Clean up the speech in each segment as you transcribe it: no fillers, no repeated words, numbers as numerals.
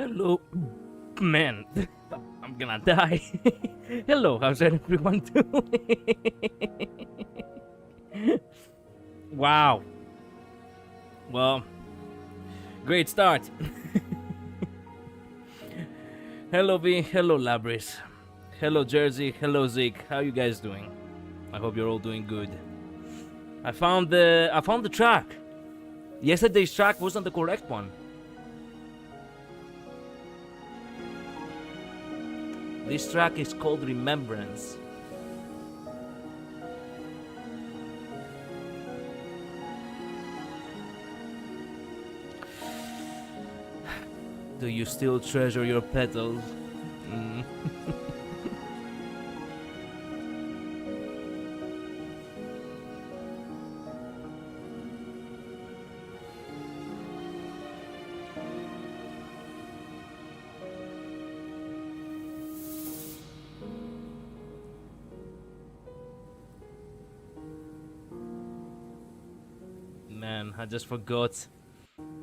Hello, man. I'm gonna die. Hello, how's everyone doing? Wow. Well, great start. Hello V, hello Labris, hello Jersey, hello Zeke. How you guys doing? I hope you're all doing good. I found the track. Yesterday's track wasn't the correct one. This track is called Remembrance. Do you still treasure your petals? Mm. Man, I just forgot.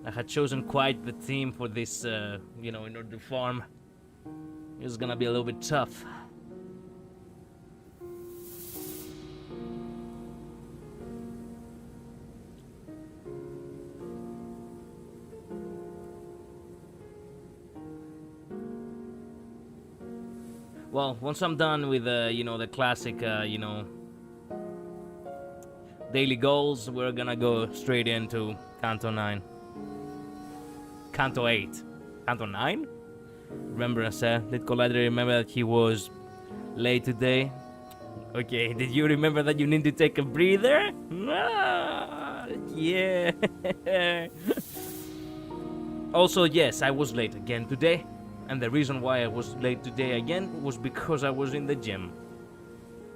I had chosen quite the theme for this, in order to farm. It's gonna be a little bit tough. Well, once I'm done with, the classic, daily goals, we're gonna go straight into Canto 9. Canto 8. Canto 9? Remember I said, did Collider remember that he was late today? Okay, did you remember that you need to take a breather? Ah, yeah. Also, yes, I was late again today. And the reason why I was late today again was because I was in the gym.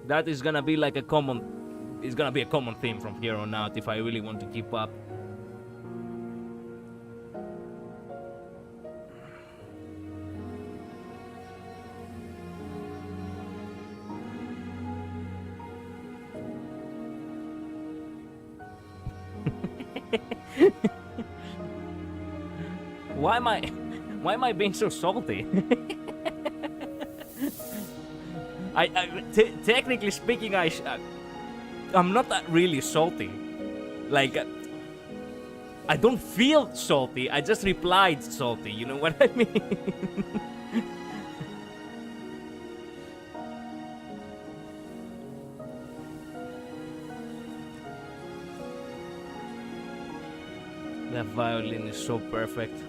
That is gonna be like it's gonna be a common theme from here on out if I really want to keep up. Why am I being so salty? Technically speaking, I'm not that really salty. Like, I don't feel salty. I just replied salty. You know what I mean? That violin is so perfect.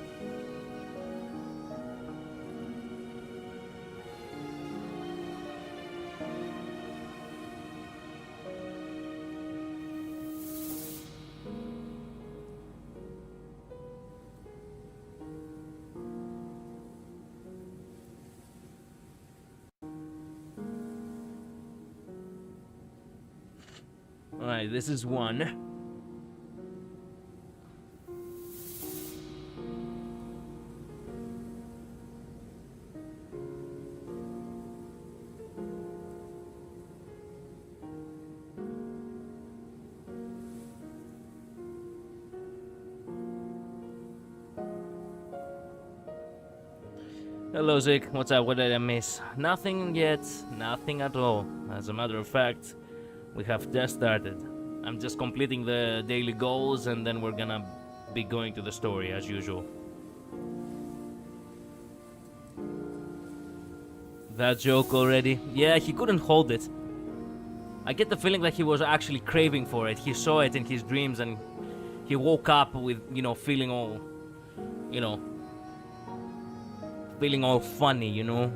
Alright, this is one. Hello Zik, what's up? What did I miss? Nothing yet, nothing at all. As a matter of fact, we have just started. I'm just completing the daily goals and then we're gonna be going to the story as usual. That joke already? Yeah, he couldn't hold it. I get the feeling that he was actually craving for it. He saw it in his dreams and he woke up with, feeling all, feeling all funny, you know?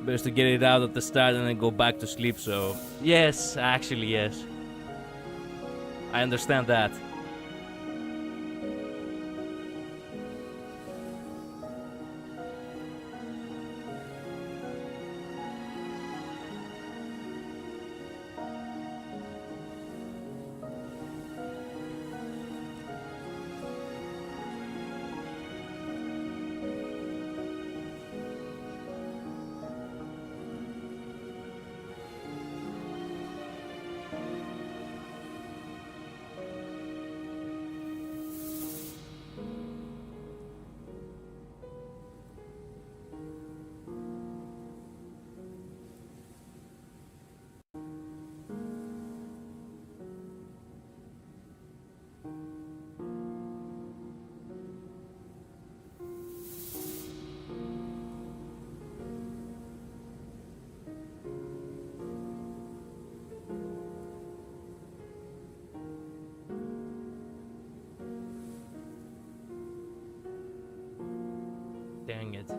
Best to get it out at the start and then go back to sleep, so... Yes, actually, yes. I understand that. it.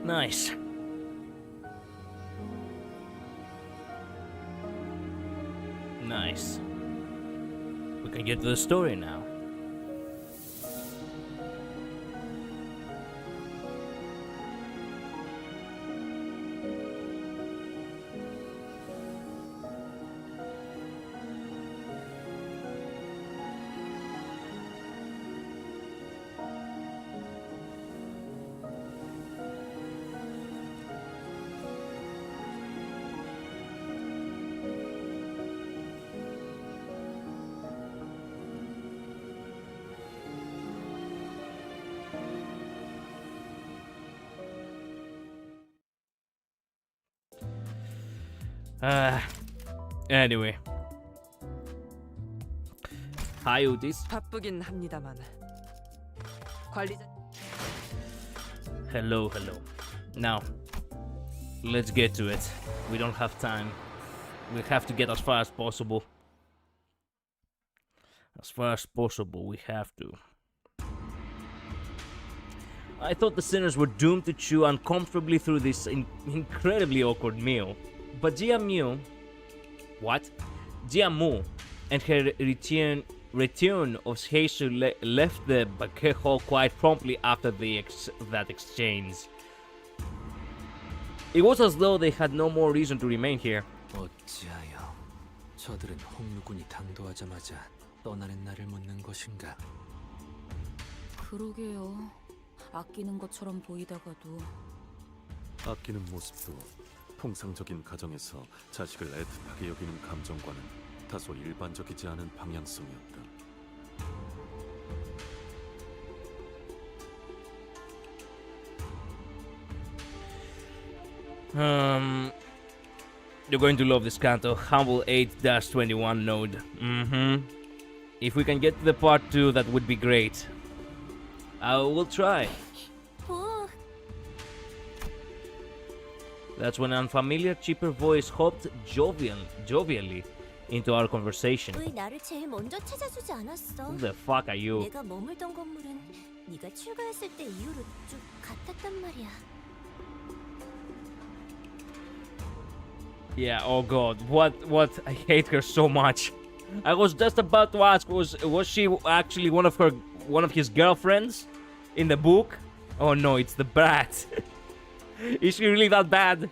Nice. Nice. We can get to the story now. Anyway. Hi, Otis. 바쁘긴 합니다만 관리자. Hello. Now, let's get to it. We don't have time. We have to get as far as possible. As far as possible, we have to. I thought the sinners were doomed to chew uncomfortably through this incredibly awkward meal. But Jiamu and her return of Heisu left the banquet hall quite promptly after that exchange. It was as though they had no more reason to remain here. 어찌하여 저들은 홍루군이 당도하자마자 떠나는 날을 묻는 것인가? 그러게요. 아끼는 것처럼 보이다가도. 아끼는 모습도 통상적인 가정에서 자식을 애틋하게 여기는 감정과는 다소 일반적이지 않은 방향성이었다. You're going to love this canto. Humble 8-21 node. If we can get to the part 2, that would be great. I will try. That's when an unfamiliar, cheaper voice hopped jovially into our conversation. 왜 나를 제일 먼저 찾아주지 않았어? Who the fuck are you? 내가 머물던 건물은 네가 출가했을 때 이후로 쭉 같았단 말이야. Yeah, oh god, what? I hate her so much. I was just about to ask, was she actually one of his girlfriends in the book? Oh no, it's the brat. Is she really that bad?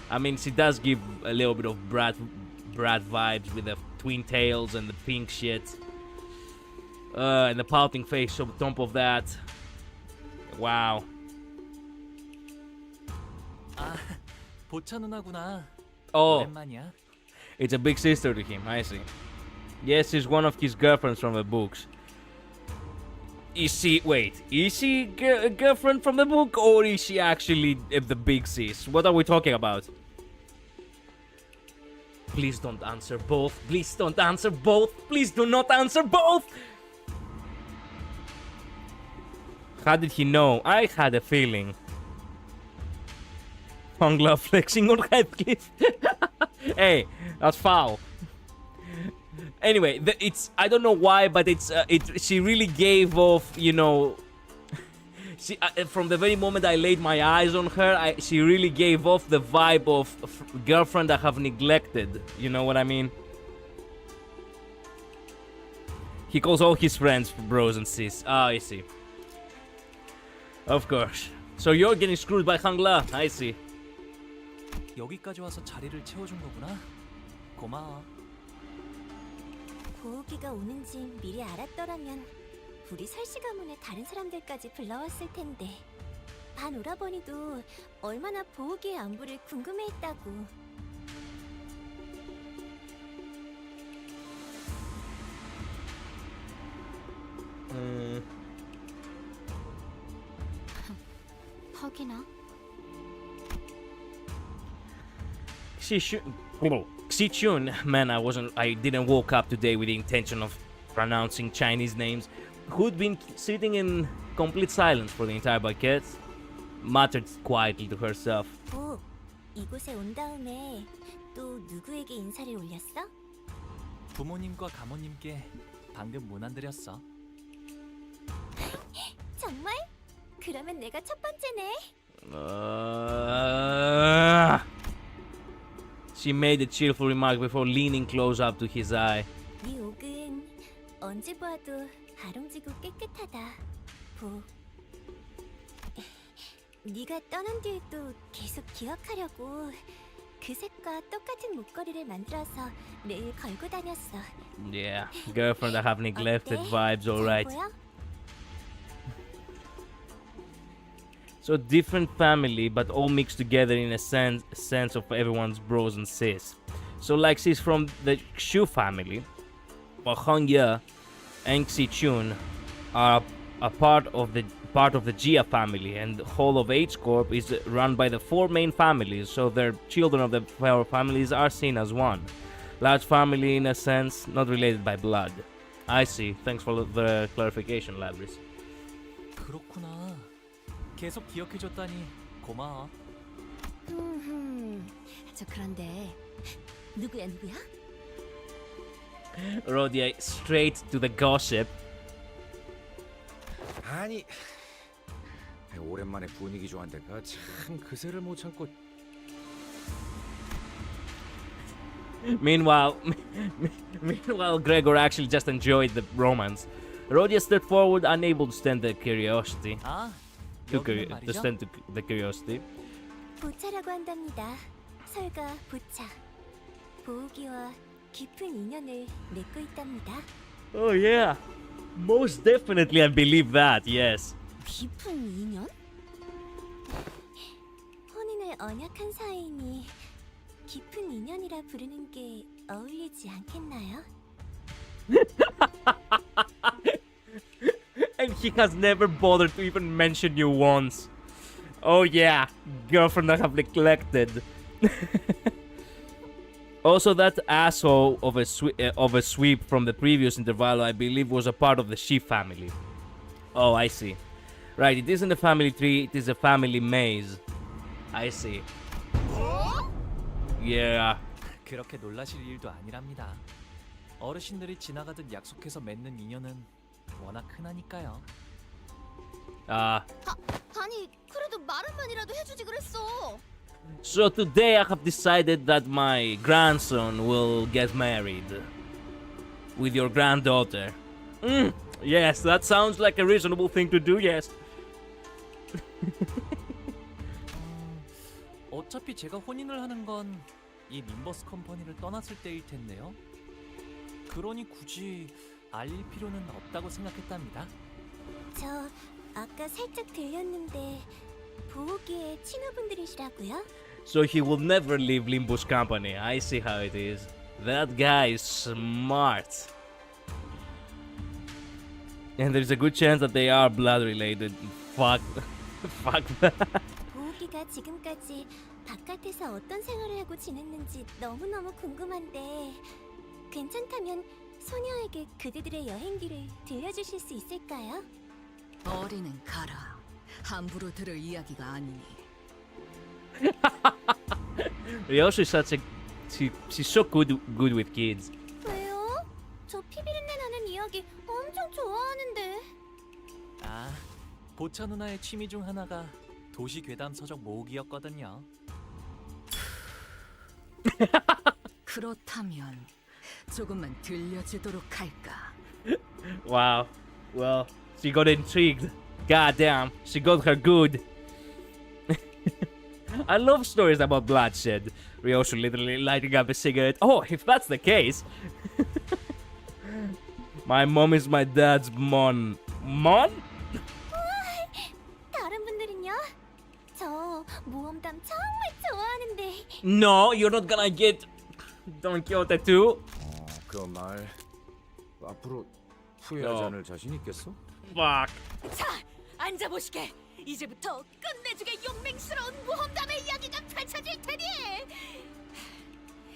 I mean, she does give a little bit of brat vibes with the twin tails and the pink shit. And the pouting face on top of that. Wow. 아, 보차 누나구나. Oh, 오랜만이야. it's a big sister to him, I see. Yes, she's one of his girlfriends from the books. Is she a girlfriend from the book, or is she actually the big sis? What are we talking about? Please don't answer both. Please don't answer both. Please do not answer both. How did he know? I had a feeling. Hongla flexing on Heathcliff. Hey, that's foul. Anyway, I don't know why, but she really gave off, you know, she from the very moment I laid my eyes on her, she really gave off the vibe of girlfriend I have neglected. You know what I mean? He calls all his friends bros and sis. Ah, I see. Of course. So you're getting screwed by Hangla. I see. 여기까지 와서 자리를 채워준 거구나. 고마워. 고우기가 오는지 미리 알았더라면 우리 설씨 가문의 다른 사람들까지 불러왔을 텐데. 반 오라버니도 얼마나 보호기의 안부를 궁금해했다고. 퍽이나? Xichun, man, I didn't woke up today with the intention of pronouncing Chinese names, who'd been sitting in complete silence for the entire banquet, muttered quietly to herself. 보, 이곳에 온 다음에 또 누구에게 인사를 올렸어? 부모님과 가모님께 방금 문안 드렸어. 정말? 그러면 내가 첫 번째네. She made a cheerful remark before leaning close up to his eye. 네 옥은 언제 보아도 아름지고 깨끗하다. 보. 네가 떠난 뒤에도 계속 기억하려고 그 색과 똑같은 목걸이를 만들어서 매일 걸고 다녔어. Yeah, girlfriend, I have neglected 어때? vibes, 잘 alright. 보여? So different family, but all mixed together in a sense of everyone's bros and sis. So like she's from the Xu family, while Hong Ye and Xichun are a part of the Jia family, and the whole of H Corp is run by the four main families. So their children of the four families are seen as one large family in a sense, not related by blood. I see. Thanks for the clarification, Labris. 그렇구나. 계속 기억해줬다니 고마워. 저 그런데 누구야? Rodia straight to the gossip. 아니 오랜만에 분위기 좋은 데가 참 그새를 못 참고. Meanwhile, Gregor actually just enjoyed the romance. Rodia stepped forward, unable to stand the curiosity. 아, To 여기는 말이죠? stand to the curiosity. 보차라고 한답니다. 설가 보차. 보호기와 깊은 인연을 맺고 있답니다. Oh yeah, most definitely I believe that. Yes. 깊은 인연? 혼인을 언약한 사이니 깊은 인연이라 부르는 게 어울리지 않겠나요? And he has never bothered to even mention you once. Oh yeah, girlfriend I have neglected. Also, that asshole of a sweep from the previous interval, I believe, was a part of the Shi family. Oh, I see. Right, it isn't a family tree, it is a family maze. I see. Yeah. 그렇게 놀라실 일도 아니랍니다. 어르신들이 지나가듯 약속해서 맺는 인연은 워낙 흔하니까요. 아니, 그래도 말 한마디라도 해주지 그랬어. So today I have decided that my grandson will get married with your granddaughter. Yes, that sounds like a reasonable thing to do, yes. 어차피 제가 혼인을 하는 건 이 림버스 컴퍼니를 떠났을 때일 텐데요. 그러니 굳이 알릴 필요는 없다고 생각했답니다. 저 아까 살짝 들렸는데 보호기의 친구분들이시라고요? So he will never leave Limbus company. I see how it is. That guy is smart. And there's a good chance that they are blood related. Fuck. Fuck that. 보호기가 지금까지 바깥에서 어떤 생활을 하고 지냈는지 너무너무 궁금한데 괜찮다면 소녀에게 그대들의 여행기를 들려주실 수 있을까요? 어리는 가라. 함부로 들을 이야기가 아니니. Ryoshi is such a... She's so good with kids. 왜요? 저 피비린내 나는 이야기 엄청 좋아하는데. 아, 보차 누나의 취미 중 하나가 도시 괴담 서적 모으기였거든요. 그렇다면 조금만 들려주도록 할까? Wow. Well, she got intrigued. God damn, she got her good. I love stories about bloodshed. Ryoshi literally lighting up a cigarette. Oh, if that's the case. My mom is my dad's mon. Mon? 다른 분들은요? 농담 정말 좋아하는데 No, you're not gonna get Don Quixote too. 그 말 앞으로 후회하지 야. 않을 자신 있겠어? Fuck. 자, 앉아보시게. 이제부터 끝내주게 용맹스러운 모험담의 이야기가 펼쳐질 테니.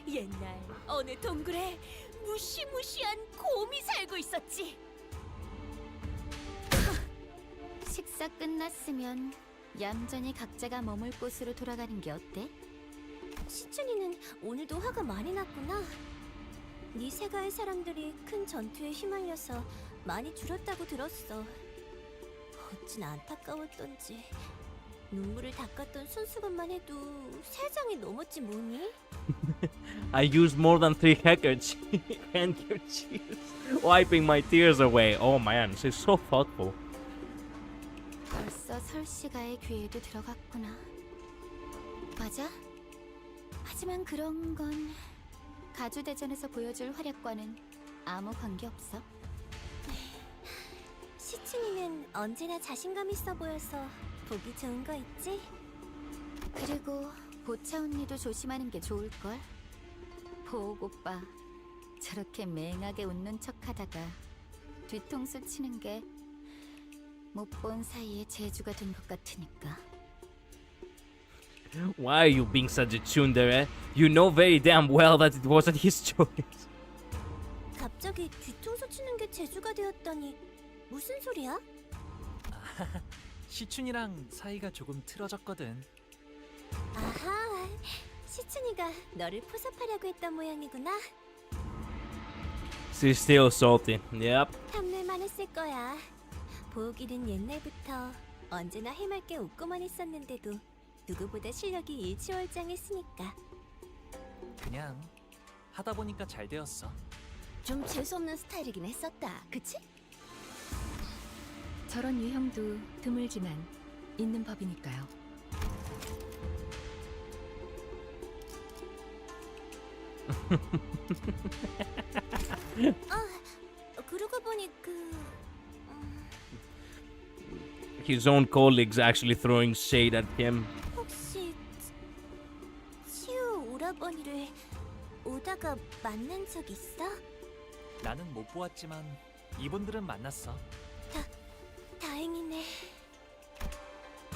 옛날 어느 동굴에 무시무시한 곰이 살고 있었지. 식사 끝났으면 얌전히 각자가 머물 곳으로 돌아가는 게 어때? 시춘이는 오늘도 화가 많이 났구나. 네 세가의 사람들이 큰 전투에 휘말려서 많이 줄었다고 들었어. 어찌 안타까웠던지. 눈물을 닦았던 손수건만 해도 3장이 넘었지 뭐니? I used more than 3 handkerchiefs wiping my tears away. Oh man, she's so thoughtful. 벌써 설씨가의 귀에도 들어갔구나. 맞아? 하지만 그런 건 가주대전에서 보여줄 활약과는 아무 관계없어. 시춘이는 언제나 자신감 있어 보여서 보기 좋은 거 있지? 그리고 보차 언니도 조심하는 게 좋을걸. 보옥 오빠 저렇게 맹하게 웃는 척하다가 뒤통수 치는 게 못 본 사이에 재주가 된 것 같으니까. Why are you being such a tsundere? You know very damn well that it wasn't his choice. 갑자기 뒤통수 치는 게 재주가 되었다니 무슨 소리야? 시춘이랑 사이가 조금 틀어졌거든. 아하, 시춘이가 너를 포섭하려고 했던 모양이구나. She's still salty. Yep. 탐낼만 했을 거야. 보기는 옛날부터 언제나 해맑게 웃고만 있었는데도 누구보다 실력이 일취월장했으니까. 그냥 하다 보니까 잘 되었어. 좀 재수없는 스타일이긴 했었다. 그치? 저런 유형도 드물지만 있는 법이니까요. 그러고 보니 His own colleagues actually throwing shade at him. 혹시 치우 오라버니를 오다가 만난 적 있어? 나는 못 보았지만 이분들은 만났어. 다행이네.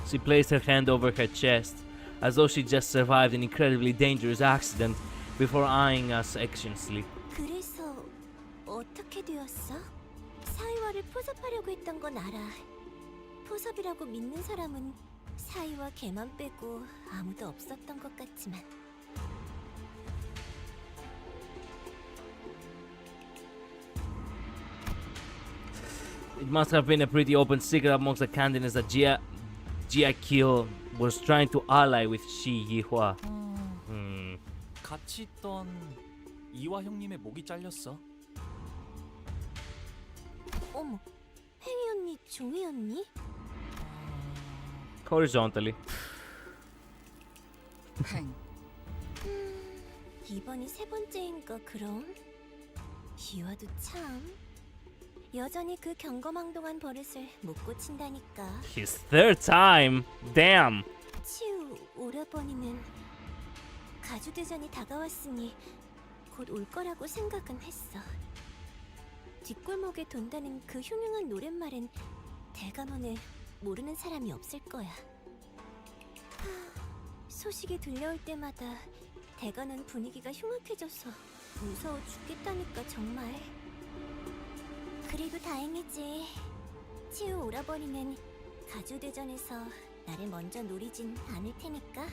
She placed her hand over her chest, as though she just survived an incredibly dangerous accident, before eyeing us anxiously. 그래서 어떻게 되었어? 사이와를 포섭하려고 했던 건 알아. 포섭이라고 믿는 사람은 사이와 걔만 빼고 아무도 없었던 것 같지만. It must have been a pretty open secret amongst the candidates that Jia Kyo was trying to ally with Shi Yihua. 같이 있던 이화 형님의 목이 잘렸어. 어머, 팽이 언니, 종이 언니? Horizontally. 팽. 이번이 3번째인가 그럼? 이와도 참 여전히 그 경거망동한 버릇을 못 고친다니까. His third time. Damn. 치우 오라버니는 가주대전이 다가왔으니 곧 올 거라고 생각은 했어. 뒷골목에 돈다는 그 흉흉한 노랫말은 대감원에 모르는 사람이 없을 거야. 소식이 들려올 때마다 대관원 분위기가 흉악해져서 무서워 죽겠다니까 정말. 그래도 다행이지. 치우 오라버니는 가주대전에서 나를 먼저 노리진 않을 테니까.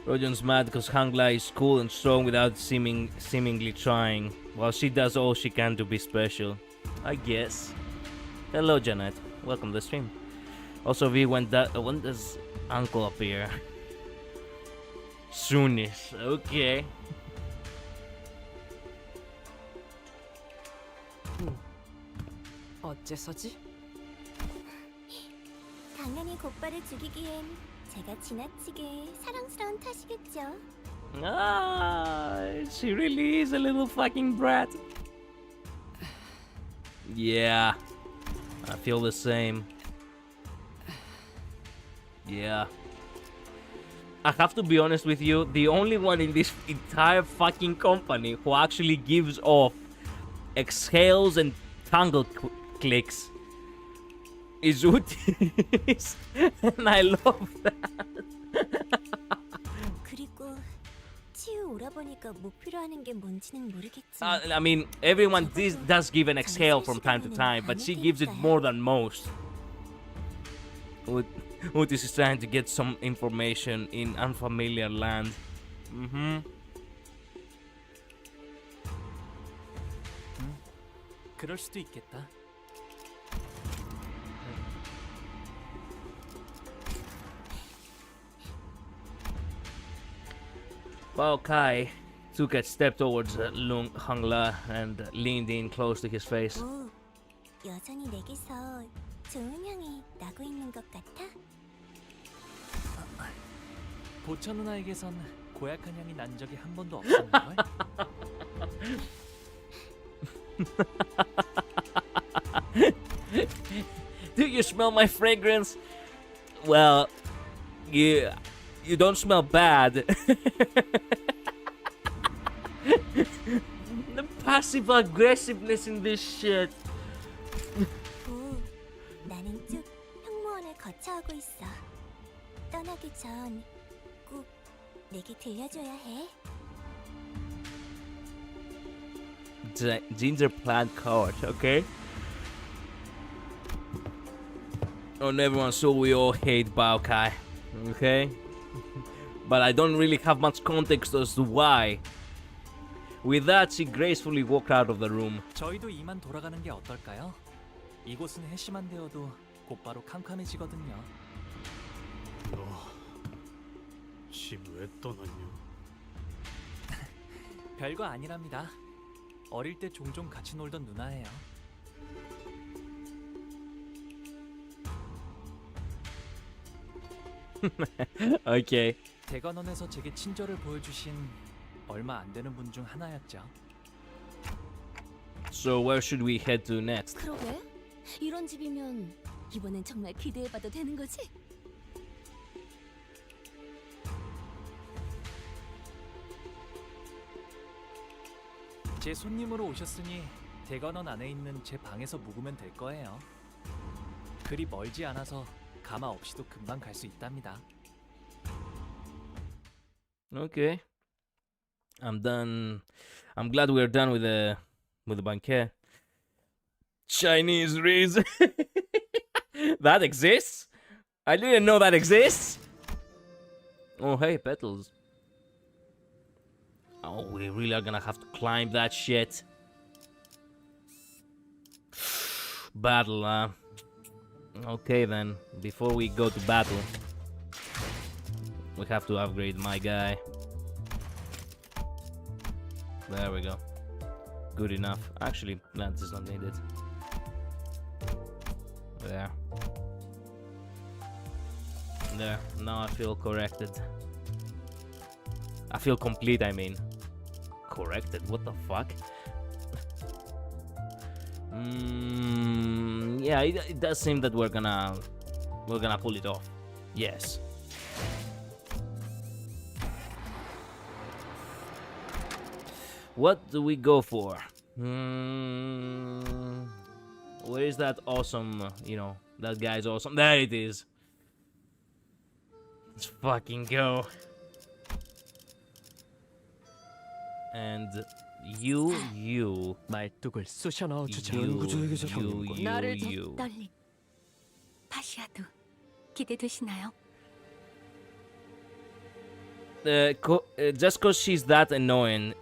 Rojon's mad because Hangla is cool and strong without seemingly trying, while she does all she can to be special. I guess. Hello, Janet. Welcome to the stream. Also, V, when does Uncle appear? Soonish. Okay. 어째서지? 당연히 곧바를 죽이기엔 제가 지나치게 사랑스러운 탓이겠죠. Ah, she really is a little fucking brat. Yeah, I feel the same. Yeah. I have to be honest with you, the only one in this entire fucking company who actually gives off exhales and tongue clicks is Utis. And I love that. 그리고 치유 오라버니가 목표로 하는 게 뭔지는 모르겠지만 I mean, everyone does give an exhale from time to time, but she gives it more than most. Otis is trying to get some information in unfamiliar land. 그럴 수도 있겠다. Bao Kai took a step towards Lung Hangla and leaned in close to his face. 오, 여전히 내게서 좋은 향이 나고 있는 것 같아? 보천 누나에게선 고약한 향이 난 적이 한 번도 없었는걸? Do you smell my fragrance? Well, you don't smell bad. The passive aggressiveness in this shit. 오, 나는 쭉 형무원을 거쳐하고 있어. 떠나기 전 꼭 내게 들려줘야 해. Ginger plant card, okay? On everyone's soul, we all hate Bao Kai, okay? But I don't really have much context as to why. With that, she gracefully walked out of the room. 저희도 이만 돌아가는 게 어떨까요? 이곳은 해심한 데여도 곧바로 캄캄해지거든요. 왜 떠났냐? 별거 아니랍니다. 어릴 때 종종 같이 놀던 누나예요. Okay. 대관원에서 제게 친절을 보여주신 얼마 안 되는 분 중 하나였죠. So where should we head to next? 그러게? 이런 집이면 이번엔 정말 기대해봐도 되는 거지? 제 손님으로 오셨으니 대관원 안에 있는 제 방에서 묵으면 될 거예요. 그리 멀지 않아서 가마 없이도 금방 갈 수 있답니다. Okay. I'm done. I'm glad we're done with the banquet. Chinese reason. That exists? I didn't know that exists. Oh, hey, petals. Oh, we really are gonna have to climb that shit. Battle, okay then. Before we go to battle, we have to upgrade my guy. There we go. Good enough. Actually, that is not needed. There. There. Now I feel corrected. I feel complete, I mean. Corrected? What the fuck? Yeah, it does seem that we're gonna pull it off. Yes. What do we go for? Where is that awesome, that guy's awesome. There it is. Let's fucking go. And you. 말뚝을 쑤셔 넣어주자. 나를 you. 떨림. 파시아도 기대되시나요? Just cause she's that annoying,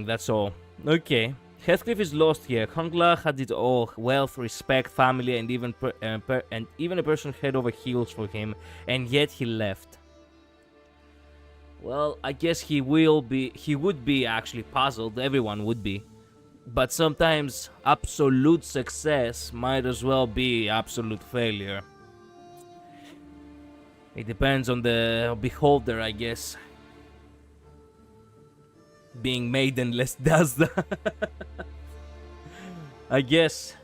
that's all. Okay. Heathcliff is lost here. Hongla had it all: wealth, respect, family, and even a person head over heels for him, and yet he left. Well, I guess he would be actually puzzled. Everyone would be. But sometimes absolute success might as well be absolute failure. It depends on the beholder, I guess. Being maidenless does that. I guess.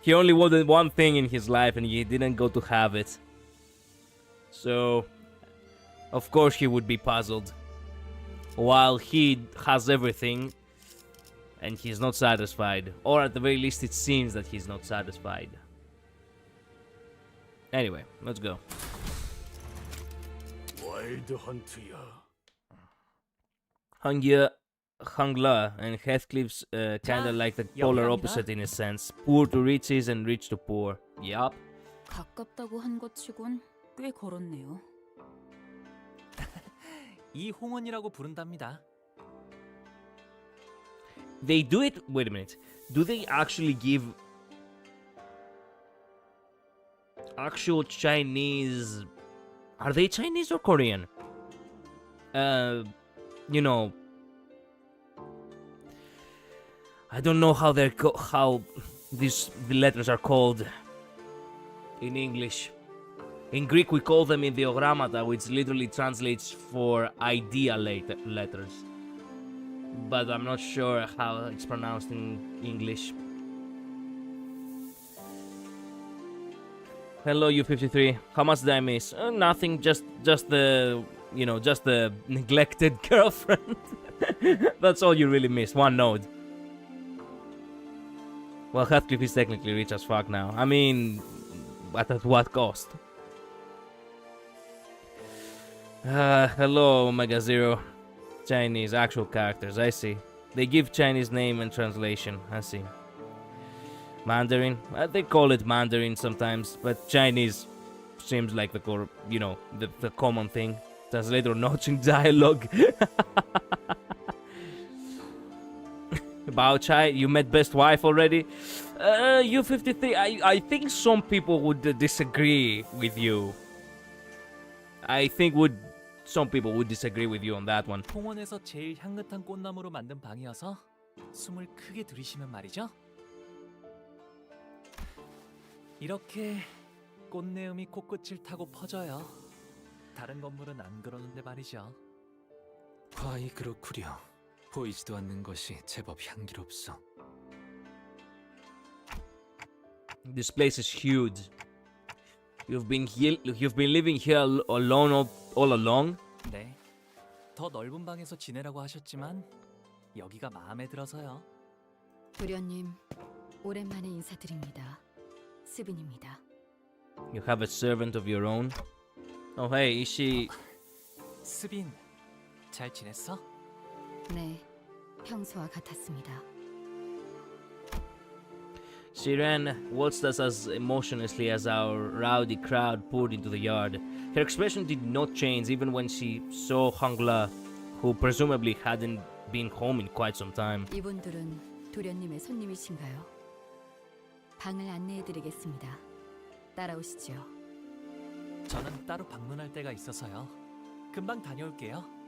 He only wanted one thing in his life and he didn't go to have it. So, Of course he would be puzzled. While he has everything and he's not satisfied. Or at the very least it seems that he's not satisfied. Anyway, let's go. 와일드 헌트야. Hangla and Heathcliff's kinda like the polar opposite in a sense. Poor to riches and rich to poor. Yup. 가깝다고 한 것 치곤 꽤 걸었네요. 이홍원이라고 부른답니다. They do it. Wait a minute. Do they actually give actual Chinese? Are they Chinese or Korean? You know, I don't know how how the letters are called in English. In Greek, we call them ideogramata, which literally translates for idea letters. But I'm not sure how it's pronounced in English. Hello, U53. How much did I miss? Nothing. Just the just the neglected girlfriend. That's all you really missed. One node. Well, Heathcliff is technically rich as fuck now. I mean, but at what cost? Hello, Omega Zero. Chinese actual characters, I see. They give Chinese name and translation, I see. Mandarin, they call it Mandarin sometimes, but Chinese seems like the core, the common thing. Translator notching dialogue. Bao Chai, you met best wife already? U53, I think some people would disagree with you. I think some people would disagree with you on that one. 홍원에서 제일 향긋한 꽃나무로 만든 방이어서 숨을 크게 들이쉬면 말이죠. 이렇게 꽃내음이 코끝을 타고 퍼져요. 다른 건물은 안 그러는데 말이죠. 과히 그렇구려. 보이지도 않는 것이 제법 향기롭소. This place is huge. You've been living here alone all along? 네. 더 넓은 방에서 지내라고 하셨지만 여기가 마음에 들어서요. 도련님, 오랜만에 인사드립니다. 스빈입니다. You have a servant of your own? Oh hey, is she... 스빈, 잘 지냈어? 네, 평소와 같았습니다. She ran, waltzed us as emotionlessly as our rowdy crowd poured into the yard. Her expression did not change even when she saw Hangla, who presumably hadn't been home in quite some time. 이분들은 도련님의 손님이신가요? 방을 안내해드리겠습니다. 따라오시죠. 저는 따로 방문할 때가 있어서요. 금방 다녀올게요.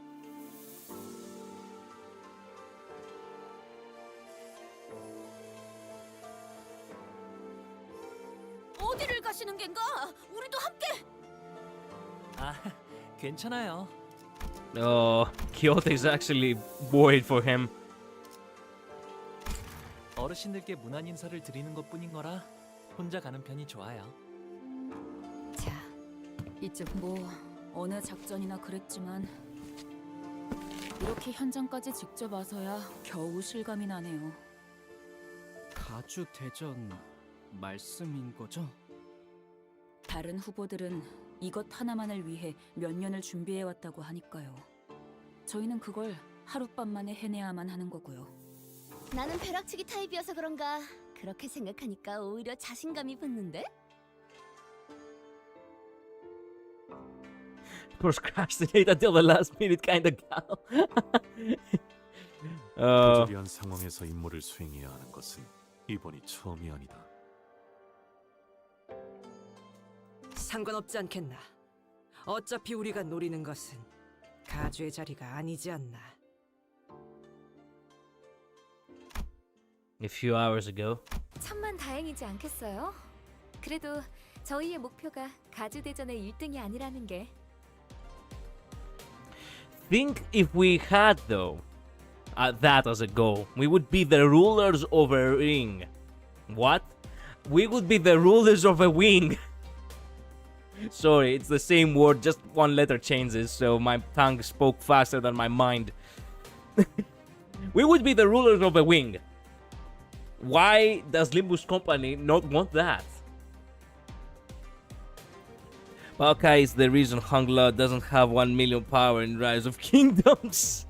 어디를 가시는 겐가? 우리도 함께. 아, 괜찮아요. Oh, Kyoto is actually worried for him. 어르신들께 문안 인사를 드리는 것뿐인 거라 혼자 가는 편이 좋아요. 자, 이쪽 어느 작전이나 그랬지만 이렇게 현장까지 직접 와서야 겨우 실감이 나네요. 가주 대전 말씀인 거죠? 다른 후보들은 이것 하나만을 위해 몇 년을 준비해 왔다고 하니까요. 저희는 그걸 하룻밤 만에 해내야만 하는 거고요. 나는 벼락치기 타입이어서 그런가 그렇게 생각하니까 오히려 자신감이 붙는데? Procrastinate until the last minute kind of gal. 부조리한 상황에서 임무를 수행해야 하는 것은 이번이 처음이 아니다. 상관없지 않겠나. 어차피 우리가 노리는 것은 가주의 자리가 아니지 않나. A few hours ago. 천만 다행이지 않겠어요? 그래도 저희의 목표가 가주 대전의 1등이 아니라는 게. Think if we had though that as a goal, we would be the rulers of a ring. What? We would be the rulers of a wing. Sorry, it's the same word, just one letter changes, so my tongue spoke faster than my mind. We would be the rulers of a wing. Why does Limbus Company not want that? Palka is the reason Hangla doesn't have 1 million power in Rise of Kingdoms.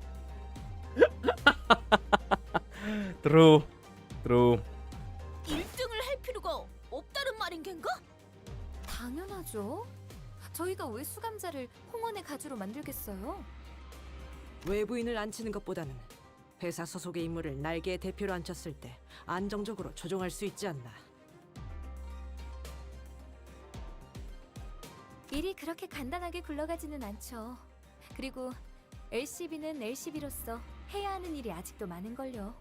True. 1등을 할 필요가 없다는 말인 겐가? 당연하죠. 저희가 왜 수감자를 홍원의 가주로 만들겠어요? 외부인을 앉히는 것보다는 회사 소속의 인물을 날개의 대표로 앉혔을 때 안정적으로 조종할 수 있지 않나. 일이 그렇게 간단하게 굴러가지는 않죠. 그리고 LCB는 LCB로서 해야 하는 일이 아직도 많은걸요.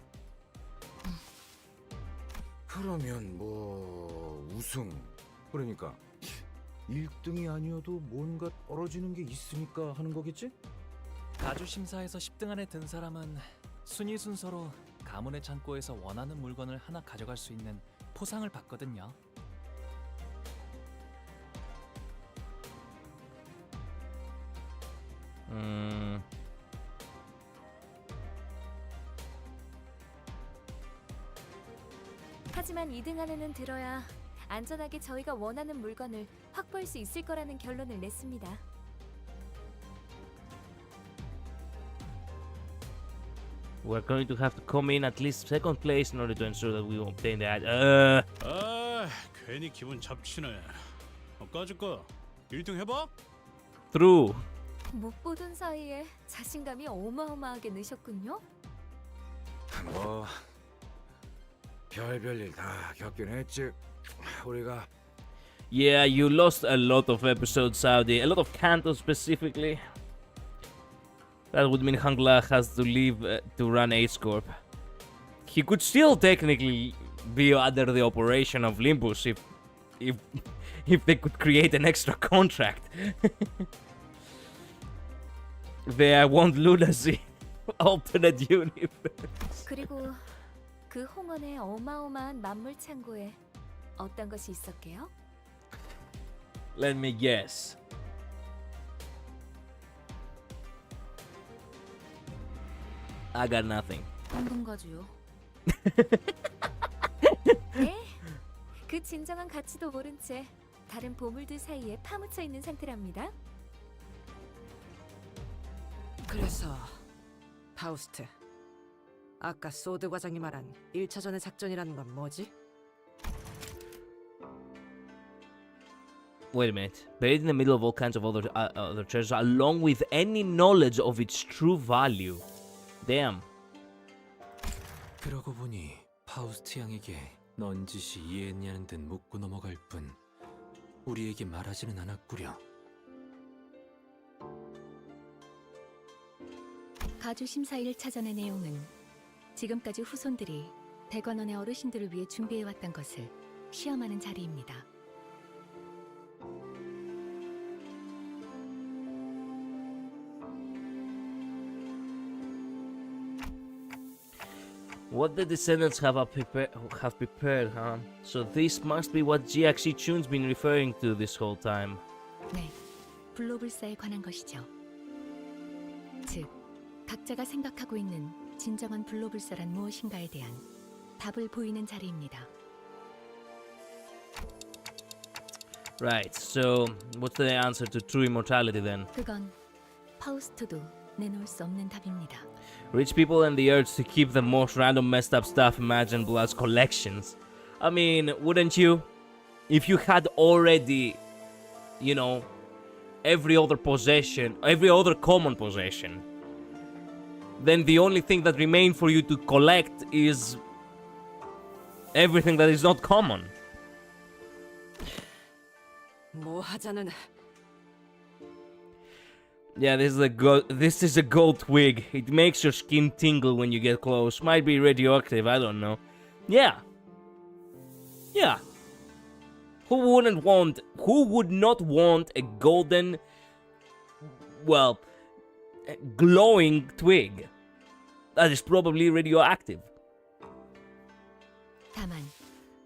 그러면 뭐 우승 그러니까 1등이 아니어도 뭔가 떨어지는 게 있으니까 하는 거겠지? 가주 심사에서 10등 안에 든 사람은 순위 순서로 가문의 창고에서 원하는 물건을 하나 가져갈 수 있는 포상을 받거든요. 하지만 2등 안에는 들어야 안전하게 저희가 원하는 물건을 확보할 수 있을 거라는 결론을 냈습니다. We're going to have to come in at least second place in order to ensure that we obtain that. 아, 괜히 기분 잡치네. 까짓거 1등 해봐? True. 못 보던 사이에 자신감이 어마어마하게 느셨군요. 뭐 별별 다 겪긴 했지. 우리가 Yeah, you lost a lot of episodes, Saudi. A lot of Kanto specifically. That would mean Hangla has to leave to run Ace Corp. He could still technically be under the operation of Limbus if they could create an extra contract. They want lunacy. Alternate universe. 그리고 그 홍원의 어마어마한 만물 창고에 어떤 것이 있었게요? Let me guess. I got nothing. 황금가주요. 네? 그 진정한 가치도 모른 채 다른 보물들 사이에 파묻혀 있는 상태랍니다. 그래서 파우스트, 아까 소드 과장이 말한 1차전의 작전이라는 건 뭐지? Wait a minute. Buried in the middle of all kinds of other treasures, along with any knowledge of its true value. Damn. 그러고 보니 파우스트 양에게 넌 짓이 이해했냐는 듯 묻고 넘어갈 뿐 우리에게 말하지는 않았구려. 가주 심사 1차전의 내용은 지금까지 후손들이 대관원의 어르신들을 위해 준비해왔던 것을 시험하는 자리입니다. What the descendants have prepared, huh? So this must be what GXC Chun's been referring to this whole time. 네, 불로불사에 관한 것이죠. 즉, 각자가 생각하고 있는 진정한 불로불사란 무엇인가에 대한 답을 보이는 자리입니다. Right, so what's the answer to true immortality then? 그건 파우스트도 내놓을 수 없는 답입니다. Rich people and the urge to keep the most random messed up stuff imaginable as collections. I mean, wouldn't you? If you had already, you know, every other possession, every other common possession, then the only thing that remains for you to collect is everything that is not common. 뭐 하자는 Yeah, this is a gold twig. It makes your skin tingle when you get close. Might be radioactive, I don't know. Yeah. Yeah. Who would not want a golden, well, glowing twig that is probably radioactive? 다만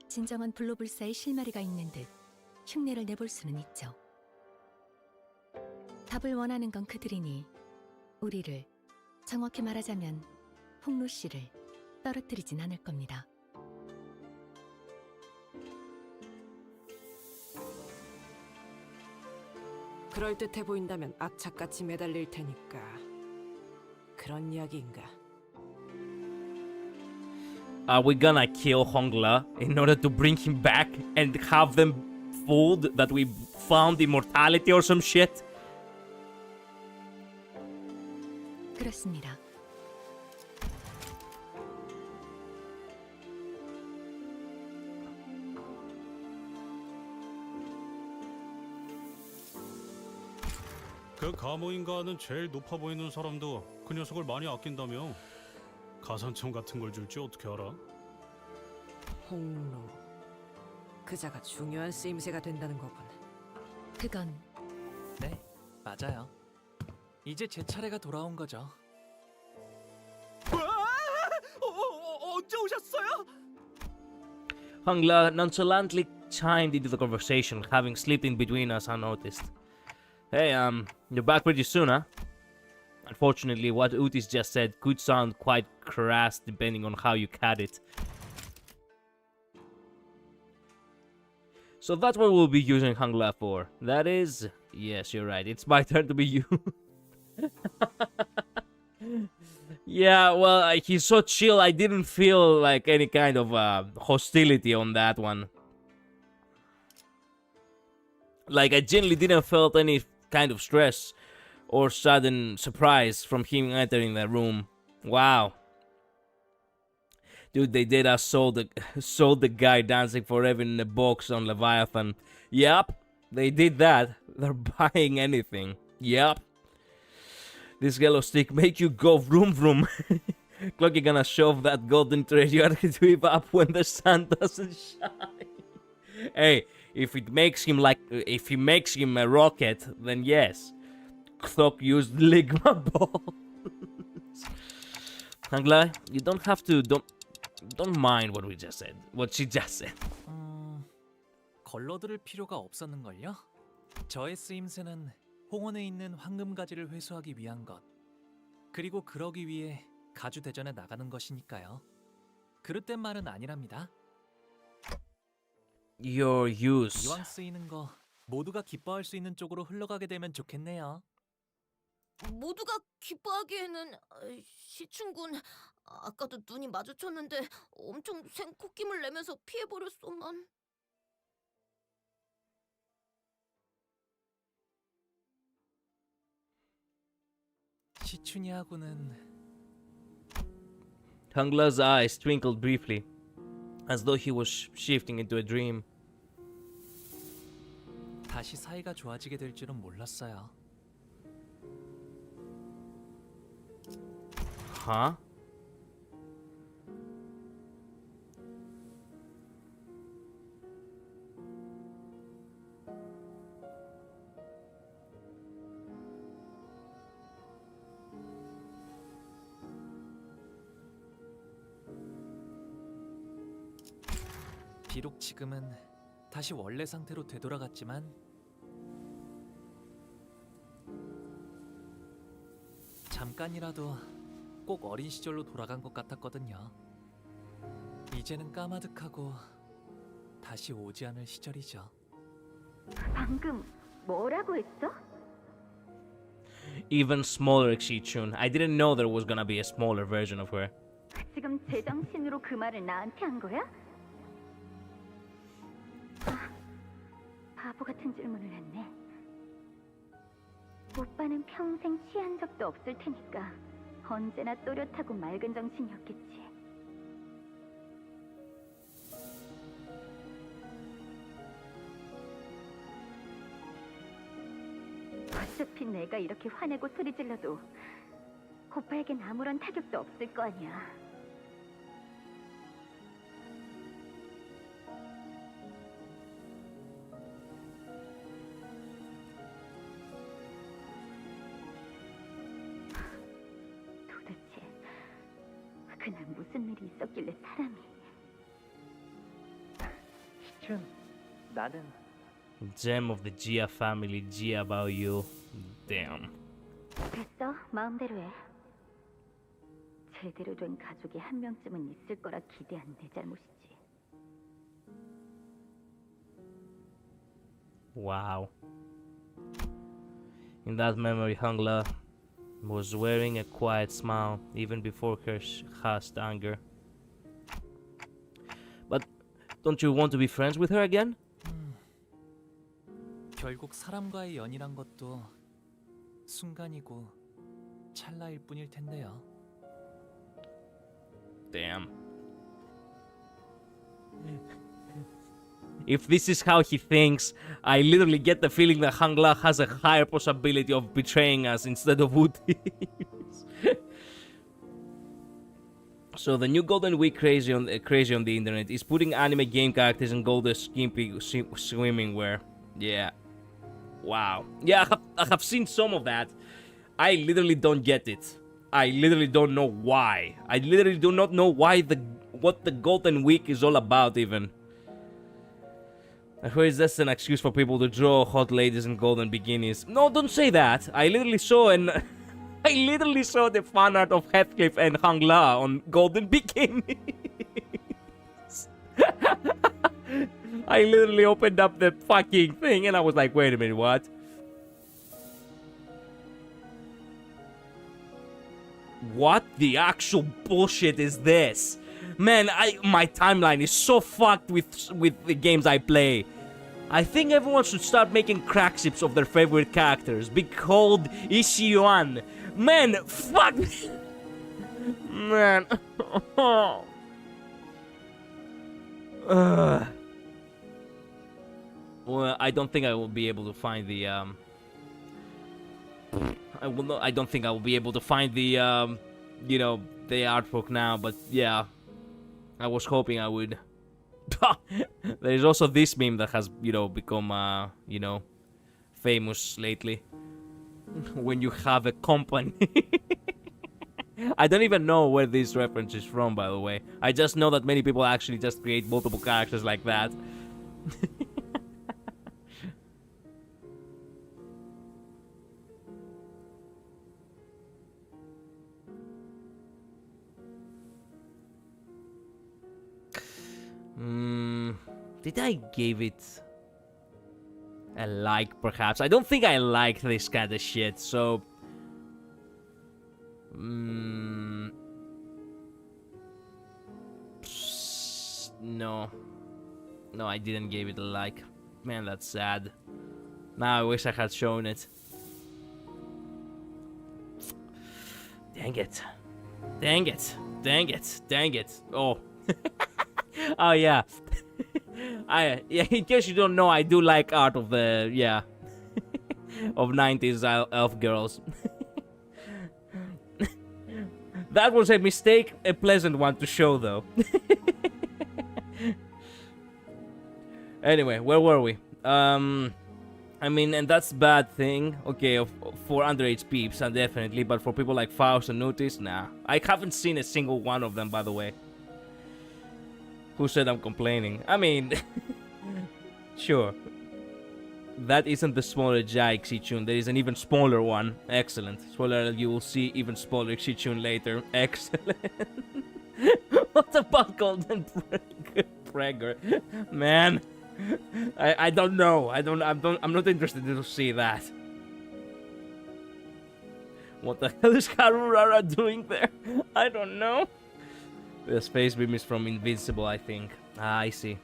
진정한 불로불사의 실마리가 있는 듯 흉내를 내볼 수는 있죠. 답을 원하는 건 그들이니 우리를, 정확히 말하자면 폭로 씨를 떨어뜨리진 않을 겁니다. 그럴듯해 보인다면 악착같이 매달릴 테니까. 그런 이야기인가? Are we gonna kill Hongla in order to bring him back and have them fooled that we found immortality or some shit? 그렇습니다. 그 감호인가는 제일 높아 보이는 사람도 그 녀석을 많이 아낀다며. 가산점 같은 걸 줄지 어떻게 알아? 홍로. 그자가 중요한 쓰임새가 된다는 거군. 그건 네, 맞아요. 이제 제 차례가 돌아온 거죠. 언제 오셨어요? Hongla nonchalantly chimed into the conversation, having slipped in between us unnoticed. Hey, you're back pretty soon, huh? Unfortunately, what Utis just said could sound quite crass depending on how you cut it. So that's what we'll be using Hongla for. That is... Yes, you're right. It's my turn to be you. Yeah, well, he's so chill. I didn't feel like any kind of hostility on that one. Like, I genuinely didn't felt any kind of stress or sudden surprise from him entering the room. Wow. Dude, they did us sold the guy dancing forever in a box on Leviathan. Yep, they did that. They're buying anything. Yep. This yellow stick make you go vroom vroom. Clocky gonna shove that golden radioactive up when the sun doesn't shine. Hey, if it makes him if he makes him a rocket, then yes. Clock used Ligma balls. Hongla, you don't have to, don't mind what we just said. What she just said. 걸러들을 필요가 없었는걸요? 저의 쓰임새는 홍원에 있는 황금 가지를 회수하기 위한 것, 그리고 그러기 위해 가주 대전에 나가는 것이니까요. 그릇된 말은 아니랍니다. Your use. 이왕 쓰이는 거 모두가 기뻐할 수 있는 쪽으로 흘러가게 되면 좋겠네요. 모두가 기뻐하기에는 시춘군 아까도 눈이 마주쳤는데 엄청 생코낌을 내면서 피해버렸소만. 시춘이하고는 Hongla's eyes twinkled briefly, as though he was shifting into a dream. 다시 사이가 좋아지게 될 줄은 몰랐어요. Huh? 비록 지금은 다시 원래 상태로 되돌아갔지만 잠깐이라도 꼭 어린 시절로 돌아간 것 같았거든요. 이제는 까마득하고 다시 오지 않을 시절이죠. 방금 뭐라고 했어? Even smaller Xichun. I didn't know there was gonna be a smaller version of her. 지금 제정신으로 그 말을 나한테 한 거야? 바보 같은 질문을 했네. 오빠는 평생 취한 적도 없을 테니까 언제나 또렷하고 맑은 정신이었겠지. 어차피 내가 이렇게 화내고 소리질러도 오빠에겐 아무런 타격도 없을 거 아니야. 그날 무슨 일이 있었길래 사람이... 시춘, 나는 Gem of the Gia family. Gia about you. Damn. 됐어, 마음대로 해. 제대로 된 가족이 한 명쯤은 있을 거라 기대한 내 잘못이지. Wow. In that memory, Hangla was wearing a quiet smile even before her hushed anger. But don't you want to be friends with her again? 결국 사람과의 연이란 것도 순간이고 찰나일 뿐일 텐데요. Damn. If this is how he thinks, I literally get the feeling that Hangla has a higher possibility of betraying us instead of Woody. So the new Golden Week crazy on the internet is putting anime game characters in golden skimpy swimming wear. Yeah. Wow. Yeah, I have seen some of that. I literally don't get it. I literally don't know why. I literally do not know what the Golden Week is all about even. I heard it's just an excuse for people to draw hot ladies in golden bikinis. No, don't say that. I literally saw the fan art of Heathcliff and Hangla on golden bikinis. I literally opened up the fucking thing and I was like, wait a minute, what? What the actual bullshit is this? Man, my timeline is so fucked with the games I play. I think everyone should start making crack ships of their favorite characters. Be called Ishiyuan. Man, fuck. Man. Well, I don't think I will be able to find the I don't think I will be able to find the you know, the artwork now, but yeah. I was hoping I would. There is also this meme that has, you know, become you know, famous lately. When you have a company. I don't even know where this reference is from, by the way. I just know that many people actually just create multiple characters like that. Did I give it a like, perhaps? I don't think I like this kind of shit, so... No. No, I didn't give it a like. Man, that's sad. Now I wish I had shown it. Dang it. Dang it. Dang it. Dang it. Oh. Oh, yeah. Yeah, in case you don't know, I do like art of the, yeah, of 90s elf girls. That was a mistake, a pleasant one to show, though. Anyway, where were we? I mean, and that's bad thing. Okay, for underage peeps, definitely, but for people like Faust and Nutis, nah. I haven't seen a single one of them, by the way. Who said I'm complaining? I mean, sure. That isn't the smaller Jai Xichun. There is an even smaller one. Excellent. Spoiler, you will see even smaller Xichun later. Excellent. What about Golden Prager? Man, I don't know. I'm not interested to see that. What the hell is Harurara doing there? I don't know. The space beam is from Invincible, I think. Ah, I see.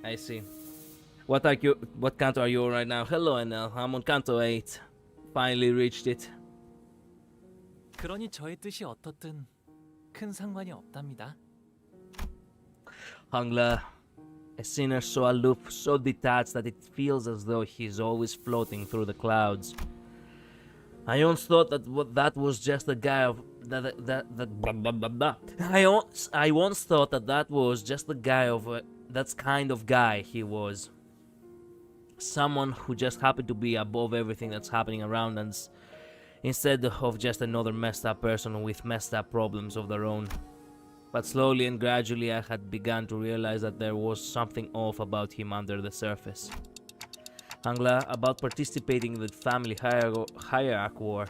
I see. What canto are you on right now? Hello, NL. I'm on canto 8. Finally reached it. 그러니 저의 뜻이 어떻든 큰 상관이 없답니다. Hangla, a sinner so aloof, so detached that it feels as though he's always floating through the clouds. I once thought that was just a guy of I once thought that was just the guy of that kind of guy he was. Someone who just happened to be above everything that's happening around us, instead of just another messed up person with messed up problems of their own. But slowly and gradually I had begun to realize that there was something off about him under the surface. Angla, about participating in the family hierarchy war,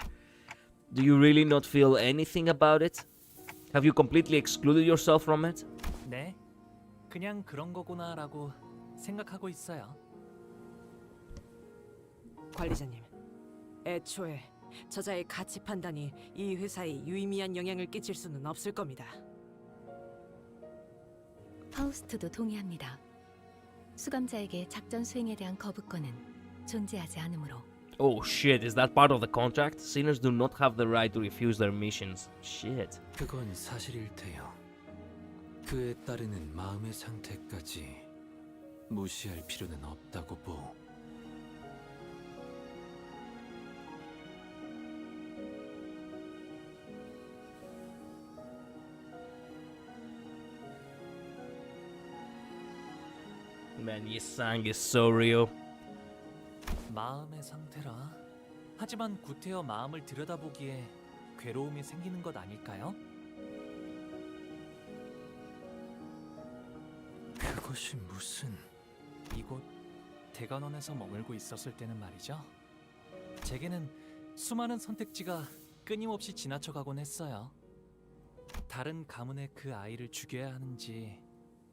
do you really not feel anything about it? Have you completely excluded yourself from it? 네, 그냥 그런 거구나라고 생각하고 있어요. 관리자님, 애초에 저자의 가치 판단이 이 회사에 유의미한 영향을 끼칠 수는 없을 겁니다. 파우스트도 동의합니다. 수감자에게 작전 수행에 대한 거부권은 존재하지 않으므로. Oh shit, is that part of the contract? Sinners do not have the right to refuse their missions. Shit. 그건 사실일 테요. 그에 따르는 마음의 상태까지 무시할 필요는 없다고 보. Man, this sang is so real. 마음의 상태라. 하지만 구태여 마음을 들여다보기에 괴로움이 생기는 것 아닐까요? 그것이 무슨... 이곳 대관원에서 머물고 있었을 때는 말이죠. 제게는 수많은 선택지가 끊임없이 지나쳐가곤 했어요. 다른 가문의 그 아이를 죽여야 하는지,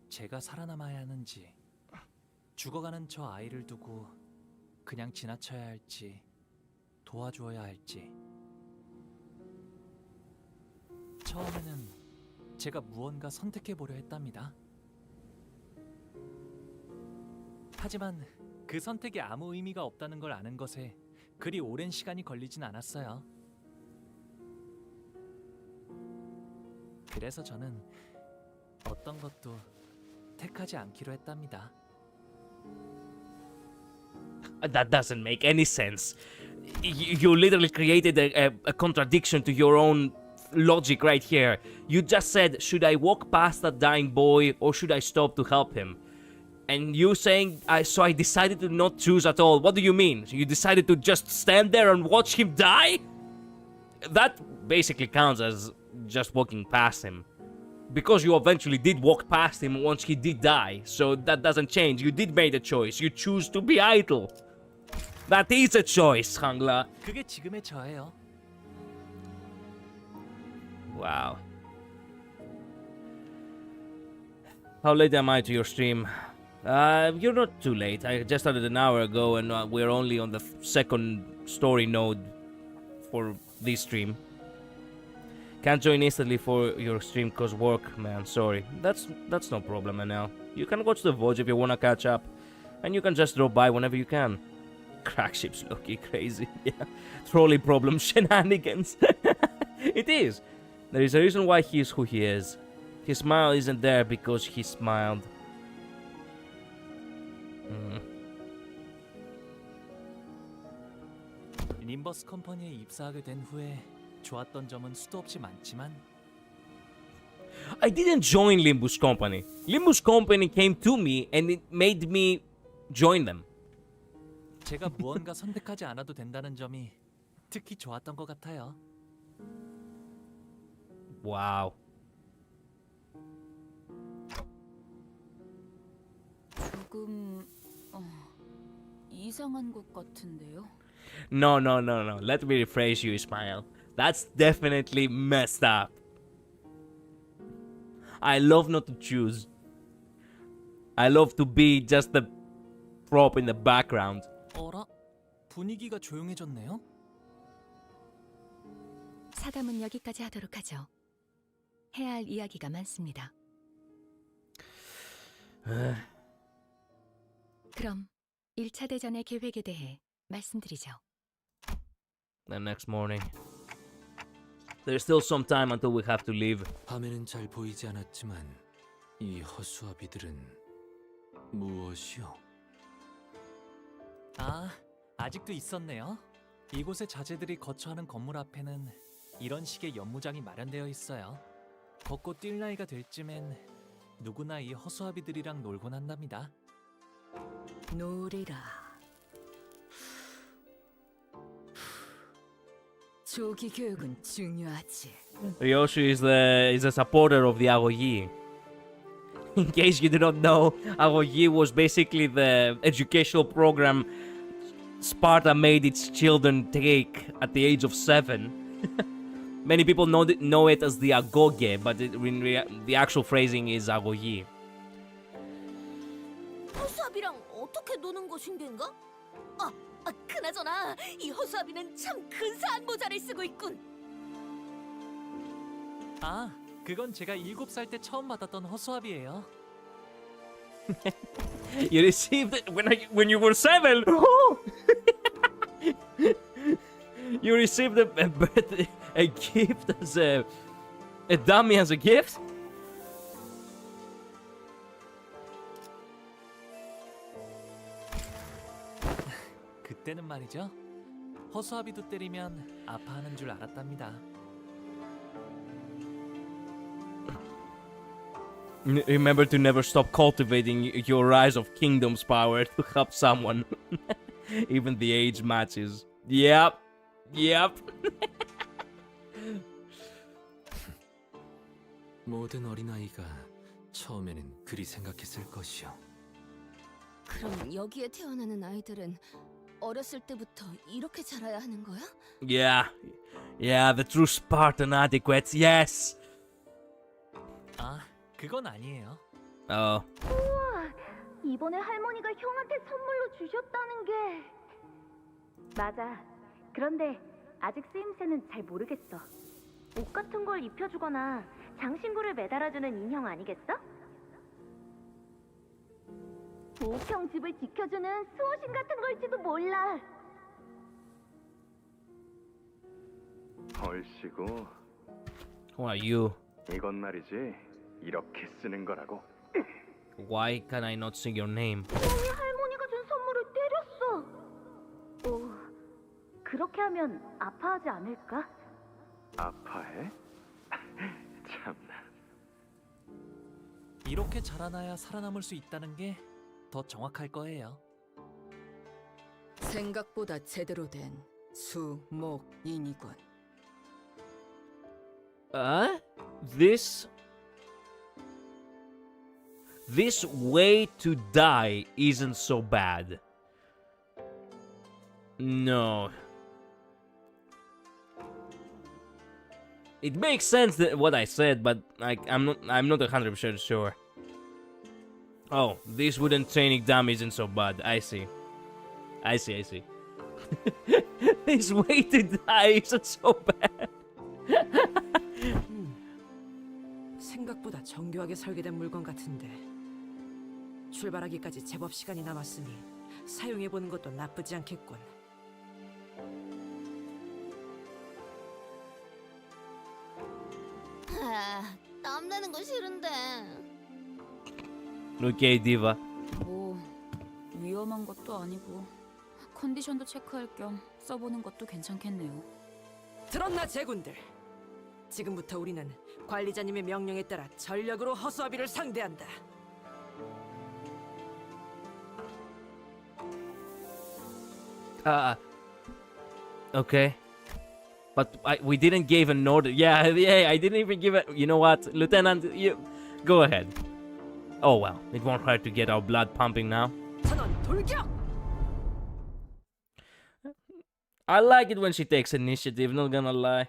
제가 살아남아야 하는지, 죽어가는 저 아이를 두고 그냥 지나쳐야 할지, 도와주어야 할지. 처음에는 제가 무언가 선택해보려 했답니다. 하지만 그 선택이 아무 의미가 없다는 걸 아는 것에 그리 오랜 시간이 걸리진 않았어요. 그래서 저는 어떤 것도 택하지 않기로 했답니다. That doesn't make any sense. You literally created a contradiction to your own logic right here. You just said, should I walk past that dying boy or should I stop to help him? And you saying, so I decided to not choose at all. What do you mean? So you decided to just stand there and watch him die? That basically counts as just walking past him. Because you eventually did walk past him once he did die. So that doesn't change. You did make a choice. You choose to be idle. That is a choice, Hangla. 그게 지금의 저예요. Wow. How late am I to your stream? You're not too late. I just started an hour ago and we're only on the second story node for this stream. Can't join instantly for your stream cause work, man. Sorry. That's no problem, NL. You can watch the VOD if you wanna catch up. And you can just drop by whenever you can. Crack ships low-key crazy. Yeah. Trolley problem shenanigans. It is. There is a reason why he is who he is. His smile isn't there because he smiled. 림버스 컴퍼니에 입사하게 된 후에 좋았던 점은 수도 없이 많지만 I didn't join Limbus Company. Limbus Company came to me and it made me join them. 제가 무언가 선택하지 않아도 된다는 점이 특히 좋았던 것 같아요. Wow. 조금 이상한 것 같은데요. No. Let me rephrase you, Ismail. That's definitely messed up. I love not to choose. I love to be just the prop in the background. 어라? 분위기가 조용해졌네요? 사담은 여기까지 하도록 하죠. 해야 할 이야기가 많습니다. 그럼 1차 대전의 계획에 대해 말씀드리죠. The next morning. There's still some time until we have to leave. 밤에는 잘 보이지 않았지만 이 허수아비들은 무엇이요? 아, 아직도 있었네요. 이곳의 자재들이 거처하는 건물 앞에는 이런 식의 연무장이 마련되어 있어요. 걷고 뛸 나이가 될 쯤엔 누구나 이 허수아비들이랑 놀곤 한답니다. 놀이라. 조기 교육은 중요하지. Ryoshi is a supporter of the Agoyi. In case you do not know, Agoyi was basically the educational program Sparta made its children take at the age of 7. Many people know it as the Agoge, but the actual phrasing is Agoyi. 허수아비랑 어떻게 노는 것인가? 그나저나 이 허수아비는 참 근사한 모자를 쓰고 있군. 아, 그건 제가 7살 때 처음 받았던 허수아비예요. You received it when you were 7. You received a gift as a dummy as a gift. 그때는 말이죠. 허수아비도 때리면 아파하는 줄 알았답니다. Remember to never stop cultivating your rise of kingdom's power to help someone. Even the age matches. Yep. 모든 어린아이가 처음에는 그리 생각했을 것이요. 그럼 여기에 태어나는 아이들은 어렸을 때부터 이렇게 자라야 하는 거야? Yeah, the true Spartan etiquette. Yes. 아, 그건 아니에요. Oh. 우와, 이번에 할머니가 형한테 선물로 주셨다는 게. 맞아. 그런데 아직 쓰임새는 잘 모르겠어. 옷 같은 걸 입혀주거나 장신구를 매달아주는 인형 아니겠어? 우평 집을 지켜주는 수호신 같은 걸지도 몰라. 얼씨구. Who are you? 이건 말이지. 이렇게 쓰는 거라고. Why can I not sing your name? 형이 할머니가 준 선물을 때렸어. 그렇게 하면 아파하지 않을까? 아파해? 참나. 이렇게 자라나야 살아남을 수 있다는 게 더 정확할 거예요. 생각보다 제대로 된 수목인이군. This way to die isn't so bad. No. It makes sense that what I said, but I'm not 100% sure. Oh, this wooden training dummy isn't so bad. I see. This way to die isn't so bad. 생각보다 정교하게 설계된 물건 같은데 출발하기까지 제법 시간이 남았으니 사용해보는 것도 나쁘지 않겠군. 땀나는 거 싫은데. Okay, Diva. 뭐 위험한 것도 아니고 컨디션도 체크할 겸 써보는 것도 괜찮겠네요. 들었나 제군들? 지금부터 우리는 관리자님의 명령에 따라 전력으로 허수아비를 상대한다. Okay. But we didn't give an order. Yeah, I didn't even give it. You know what, Lieutenant? You go ahead. Oh well, it won't hurt to get our blood pumping now. 선언 돌격! I like it when she takes initiative, not gonna lie.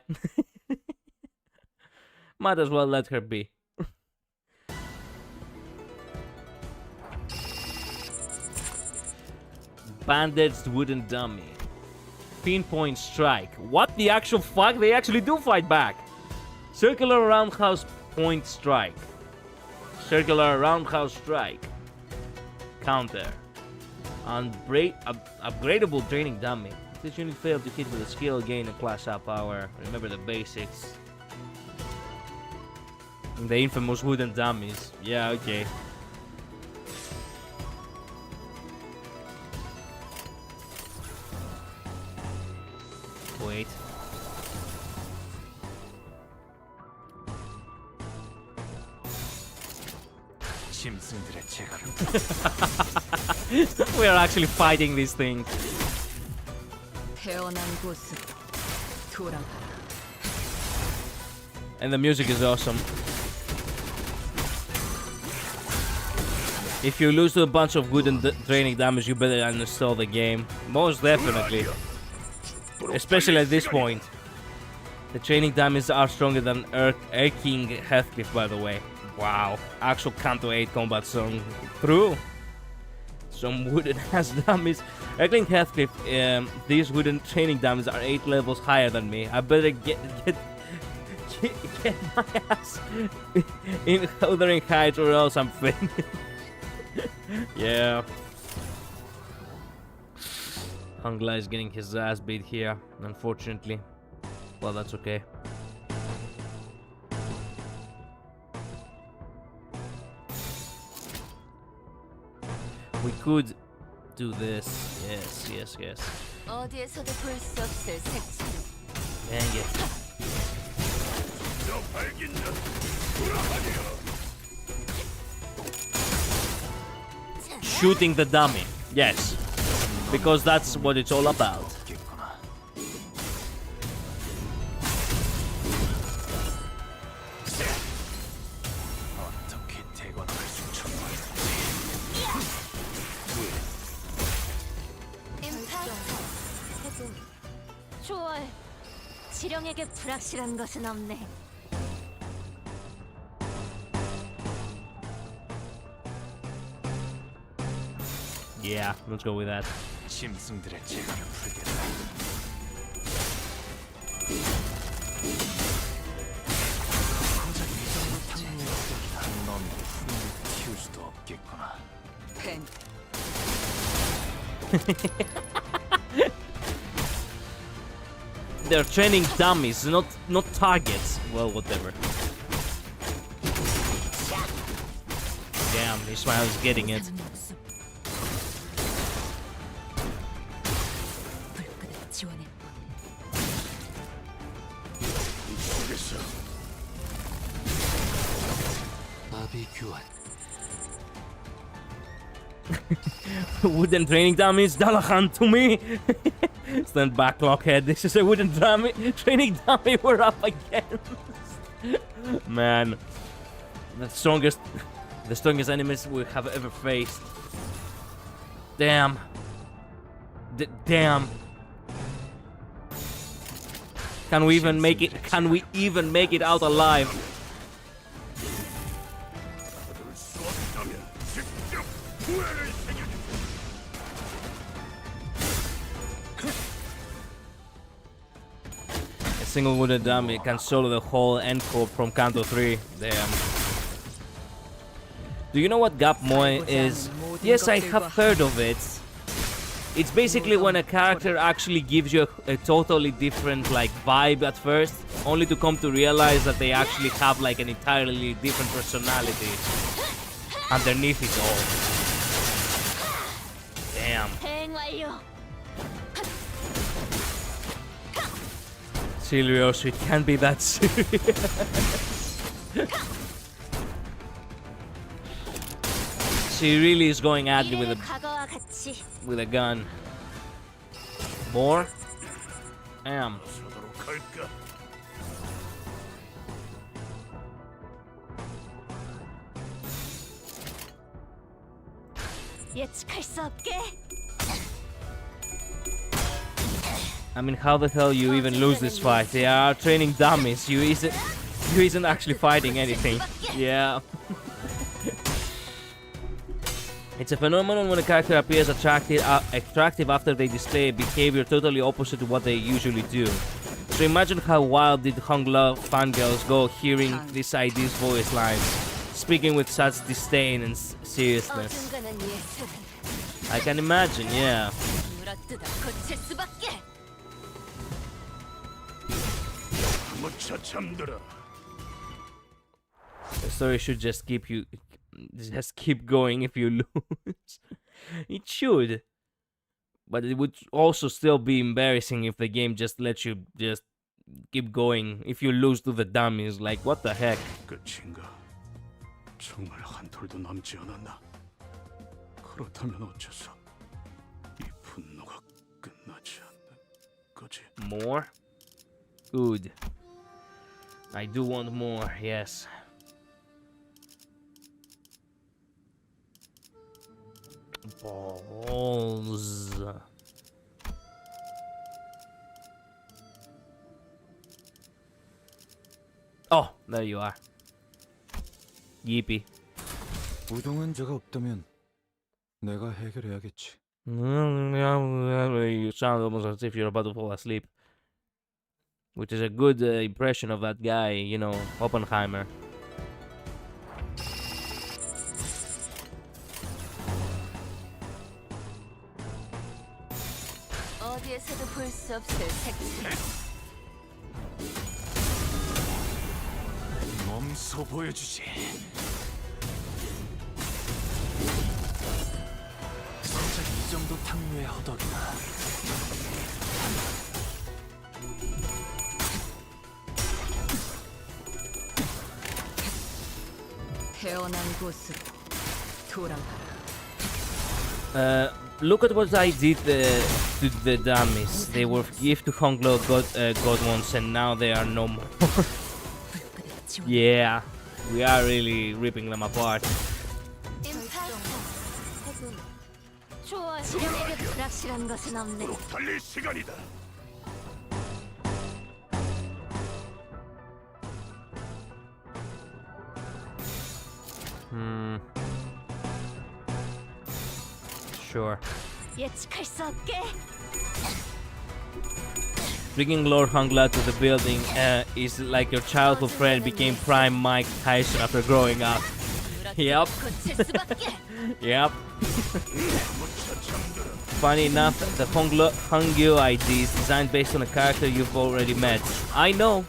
Might as well let her be. Bandaged wooden dummy. Pinpoint strike. What the actual fuck? They actually do fight back. Circular roundhouse point strike. Circular roundhouse strike. Counter. Upgradable training dummy. If this unit failed to hit with a skill, gain a class up power. Remember the basics. The infamous wooden dummies. Yeah, okay. Wait. We are actually fighting these things. 태어난 곳으로 And the music is awesome. If you lose to a bunch of wooden training damage, you better uninstall the game. Most definitely. Especially at this point. The training damage are stronger than King Heathcliff, by the way. Wow. Actual Canto 8 combat song. True. Some wooden ass dummies. King Heathcliff, these wooden training damage are 8 levels higher than me. I better get my ass in Wuthering Heights or else I'm finished. Yeah. Hungla is getting his ass beat here, unfortunately. Well, that's okay. We could do this. Yes, yes, yes. 어디에서도 볼 수 없을 색채로. Dang it. Shooting the dummy. Yes. Because that's what it's all about. 초월. 지령에게 불확실한 것은 없네. Yeah, let's go with that. 짐승들의 재간을 풀겠다. 고작 이 정도 탐욕적이다. 넌 흥을 틔울 수도 없겠구나. They're training dummies, not targets. Well, whatever. Damn, Ishmael's getting it. Wooden training dummies, Dalahan to me! Stand back, Lockhead. This is a wooden training dummy we're up against. Man, the strongest enemies we have ever faced. Damn. Damn. Can we even make it? Can we even make it out alive? A single wooden dummy can solo the whole encore from Canto 3. Damn. Do you know what Gap Moe is? Yes, I have heard of it. It's basically when a character actually gives you a totally different like vibe at first, only to come to realize that they actually have like an entirely different personality underneath it all. Damn. Serious, it can't be that serious. She really is going at me with a gun. More? Damn. I mean, how the hell you even lose this fight? They are training dummies. You isn't actually fighting anything. Yeah. It's a phenomenon when a character appears attractive after they display a behavior totally opposite to what they usually do. So imagine how wild did Hongla fangirls go hearing this ID's voice lines, speaking with such disdain and seriousness. I can imagine, yeah. The story should just keep going if you lose. It should. But it would also still be embarrassing if the game just lets you just keep going if you lose to the dummies. Like, what the heck? 끝인가? 정말 한 톨도 남지 않았나? 그렇다면 어째서 이 분노가 끝나지 않는 거지? More? Good. I do want more, yes. Balls. Oh, there you are. Yippee. 우동한 자가 없다면 내가 해결해야겠지. You sound almost as if you're about to fall asleep. Which is a good impression of that guy, you know, Oppenheimer. 어디에서도 볼 수 없을 색칠. 몸소 보여주지. 진짜 이 정도 탕류의 허덕이나. 태어난 곳으로 돌아가라. Look at what I did to the dummies. They were gift to Honglo God once, and now they are no more. Yeah, we are really ripping them apart. 좋아, 지령에게 불확실한 것은 없네. 달릴 시간이다. Sure. 예측할 수 없게. Bringing Lord Hongla to the building is like your childhood friend became Prime Mike Tyson after growing up. Yep. Yep. Funny enough, the Hongyu ID is designed based on a character you've already met. I know.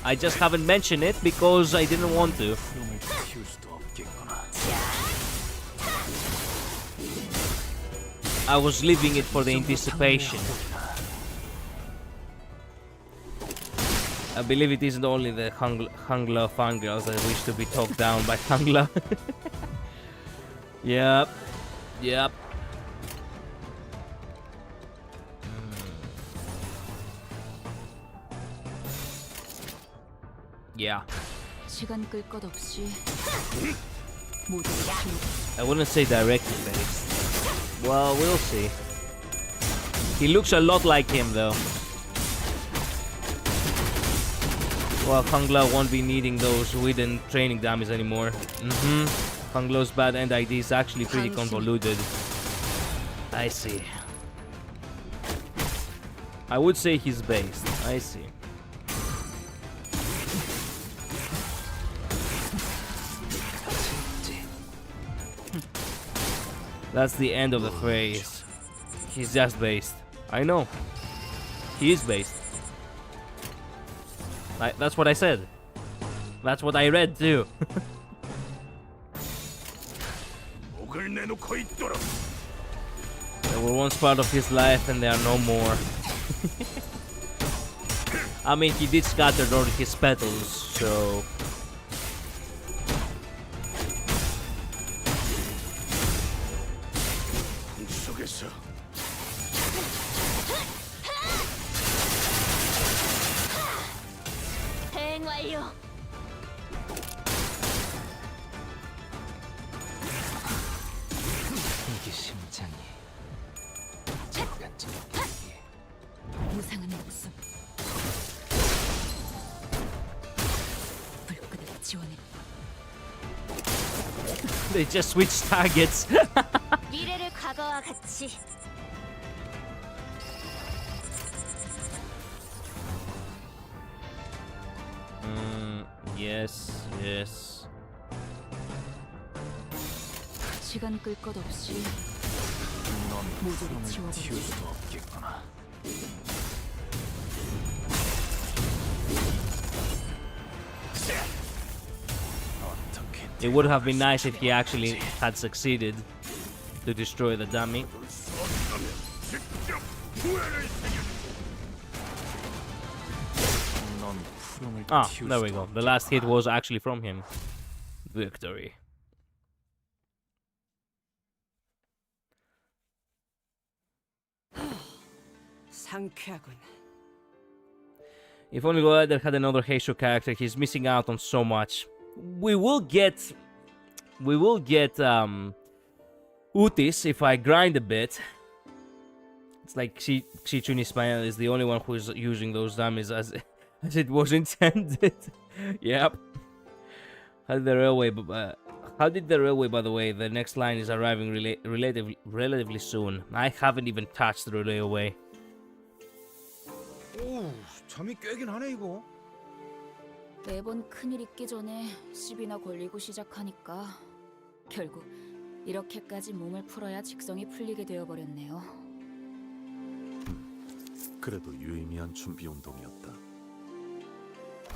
I just haven't mentioned it because I didn't want to. I was leaving it for the anticipation. I believe it isn't only the Hongla fangirls that wish to be talked down by Hongla. Yep. Yep. Yeah. 시간 끌 것 없이 I wouldn't say directly based. Well, we'll see. He looks a lot like him, though. Well, Hongla won't be needing those wooden training dummies anymore. Hongla's bad end ID is actually pretty convoluted. I see. I would say he's based. I see. That's the end of the phrase. He's just based. I know. He is based. That's what I said. That's what I read too. They were once part of his life and they are no more. I mean, he did scatter all his petals, so... 대응 완료. 이게 심장이 간지 무상은 없음. 불끈을 지원해. They just switched targets. 미래를 과거와 같이. Yes, yes. 시간 끌 것 없이 모두를 지워버리자. It would have been nice if he actually had succeeded to destroy the dummy. Ah, there we go. The last hit was actually from him. Victory. 상쾌하군. If only Goeder had another Heisho character, he's missing out on so much. We will get Utis if I grind a bit. It's like Xichun Ismail is the only one who is using those dummies as it was intended. Yep. How did the railway, by the way, the next line is arriving relatively soon. I haven't even touched the railway. 오, 잠이 깨긴 하네 이거. 매번 큰일 있기 전에 시비나 걸리고 시작하니까 결국 이렇게까지 몸을 풀어야 직성이 풀리게 되어버렸네요. 그래도 유의미한 준비 운동이었다.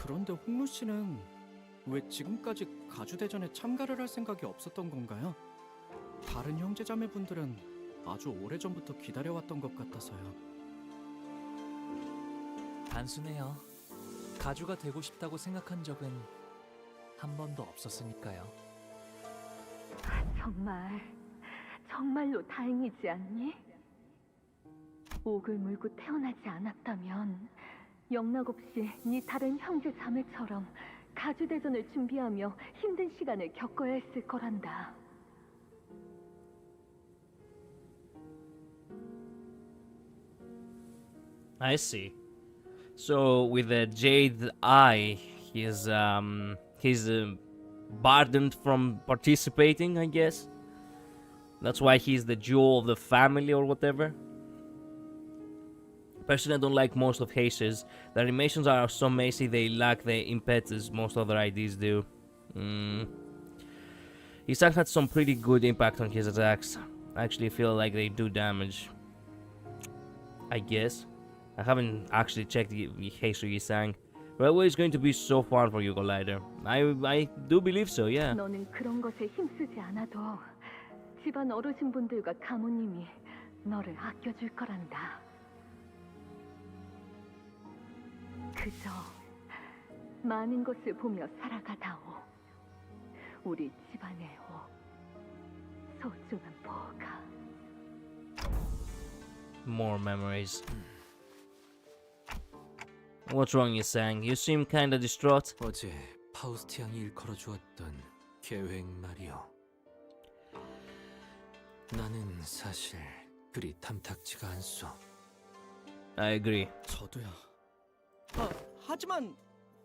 그런데 홍루 씨는 왜 지금까지 가주대전에 참가를 할 생각이 없었던 건가요? 다른 형제자매분들은 아주 오래전부터 기다려왔던 것 같아서요. 단순해요. 가주가 되고 싶다고 생각한 적은 한 번도 없었으니까요. 정말로 다행이지 않니? 옥을 물고 태어나지 않았다면 영락 없이 네 다른 형제 자매처럼 가주대전을 준비하며 힘든 시간을 겪어야 했을 거란다. I see. So with the Jade Eye, he's burdened from participating, I guess. That's why he's the jewel of the family or whatever. Personally, I don't like most of Heis's. The animations are so messy, they lack the impetus most other IDs do. His attack had some pretty good impact on his attacks. I actually feel like they do damage. I guess. I haven't actually checked the Heisu Yisang. Railway is going to be so fun for you, Collider. I do believe so, yeah. 너는 그런 것에 힘쓰지 않아도 집안 어르신분들과 가모님이 너를 아껴줄 거란다. 그저 많은 것을 보며 살아가다오. 우리 집안의 소중한 보가. More memories. What's wrong, Yisang? You seem kinda distraught. 어제 파우스트 양이 일컬어 주었던 계획 말이요. 나는 사실 그리 탐탁지가 않소. I agree. 저도요. 하지만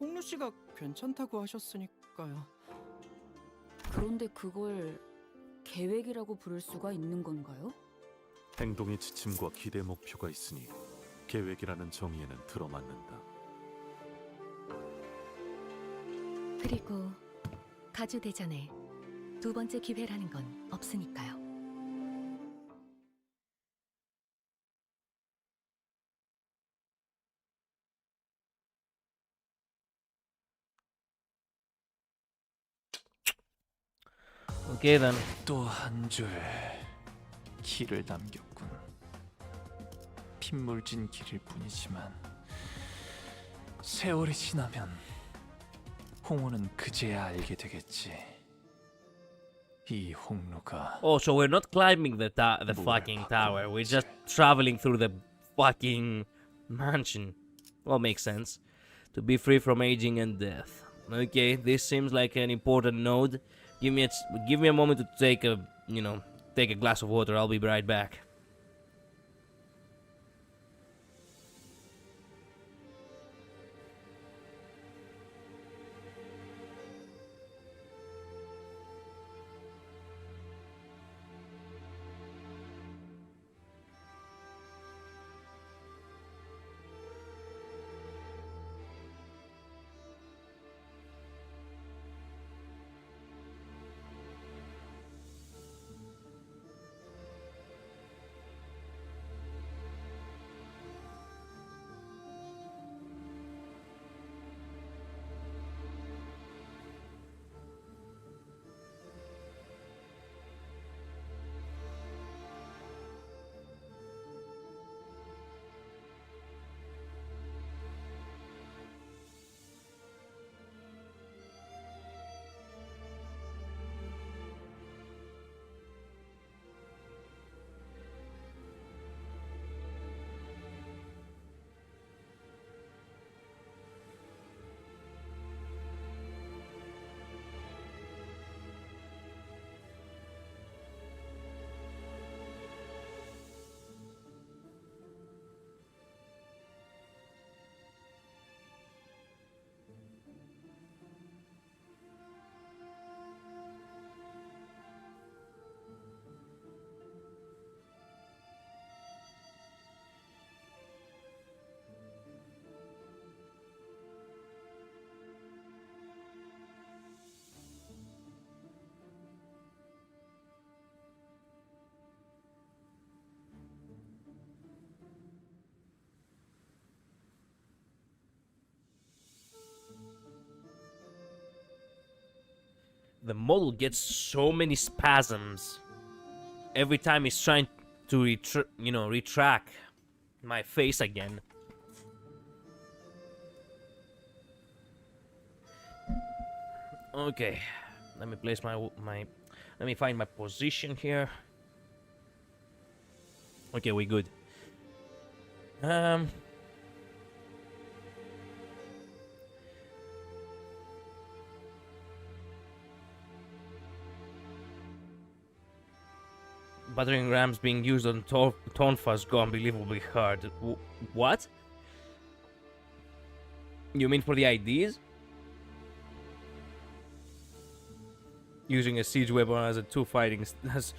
홍루 씨가 괜찮다고 하셨으니까요. 그런데 그걸 계획이라고 부를 수가 있는 건가요? 행동의 지침과 기대 목표가 있으니 계획이라는 정의에는 들어맞는다. 그리고 가주대전에 두 번째 기회라는 건 없으니까요. Okay then. 또 한 줄 길을 남겼군. 핏물진 길일 뿐이지만 세월이 지나면 홍호는 그제야 알게 되겠지. 이 홍루가. Oh, so we're not climbing the fucking tower. We're just traveling through the fucking mansion. Well, makes sense. To be free from aging and death. Okay, this seems like an important node. Give me a moment to take a glass of water. I'll be right back. the model gets so many spasms every time he's trying to retract my face again. Okay, let me place let me find my position here. Okay, we good. Battering rams being used on Tonfas go unbelievably hard. What? You mean for the IDs? Using a siege weapon as two fighting sticks.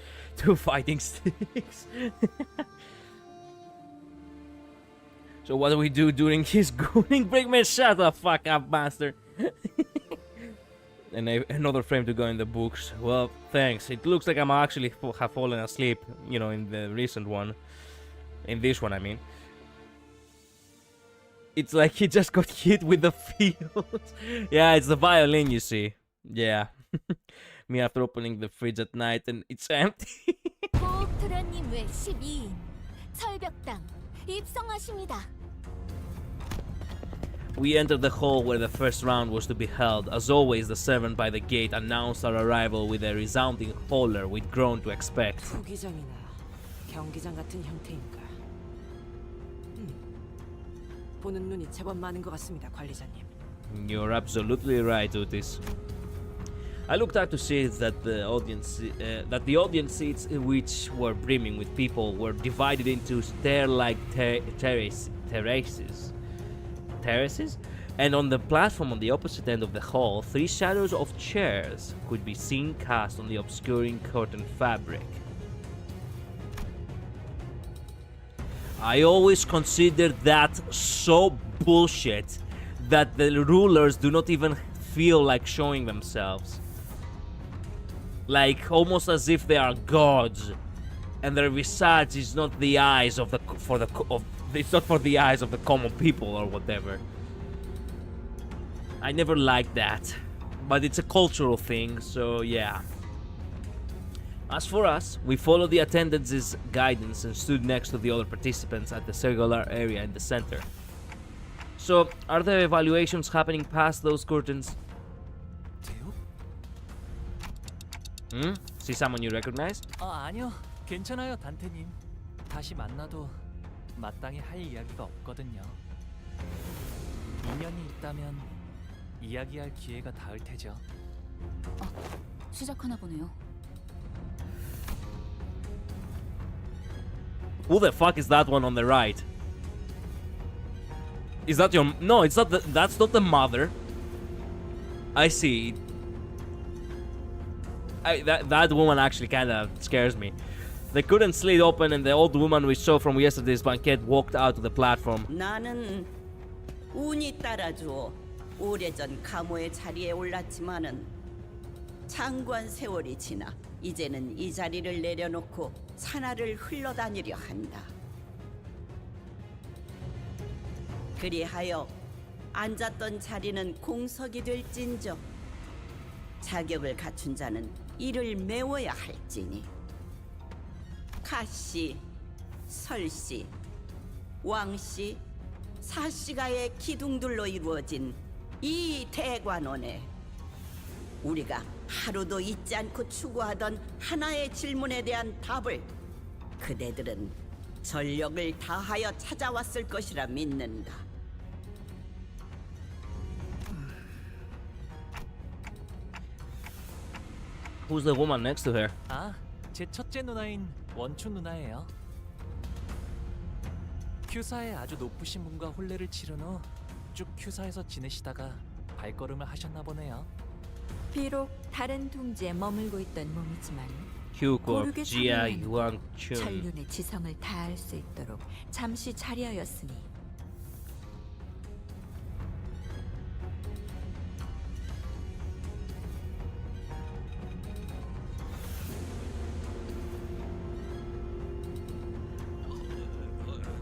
So what do we do during his gooning break? Man, shut the fuck up, master. And another frame to go in the books. Well, thanks. It looks like I'm actually have fallen asleep, in the recent one. In this one, I mean. It's like he just got hit with the field. Yeah, it's the violin, you see. Yeah. Me after opening the fridge at night and it's empty. 보호트라님 외 12인 철벽당 입성하십니다. We entered the hall where the first round was to be held. As always, the servant by the gate announced our arrival with a resounding holler we'd grown to expect. 후기장이나 경기장 같은 형태인가. 보는 눈이 제법 많은 것 같습니다, 관리자님. You're absolutely right, Otis. I looked out to see that the audience seats, which were brimming with people, were divided into stair-like terraces, and on the platform on the opposite end of the hall, 3 shadows of chairs could be seen cast on the obscuring curtain fabric. I always considered that so bullshit that the rulers do not even feel like showing themselves. Like almost as if they are gods, and their visage is not the eyes of it's not for the eyes of the common people or whatever. I never liked that, but it's a cultural thing, so yeah. As for us, we followed the attendance's guidance and stood next to the other participants at the circular area in the center. So, are there evaluations happening past those curtains? See someone you recognize? 아니요. 괜찮아요, 단테님. 다시 만나도 마땅히 할 이야기가 없거든요. 인연이 있다면 이야기할 기회가 닿을 테죠. 시작하나 보네요. Who the fuck is that one on the right? Is that your... No, it's not that's not the mother. I see. That woman actually kind of scares me. The curtain slid open and the old woman we saw from yesterday's banquet walked out to the platform. 나는 운이 따라주어 오래전 가모의 자리에 올랐지만은 장관 세월이 지나 이제는 이 자리를 내려놓고 산하를 흘러다니려 한다. 그리하여 앉았던 자리는 공석이 될진저 자격을 갖춘 자는 이를 메워야 할지니 가씨, 설씨, 왕씨, 사씨가의 기둥들로 이루어진 이 대관원에 우리가 하루도 잊지 않고 추구하던 하나의 질문에 대한 답을 그대들은 전력을 다하여 찾아왔을 것이라 믿는다. Who's the woman next to her? 제 첫째 누나인 원춘 누나예요. 큐사에 아주 높으신 분과 혼례를 치른 후 쭉 큐사에서 지내시다가 발걸음을 하셨나 보네요. 비록 다른 둥지에 머물고 있던 몸이지만 Q-Corp, Jia Yuang-chun. 전륜의 지성을 다할 수 있도록 잠시 자리하였으니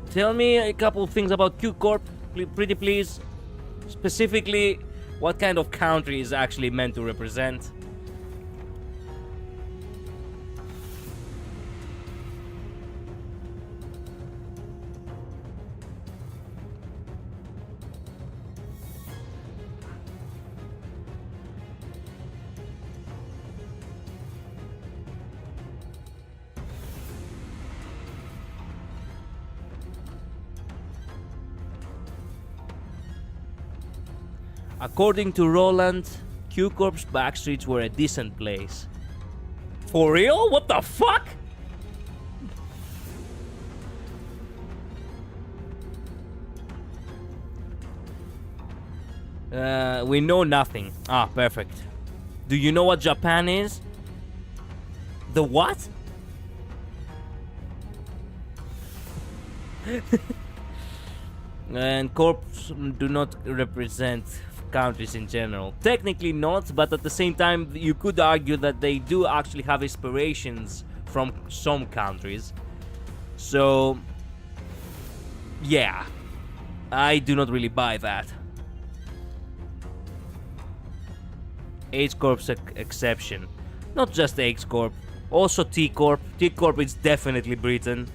Tell me a couple of things about Q-Corp, pretty please. Specifically, what kind of country is actually meant to represent? According to Roland, Q Corp's backstreets were a decent place. For real? What the fuck? We know nothing. Ah, perfect. Do you know what Japan is? The what? And corps do not represent countries in general. Technically not, but at the same time you could argue that they do actually have inspirations from some countries. So yeah, I do not really buy that. H Corp's exception. Not just H Corp, also T Corp. T Corp is definitely Britain.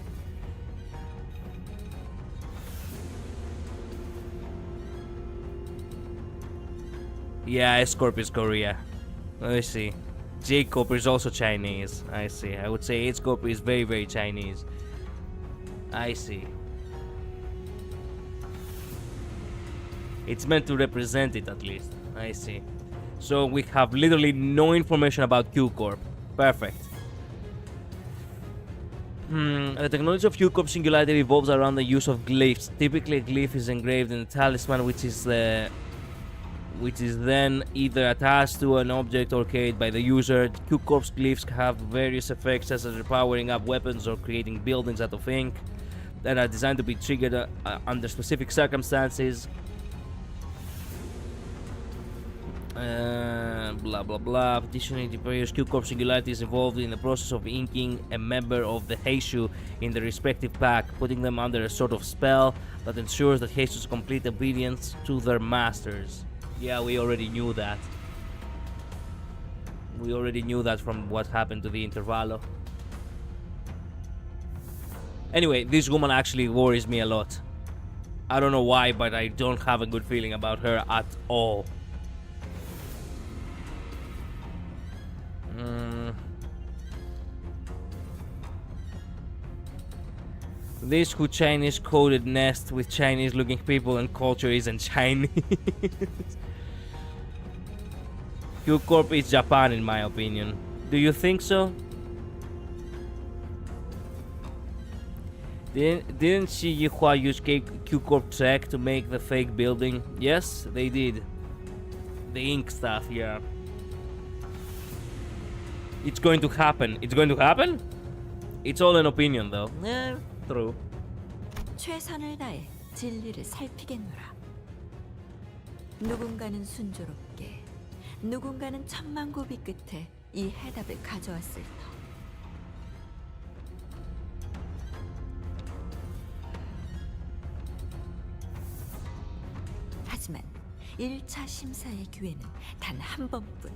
Yeah, S Corp is Korea. Let me see. J Corp is also Chinese. I see. I would say H Corp is very, very Chinese. I see. It's meant to represent it at least. I see. So we have literally no information about Q Corp. Perfect. The technology of Q Corp Singularity revolves around the use of glyphs. Typically, a glyph is engraved in a talisman, which is then either attached to an object or carried by the user. Q Corp's glyphs have various effects, such as powering up weapons or creating buildings out of ink, that are designed to be triggered under specific circumstances. Blah blah blah. Additionally, the various Q Corp Singularity is involved in the process of inking a member of the Heishu in the respective pack, putting them under a sort of spell that ensures that Heishu's complete obedience to their masters. Yeah, we already knew that. We already knew that from what happened to the Intervallo. Anyway, this woman actually worries me a lot. I don't know why, but I don't have a good feeling about her at all. This who Chinese coded nest with Chinese looking people and culture isn't Chinese. Q Corp is Japan in my opinion. Do you think so? Didn't Shi Yihua use Q Corp tech to make the fake building? Yes, they did. The ink stuff, yeah. It's going to happen. It's going to happen? It's all an opinion though. Yeah, true. 최선을 다해 진리를 살피겠노라. 누군가는 순조롭게, 누군가는 천만고비 끝에 이 해답을 가져왔을 터. 하지만 1차 심사의 기회는 단 한 번뿐.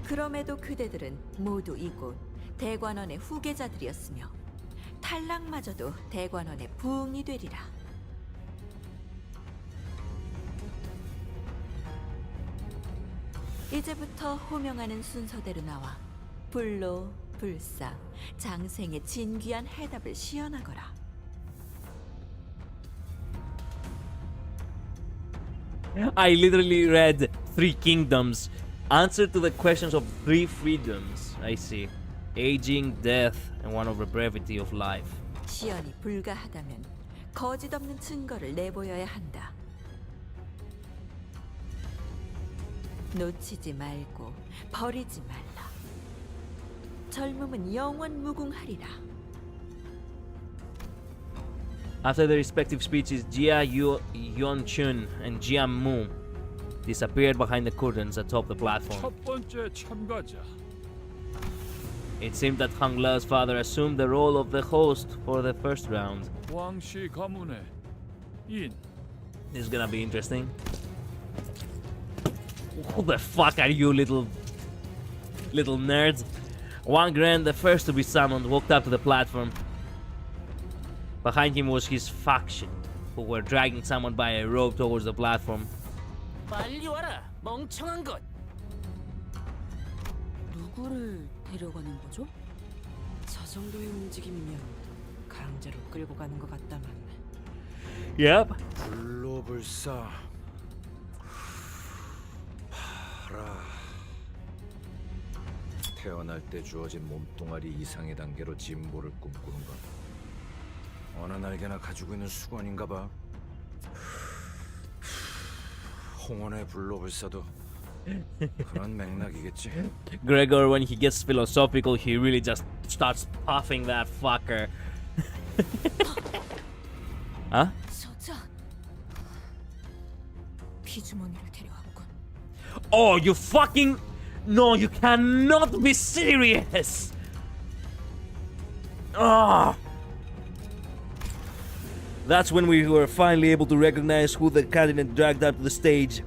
그럼에도 그대들은 모두 이곳 대관원의 후계자들이었으며 탈락마저도 대관원의 부응이 되리라. 이제부터 호명하는 순서대로 나와 불로 불사 장생의 진귀한 해답을 시연하거라. I literally read 3 kingdoms. Answer to the questions of 3 freedoms. I see. Aging, death, and one of the brevity of life. 시연이 불가하다면 거짓 없는 증거를 내보여야 한다. 놓치지 말고 버리지 말라. 젊음은 영원 무궁하리라. After the respective speeches, Jia Yuan-chun and Jia Mu disappeared behind the curtains atop the platform. 첫 번째 참가자. It seemed that Hang Le's father assumed the role of the host for the first round. 왕씨 가문의 인. This is gonna be interesting. Who the fuck are you, little nerds? Wang Ren, the first to be summoned, walked up to the platform. Behind him was his faction, who were dragging someone by a rope towards the platform. 빨리 와라, 멍청한 것. 누구를 데려가는 거죠? 저 정도의 움직임이면 강제로 끌고 가는 것 같다만. Yep. 불로불사 파라. 태어날 때 주어진 몸뚱아리 이상의 단계로 진보를 꿈꾸는 것. 어느 날개나 가지고 있는 수건인가 봐. 홍원의 불로불사도 그런 맥락이겠지. Gregor, when he gets philosophical, he really just starts puffing that fucker. Huh? 저자 피주머니를 데려왔군. Oh, you fucking... No, you cannot be serious! Ah! That's when we were finally able to recognize who the candidate dragged out to the stage.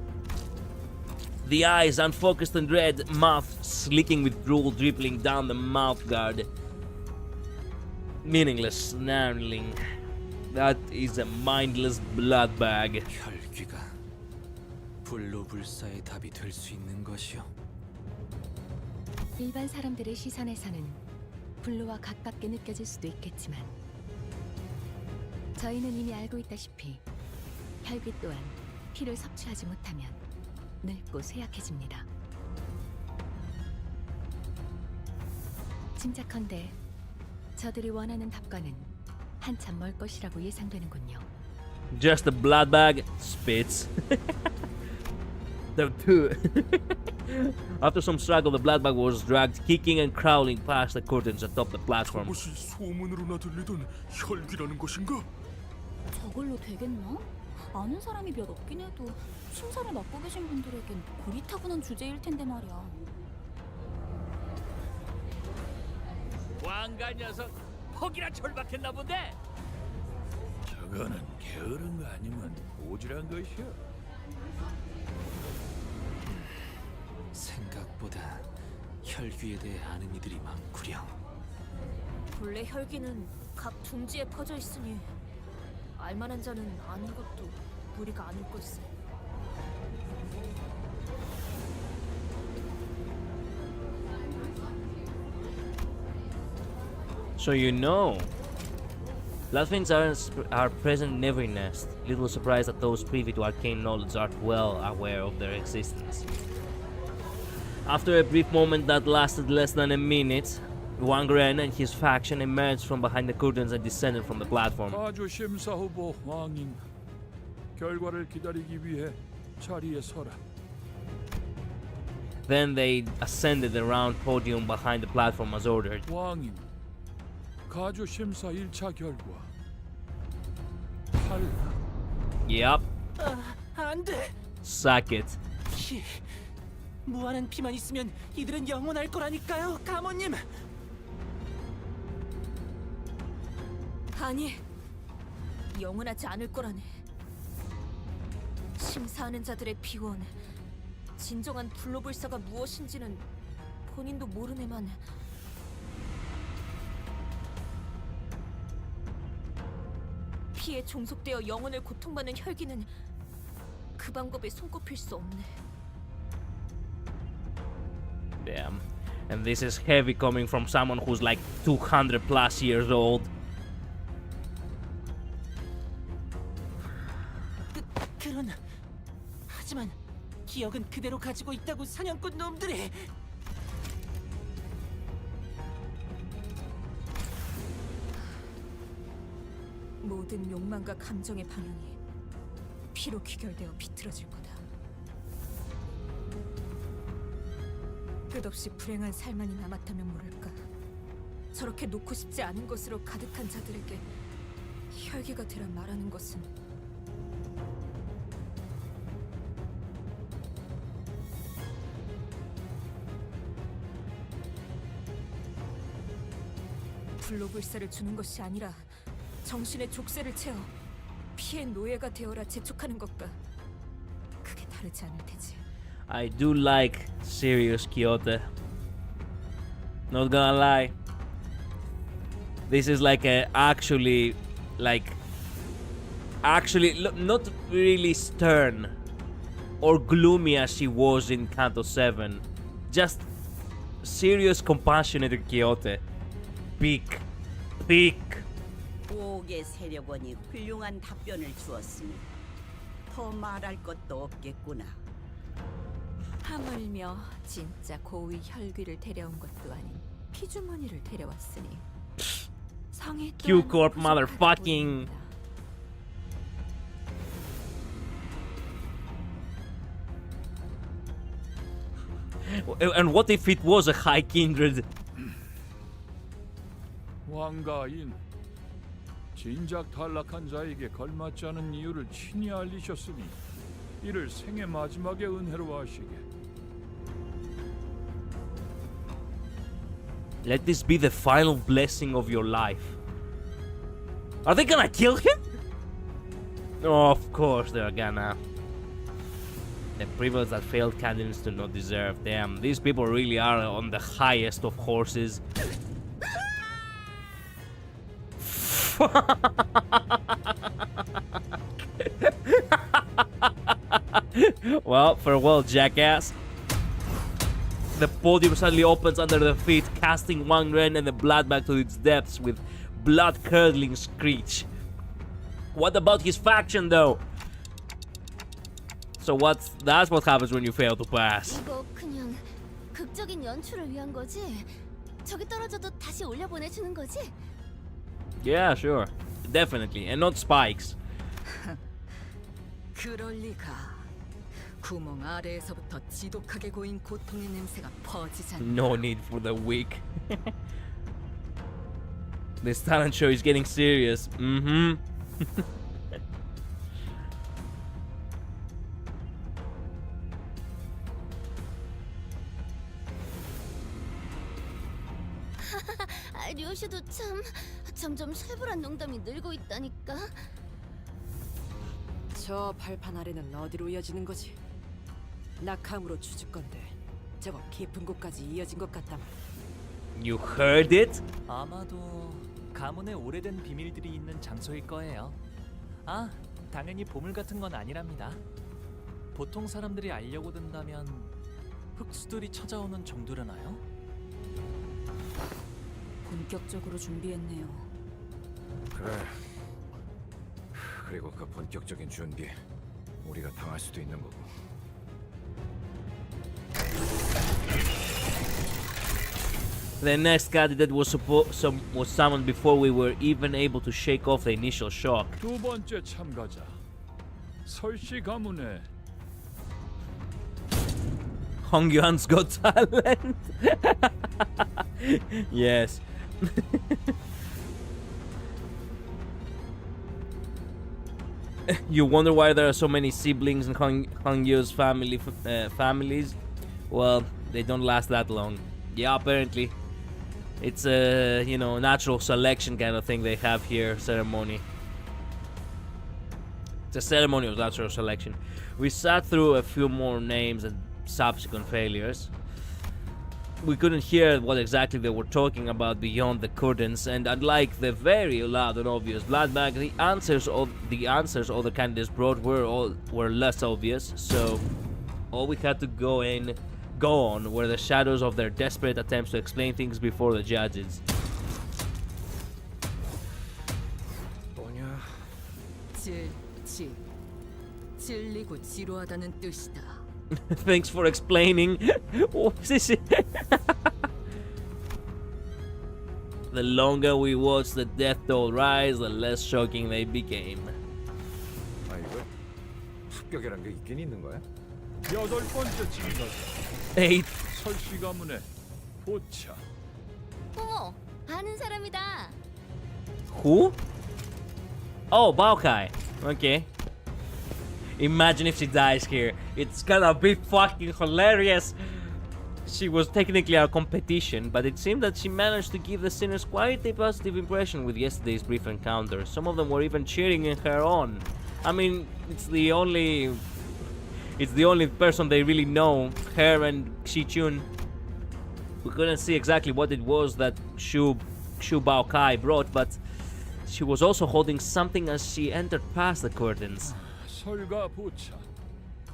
The eyes unfocused and red, mouth slicking with drool dripping down the mouth guard. Meaningless snarling. That is a mindless blood bag. 혈귀가 불로불사의 답이 될 수 있는 것이요. 일반 사람들의 시선에서는 불로와 가깝게 느껴질 수도 있겠지만 저희는 이미 알고 있다시피 혈귀 또한 피를 섭취하지 못하면 늙고 쇠약해집니다. 짐작컨대 저들이 원하는 답과는 한참 멀 것이라고 예상되는군요. Just a blood bag spits. The two. After some struggle, the blood bag was dragged, kicking and crawling past the curtains atop the platform. 저것이 소문으로나 들리던 혈귀라는 것인가? 저걸로 되겠나? 아는 사람이 몇 없긴 해도 심사를 맡고 계신 분들에겐 고리타분한 주제일 텐데 말이야. 왕가 녀석 혹이나 절박했나 본데. 저거는 게으른 거 아니면 오지랖 것이야. 생각보다 혈귀에 대해 아는 이들이 많구려. 본래 혈기는 각 둥지에 퍼져 있으니 알만한 자는 아는 것도 무리가 아닐 걸세. So you know. Bloodfiends are present in every nest. Little surprise that those privy to arcane knowledge are well aware of their existence. After a brief moment that lasted less than a minute, Wang Ren and his faction emerged from behind the curtains and descended from the platform. 가주 심사 후보 왕인 결과를 기다리기 위해 자리에 서라. Then they ascended the round podium behind the platform as ordered. 왕인 가주 심사 1차 결과 탈락. Yep. 안 돼. Suck it. 피. 무한한 피만 있으면 이들은 영원할 거라니까요, 가모님. 아니, 영원하지 않을 거라네. 심사하는 자들의 비원, 진정한 불로불사가 무엇인지는 본인도 모르네만. 피에 종속되어 영혼을 고통받는 혈기는 그 방법에 손꼽힐 수 없네. Damn. And this is heavy coming from someone who's like 200 plus years old. 그런. 하지만 기억은 그대로 가지고 있다고 사냥꾼 놈들이. 모든 욕망과 감정의 방향이 피로 귀결되어 비틀어질 거다. 끝없이 불행한 삶만이 남았다면 모를까. 저렇게 놓고 싶지 않은 것으로 가득한 자들에게 혈기가 되라 말하는 것은 불로불사를 주는 것이 아니라 정신의 족쇄를 채워 피의 노예가 되어라 재촉하는 것과 크게 다르지 않을 테지. I do like serious Quixote. Not gonna lie. This is like a actually not really stern or gloomy as she was in Canto 7. Just serious, compassionate Quixote. Peak. 보옥의 세력원이 훌륭한 답변을 주었으니 더 말할 것도 없겠구나. 하물며 진짜 고위 혈귀를 데려온 것도 아닌 피주머니를 데려왔으니 성의 Q-Corp motherfucking. And what if it was a high kindred? 왕가인, 진작 탈락한 자에게 걸맞지 않은 이유를 친히 알리셨으니 이를 생애 마지막의 은혜로 하시게. Let this be the final blessing of your life. Are they gonna kill him? Oh, of course they're gonna. The privilege that failed candidates do not deserve. Damn, these people really are on the highest of horses. Well, farewell, jackass. The podium suddenly opens under their feet, casting Wang Ren and the blood back to its depths with blood-curdling screech. What about his faction, though? So that's what happens when you fail to pass. 이거 그냥 극적인 연출을 위한 거지? 저기 떨어져도 다시 올려보내주는 거지? Yeah, sure. Definitely. And not spikes. 그럴 리가. 구멍 아래에서부터 지독하게 고인 고통의 냄새가 퍼지잖아. No need for the weak. This talent show is getting serious. Mm-hmm. 류슈도 참 점점 살벌한 농담이 늘고 있다니까. 저 발판 아래는 어디로 이어지는 거지? 낙함으로 추측건데 저거 깊은 곳까지 이어진 것 같다만. You heard it? 아마도 가문의 오래된 비밀들이 있는 장소일 거예요. 아, 당연히 보물 같은 건 아니랍니다. 보통 사람들이 알려고 든다면 흑수들이 찾아오는 정도려나요? 본격적으로 준비했네요. 그래. 그리고 그 본격적인 준비 우리가 당할 수도 있는 거고. The next candidate was summoned before we were even able to shake off the initial shock. 두 번째 참가자, 설씨 가문의 Hongyuan's got talent. Yes. You wonder why there are so many siblings in Hongyu's families? Well, they don't last that long. Yeah, apparently. It's a, natural selection kind of thing they have here, ceremony. It's a ceremony of natural selection. We sat through a few more names and subsequent failures. We couldn't hear what exactly they were talking about beyond the curtains, and unlike the very loud and obvious bloodbag, the answers other candidates brought were less obvious. So all we had to go on were the shadows of their desperate attempts to explain things before the judges. 뭐냐? 찔리고 지루하다는 뜻이다. Thanks for explaining. What is it? The longer we watched the death toll rise, the less shocking they became. 아 이거 합격이란 게 있긴 있는 거야? 여덟 번째 참가자, 8. 설씨 가문의 보차. 어머, 아는 사람이다. Who? Oh, Baokai. Okay. Imagine if she dies here. It's gonna be fucking hilarious. She was technically our competition, but it seemed that she managed to give the sinners quite a positive impression with yesterday's brief encounter. Some of them were even cheering her on. I mean, it's the only person they really know, her and Xichun. We couldn't see exactly what it was that Shu Baokai brought, but she was also holding something as she entered past the curtains. 설과 보차,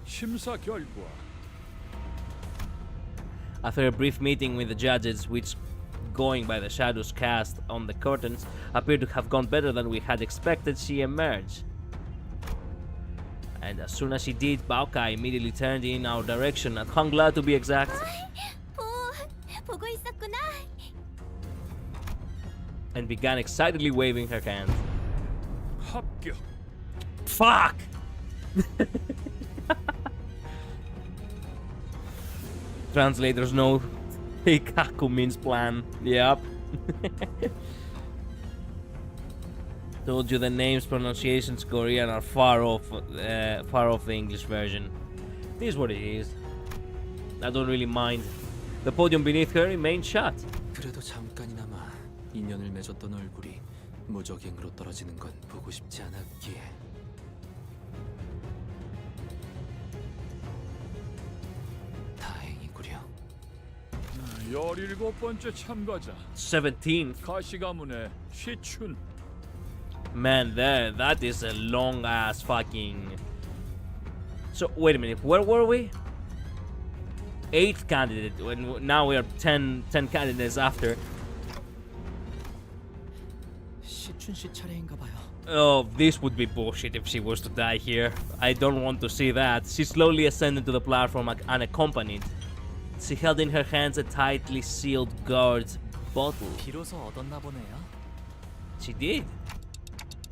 심사 결과. After a brief meeting with the judges, which going by the shadows cast on the curtains appeared to have gone better than we had expected, she emerged. And as soon as she did, Baokai immediately turned in our direction, at Hongla to be exact. 보고 있었구나. And began excitedly waving her hand. 합격. Fuck! Translators know Heikaku means plan. Yep. Told you the names, pronunciations, Korean are far off the English version. It is what it is. I don't really mind. The podium beneath her remained shut. 그래도 잠깐이나마 인연을 맺었던 얼굴이 무적행으로 떨어지는 건 보고 싶지 않았기에. 다행이구려. 17번째 참가자. 17th. 가시가문의 시춘. Man, that is a long ass fucking. So wait a minute, where were we? 8th candidate. Now we are 10 candidates after. 시춘 씨 차례인가 봐요. Oh, this would be bullshit if she was to die here. I don't want to see that. She slowly ascended to the platform unaccompanied. She held in her hands a tightly sealed guard bottle. 비로소 얻었나 보네요. She did.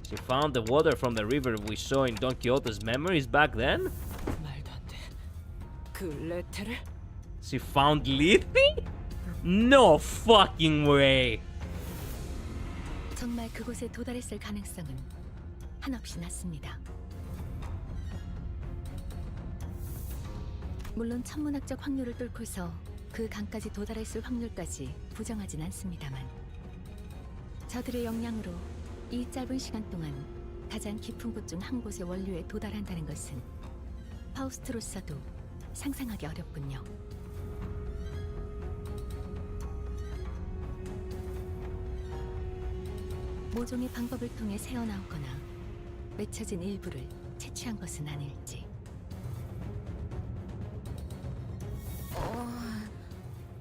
She found the water from the river we saw in Don Quixote's memories back then? 말도 안 돼. 그 레테를? She found Lethe? No fucking way! 정말 그곳에 도달했을 가능성은 한없이 낮습니다. 물론 천문학적 확률을 뚫고서 그 강까지 도달했을 확률까지 부정하진 않습니다만 저들의 역량으로 이 짧은 시간 동안 가장 깊은 곳 중 한 곳의 원료에 도달한다는 것은 파우스트로서도 상상하기 어렵군요. 모종의 방법을 통해 새어나오거나 맺혀진 일부를 채취한 것은 아닐지.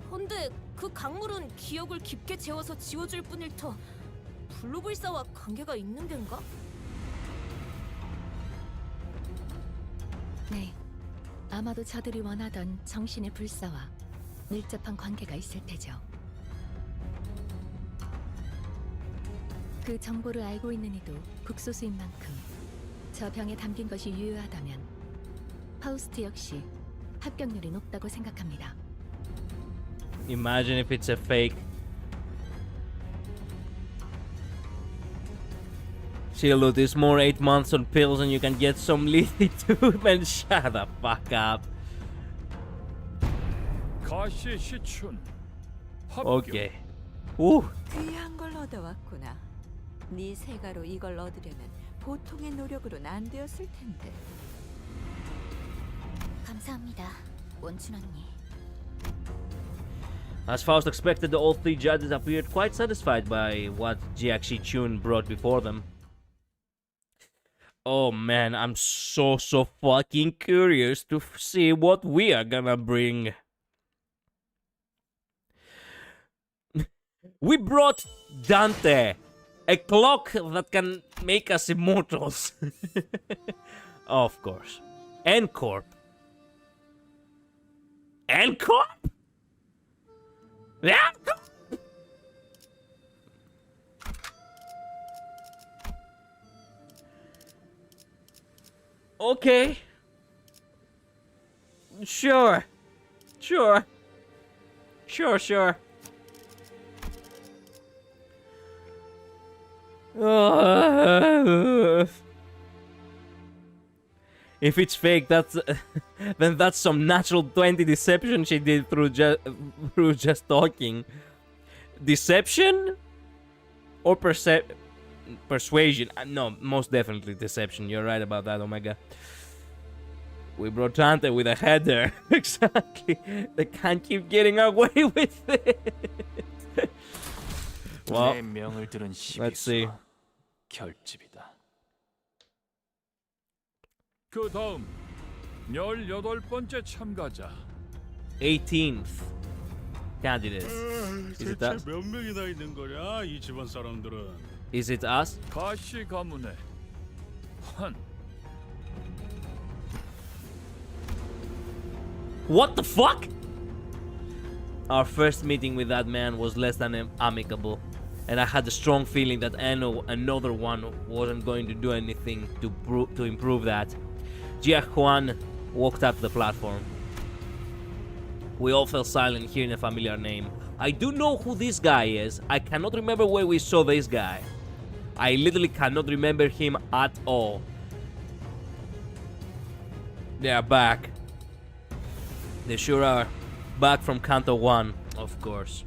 근데 그 강물은 기억을 깊게 재워서 지워줄 뿐일 터 블루불사와 관계가 있는 겐가? 네, 아마도 저들이 원하던 정신의 불사와 밀접한 관계가 있을 테죠. 그 정보를 알고 있는 이도 극소수인 만큼 저 병에 담긴 것이 유효하다면 파우스트 역시 합격률이 높다고 생각합니다. Imagine if it's a fake. Shiloh, there's more 8 months on pills and you can get some Lethe too. Man, shut the fuck up. 가시 시춘. 합격. Okay. Ooh. 귀한 걸 얻어왔구나. 네 세가로 이걸 얻으려면 보통의 노력으로는 안 되었을 텐데. 감사합니다, 원춘 언니. As Faust expected, all 3 judges appeared quite satisfied by what Jiaxi Chun brought before them. Oh man, I'm so fucking curious to see what we are gonna bring. We brought Dante, a clock that can make us immortals. Of course. N-Corp. N-Corp? Yeah. Okay. Sure. If it's fake, that's then that's some natural 20 deception she did through just talking. Deception or persuasion? No, most definitely deception. You're right about that, Omega. We brought Tante with a header. Exactly. They can't keep getting away with it. Well, let's see. 결집이다. 그 다음 18번째 참가자. 18th. candidates. Is it us? 몇 명이나 있는 거냐 이 집안 사람들은? Is it us? 가시 가문의 환. What the fuck? Our first meeting with that man was less than amicable, and I had a strong feeling that another one wasn't going to do anything to improve that. Jia Juan walked up the platform. We all fell silent hearing a familiar name. I do know who this guy is. I cannot remember where we saw this guy. I literally cannot remember him at all. They are back. They sure are. Back from Canto 1, of course.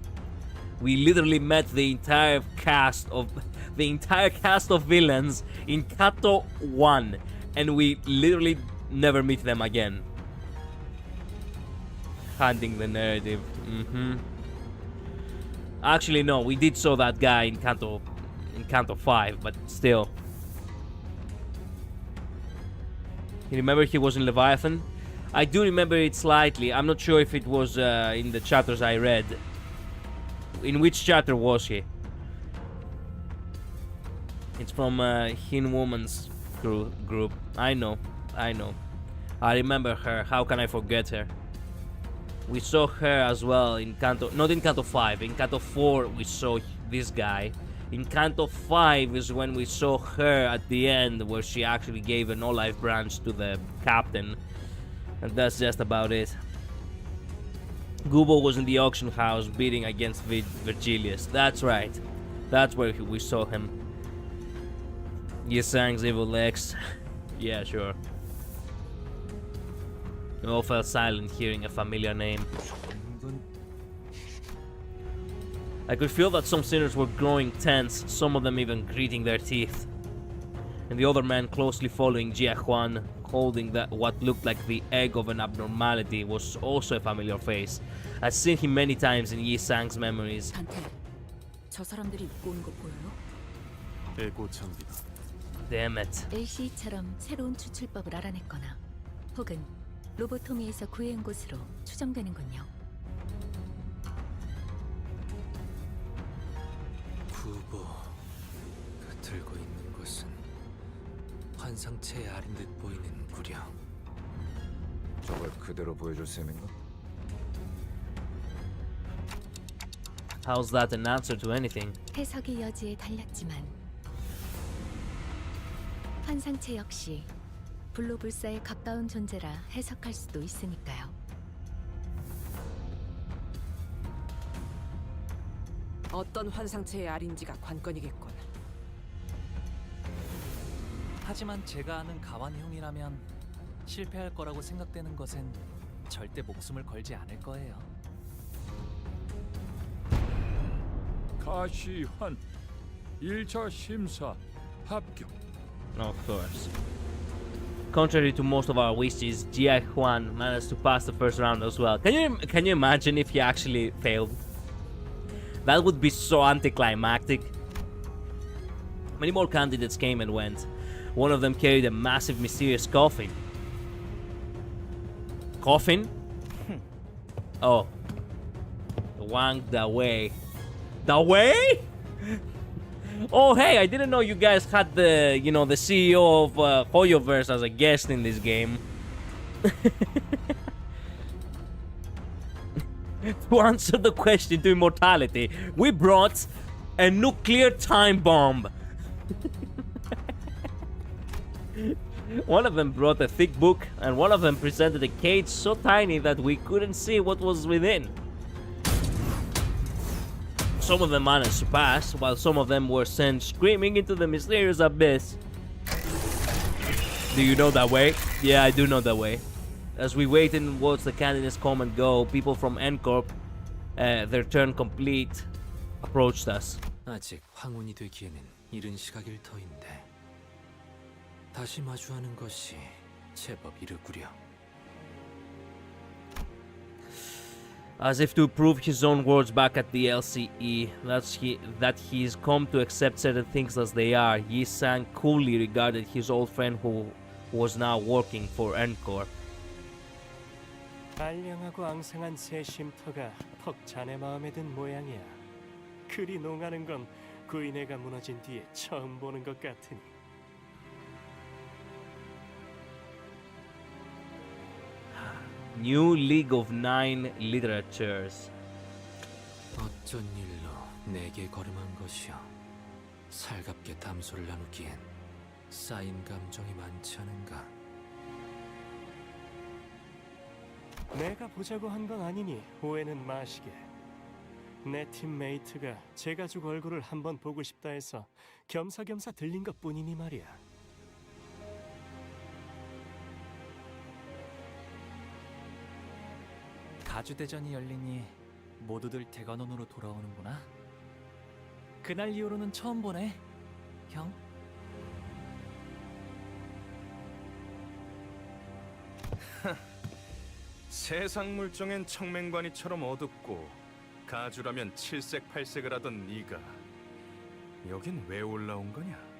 We literally met the entire cast of villains in Canto 1, and we literally never meet them again. Hunting the narrative. Actually, no, we did saw that guy in Canto 5, but still. You remember he was in Leviathan? I do remember it slightly. I'm not sure if it was in the chapters I read. In which chapter was he? It's from Hin Woman's group. I know. I remember her. How can I forget her? We saw her as well in Canto... Not in Canto 5. In Canto 4 we saw this guy. In Canto 5 is when we saw her at the end, where she actually gave an olive branch to the captain. And that's just about it. Gubo was in the auction house bidding against Virgilius. That's right. That's where we saw him. Yisang's evil legs. Yeah, sure. We all fell silent hearing a familiar name. I could feel that some sinners were growing tense, some of them even gritting their teeth. And the other man closely following Jia Juan, holding that what looked like the egg of an abnormality, was also a familiar face. I've seen him many times in Yi Sang's memories. 저 사람들이 입고 오는 거 보여요? 에고 장비다. Damn it. LC처럼 새로운 추출법을 알아냈거나 혹은 로보토미에서 구해온 곳으로 추정되는군요. 구보가 들고 있는 것은 환상체에 아린 듯 보이는 구려. 저걸 그대로 보여줄 셈인가? How's that an answer to anything? 해석의 여지에 달렸지만 환상체 역시 불로불사에 가까운 존재라 해석할 수도 있으니까요. 어떤 환상체의 알인지가 관건이겠군. 하지만 제가 아는 가완형이라면 실패할 거라고 생각되는 것엔 절대 목숨을 걸지 않을 거예요. 가시환 1차 심사 합격. Of course. Contrary to most of our wishes, Jia Juan managed to pass the first round as well. Can you imagine if he actually failed? That would be so anticlimactic. Many more candidates came and went. One of them carried a massive mysterious coffin. Coffin? Oh. Wang Dawei. Dawei? Oh, hey, I didn't know you guys had the, the CEO of Hoyoverse as a guest in this game. To answer the question to immortality, we brought a nuclear time bomb. One of them brought a thick book, and one of them presented a cage so tiny that we couldn't see what was within. Some of them managed to pass, while some of them were sent screaming into the mysterious abyss. Do you know that way? Yeah, I do know that way. As we waited and watched the candidates come and go, people from ENVcorp, their turn complete, approached us. 아직 황혼이 되기에는 이른 시각일 터인데 다시 마주하는 것이 제법 이르구려. As if to prove his own words back at the LCE, that he's come to accept certain things as they are, Yi Sang coolly regarded his old friend who was now working for ENVcorp. 알량하고 앙상한 새 쉼터가 퍽 자네 마음에 든 모양이야. 그리 농하는 건 구인회가 무너진 뒤에 처음 보는 것 같으니. New League of Nine Literatures. 어쩐 일로 내게 걸음한 것이여. 살갑게 담소를 나누기엔 쌓인 감정이 많지 않은가. 내가 보자고 한 건 아니니 오해는 마시게. 내 팀메이트가 제 가족 얼굴을 한번 보고 싶다 해서 겸사겸사 들린 것뿐이니 말이야. 가주대전이 열리니 모두들 대관원으로 돌아오는구나. 그날 이후로는 처음 보네, 형. 세상 물정엔 청맹관이처럼 어둡고 가주라면 칠색팔색을 하던 네가 여긴 왜 올라온 거냐?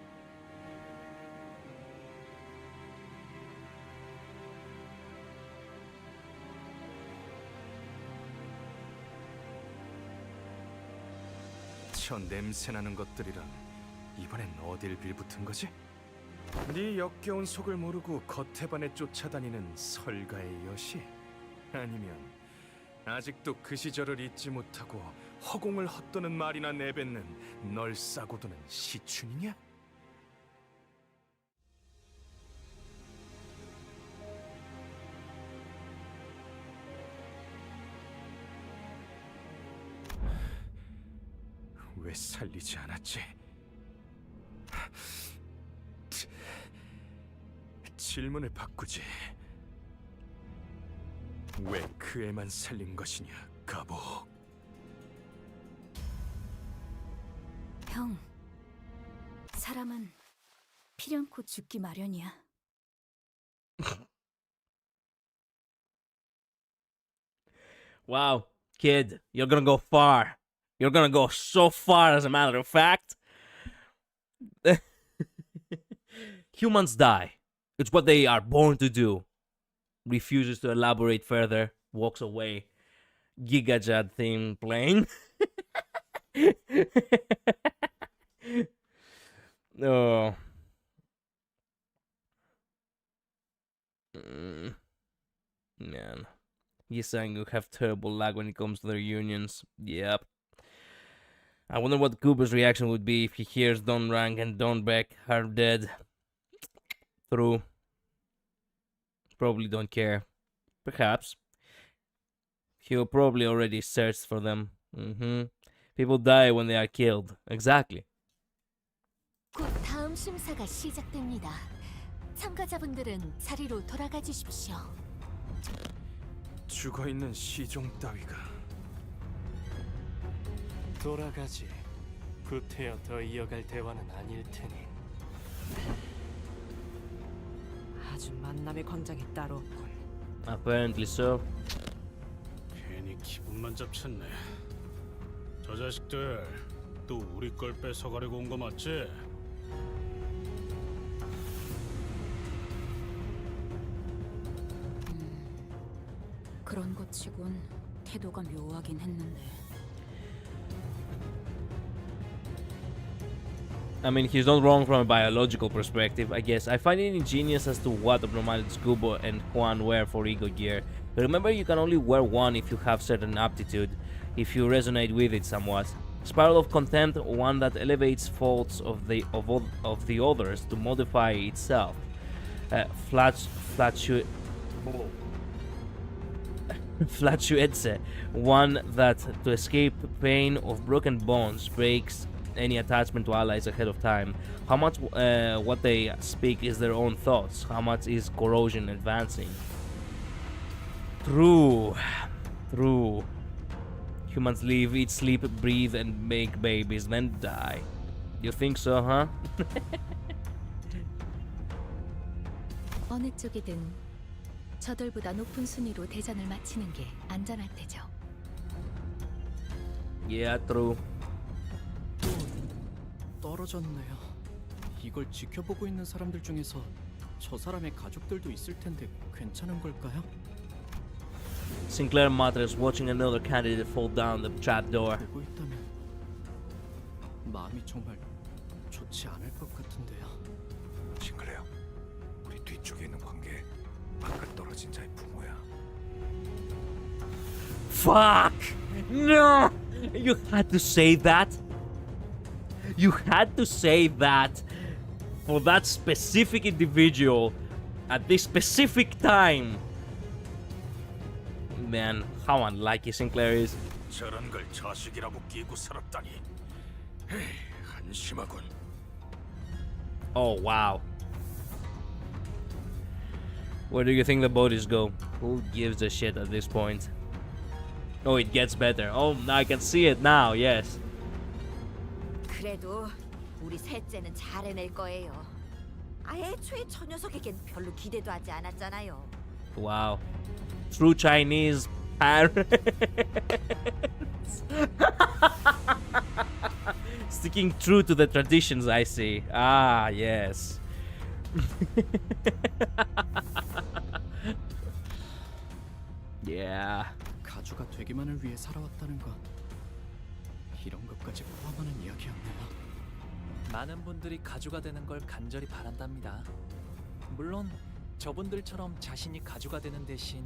저 냄새나는 것들이랑 이번엔 어딜 빌붙은 거지? 네 역겨운 속을 모르고 겉에 반해 쫓아다니는 설가의 여시? 아니면 아직도 그 시절을 잊지 못하고 허공을 헛도는 말이나 내뱉는 널 싸고 도는 시춘이냐? 왜 살리지 않았지? 질문을 바꾸지. 왜 그 애만 살린 것이냐, 가보. 형, 사람은 필연코 죽기 마련이야. Wow, kid, you're gonna go far. You're gonna go so far, as a matter of fact. Humans die. It's what they are born to do. Refuses to elaborate further. Walks away. Gigajad theme playing. Oh. Man. Yisangu have terrible lag when it comes to their unions. Yep. I wonder what Cooper's reaction would be if he hears Don Rank and Don Beck are dead. True. Probably don't care. Perhaps. He'll probably already searched for them. People die when they are killed. Exactly. 곧 다음 심사가 시작됩니다. 참가자분들은 자리로 돌아가 주십시오. 죽어있는 시종 따위가 돌아가지. 구태여 더 이어갈 대화는 아닐 테니. 아주 만남의 광장이 따로 없군. Apparently so. 괜히 기분만 잡쳤네. 저 자식들 또 우리 걸 뺏어가려고 온 거 맞지? 그런 것 치곤 태도가 묘하긴 했는데. I mean, he's not wrong from a biological perspective, I guess. I find it ingenious as to what abnormalities Kubo and Juan wear for ego gear. But remember, you can only wear one if you have certain aptitude, if you resonate with it somewhat. Spiral of Contempt, one that elevates faults of the others to modify itself. Flatuetse, one that, to escape pain of broken bones, breaks any attachment to allies ahead of time. How much what they speak is their own thoughts, how much is corrosion advancing. True. Humans live, eat, sleep, breathe, and make babies, then die. You think so, huh? 어느 쪽이든 저들보다 높은 순위로 대전을 마치는 게 안전할 테죠. Yeah, true. 떨어졌네요. 이걸 지켜보고 있는 사람들 중에서 저 사람의 가족들도 있을 텐데 괜찮은 걸까요? Sinclair mutters, watching another candidate fall down the trapdoor. 보고 있다면 마음이 정말 좋지 않을 것 같은데요. 싱클레어, 우리 뒤쪽에 있는 관계 바깥 떨어진 자의 부모야. Fuck! No! You had to say that? You had to say that for that specific individual at this specific time. Man, how unlucky Sinclair is. 저런 걸 자식이라고 끼고 살았다니. 에이, 한심하군. Oh, wow. Where do you think the bodies go? Who gives a shit at this point? Oh, it gets better. Oh, I can see it now, yes. 그래도 우리 셋째는 잘 해낼 거예요. 애초에 저 녀석에겐 별로 기대도 하지 않았잖아요. Wow. True Chinese parents. Sticking true to the traditions, I see. Ah, yes. Yeah. 가주가 되기만을 위해 살아왔다는 건 이런 것까지 포함하는 이야기였네요. 많은 분들이 가주가 되는 걸 간절히 바란답니다. 물론 저분들처럼 자신이 가주가 되는 대신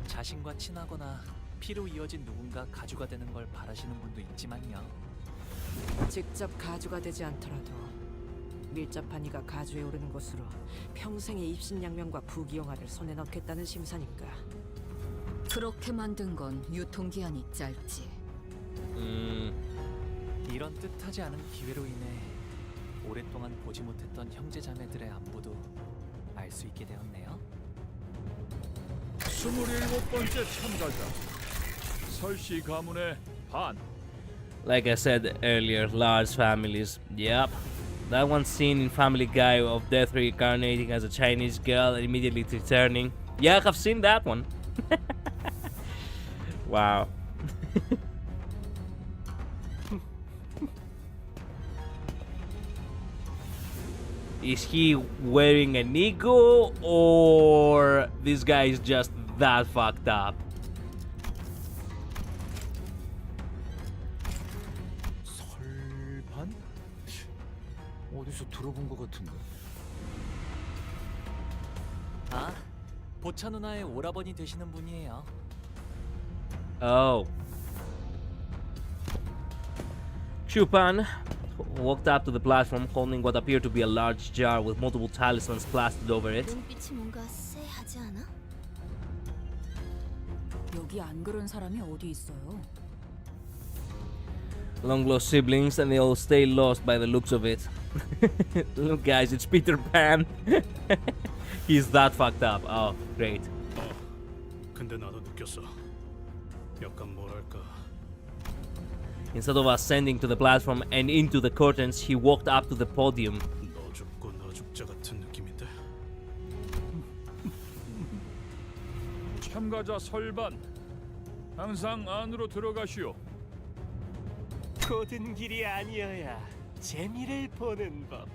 자신과 친하거나 피로 이어진 누군가 가주가 되는 걸 바라시는 분도 있지만요. 직접 가주가 되지 않더라도 밀접한 이가 가주에 오르는 것으로 평생의 입신양명과 부귀영화를 손에 넣겠다는 심산인가. 그렇게 만든 건 유통기한이 짧지. 이런 뜻하지 않은 기회로 인해 오랫동안 보지 못했던 형제자매들의 안부도 알 수 있게 되었네요. 27번째 참가자 설씨 가문의 반. Like I said earlier, large families. Yep. That one scene in Family Guy of Death reincarnating as a Chinese girl and immediately returning. Yeah, I've seen that one. Wow. Is he wearing an ego or this guy is just that fucked up? 설반? 어디서 들어본 것 같은데. 아, 보차 누나의 오라버니 되시는 분이에요. Oh. Chupan walked up to the platform holding what appeared to be a large jar with multiple talismans plastered over it. 눈빛이 뭔가 쎄하지 않아? 여기 안 그런 사람이 어디 있어요? Long lost siblings and they all stay lost by the looks of it. Look guys, it's Peter Pan. He's that fucked up. Oh, great. 근데 나도 느꼈어. 약간 뭐랄까. Instead of ascending to the platform and into the curtains, he walked up to the podium. 너 죽고 나 죽자 같은 느낌인데. 참가자 설반 항상 안으로 들어가시오. 고든 길이 아니어야 재미를 보는 법.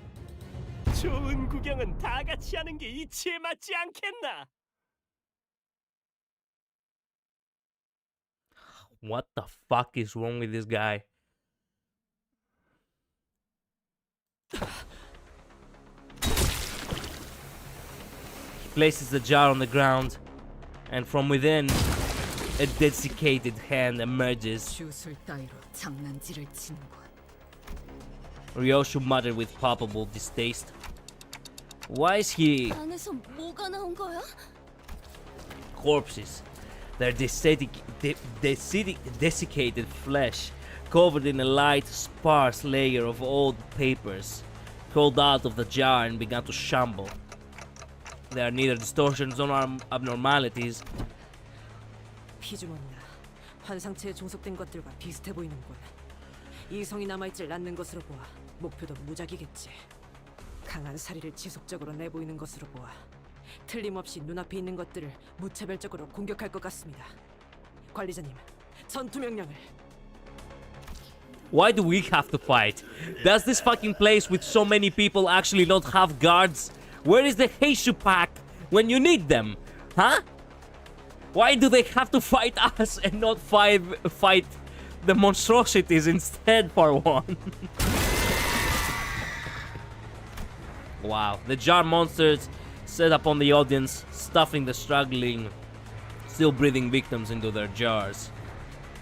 좋은 구경은 다 같이 하는 게 이치에 맞지 않겠나? What the fuck is wrong with this guy? He places the jar on the ground, and from within, a desiccated hand emerges. 주술 따위로 장난질을 치는군. Ryoshu muttered with palpable distaste. Why is he 안에서 뭐가 나온 거야? corpses? Their desiccated flesh, covered in a light, sparse layer of old papers, crawled out of the jar and began to shamble. There are neither distortions nor abnormalities. 피주몬나 환상체에 종속된 것들과 비슷해 보이는군. 이성이 남아있질 않는 것으로 보아 목표도 무작이겠지. 강한 사리를 지속적으로 내보이는 것으로 보아 틀림없이 눈앞에 있는 것들을 무차별적으로 공격할 것 같습니다. 관리자님, 전투 명령을. Why do we have to fight? Does this fucking place with so many people actually not have guards? Where is the Heishu pack when you need them? Huh? Why do they have to fight us and not fight the monstrosities instead for one? Wow, the jar monsters set upon the audience, stuffing the struggling, still breathing victims into their jars.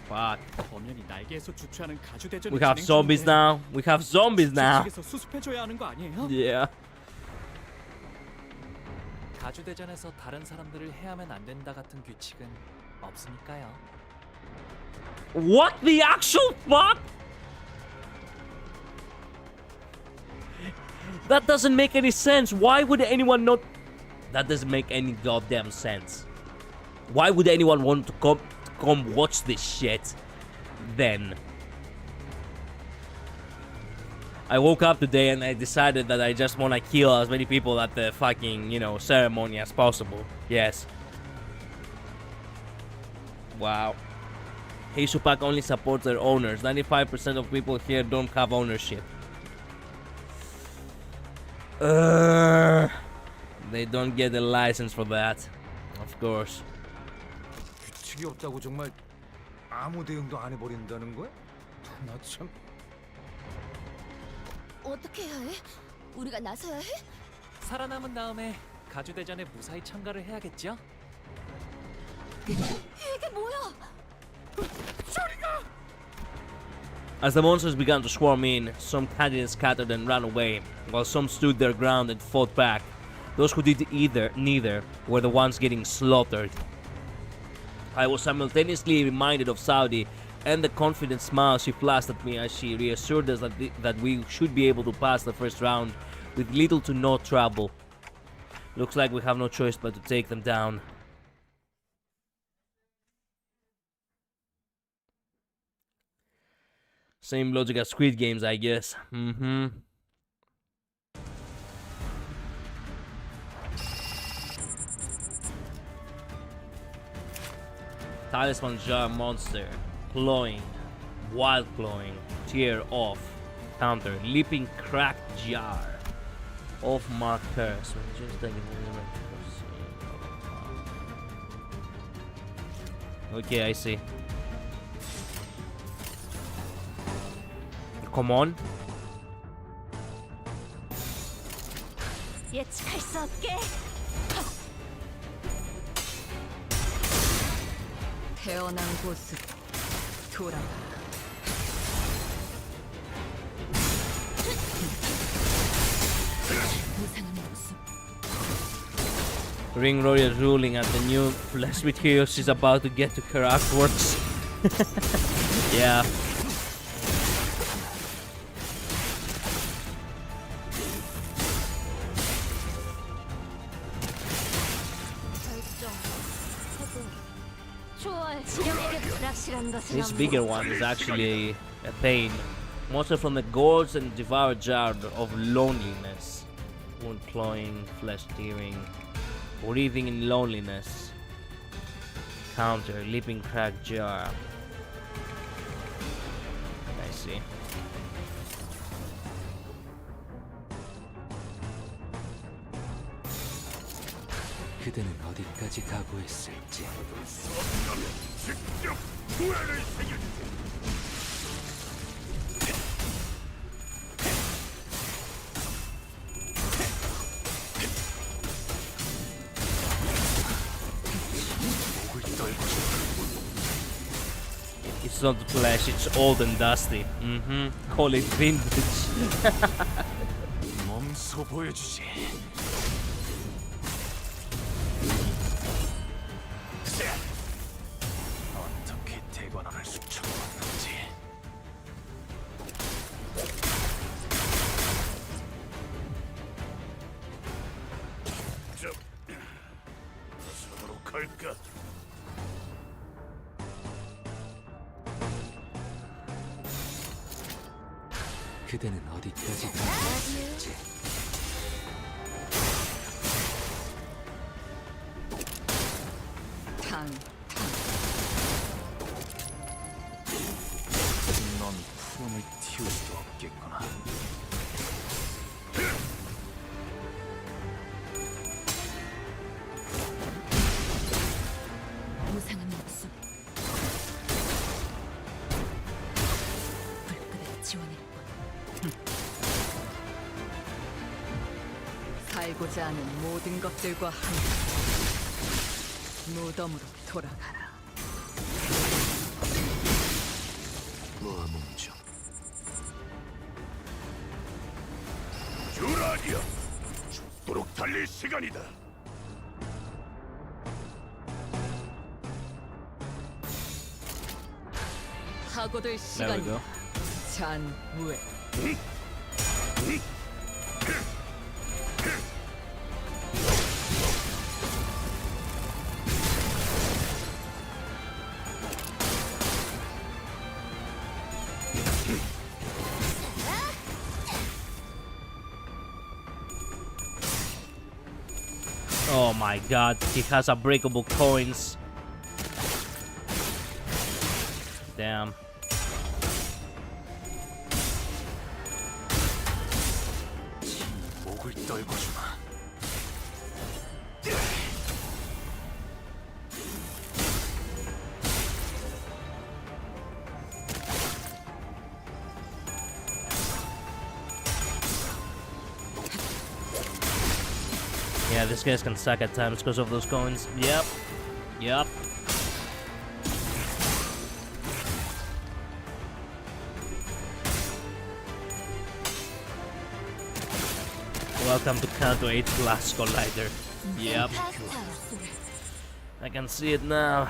Fuck. 범연이 날개에서 주최하는 가주 대전이 We have zombies now. We have zombies now. 주최측에서 수습해줘야 하는 거 아니에요? Yeah. 가주 대전에서 다른 사람들을 해하면 안 된다 같은 규칙은 없으니까요. What the actual fuck? That doesn't make any sense. Why would anyone not? That doesn't make any goddamn sense. Why would anyone want to come watch this shit? Then I woke up today and I decided that I just want to kill as many people at the fucking, you know, ceremony as possible. Yes. Wow. Heisu Pack only supports their owners. 95% of people here don't have ownership. They don't get a license for that. Of course. 규칙이 없다고 정말 아무 대응도 안 해버린다는 거야? 나 참. 어떻게 해야 해? 우리가 나서야 해? 살아남은 다음에 가주 대전에 무사히 참가를 해야겠죠? 이게 뭐야? As the monsters began to swarm in, some candidates scattered and ran away, while some stood their ground and fought back. Those who did neither were the ones getting slaughtered. I was simultaneously reminded of Saudi and the confident smile she flashed at me as she reassured us that we should be able to pass the first round with little to no trouble. Looks like we have no choice but to take them down. Same logic as Squid Games, I guess. Talisman jar monster. Clawing. Wild clawing. Tear off. Counter. Leaping cracked jar. Off mark curse. Okay, I see. Come on. 예측할 수 없게. 태어난 곳으로 돌아가. Ring Warrior ruling at the new flesh material she's about to get to her afterwards. Yeah. This bigger one is actually a pain. Monster from the gourds and devour jar of loneliness. Wound clawing, flesh tearing, breathing in loneliness. Counter, leaping crack jar. I see. 그대는 어디까지 각오했을지. It's not flesh, it's old and dusty. Call it vintage. 몸소 보여주지. 어떻게 대관원을 수쳐먹는지. 서로 갈까? 그대는 어디까지 각오했을지. 넌 품을 틔울 수도 없겠구나. 살고자 하는 모든 것들과 함께 무덤으로 돌아가라. 무음웅정. 주라니야, 죽도록 달릴 시간이다. 하고들 There we 시간이다. go. 잔무에. Oh my god, he has unbreakable coins. Damn. 목을 떨고 주마. Yeah, these guys can suck at times because of those coins. Yep. Yep. Welcome to Kanto 8 Glass Collider. Yep. I can see it now.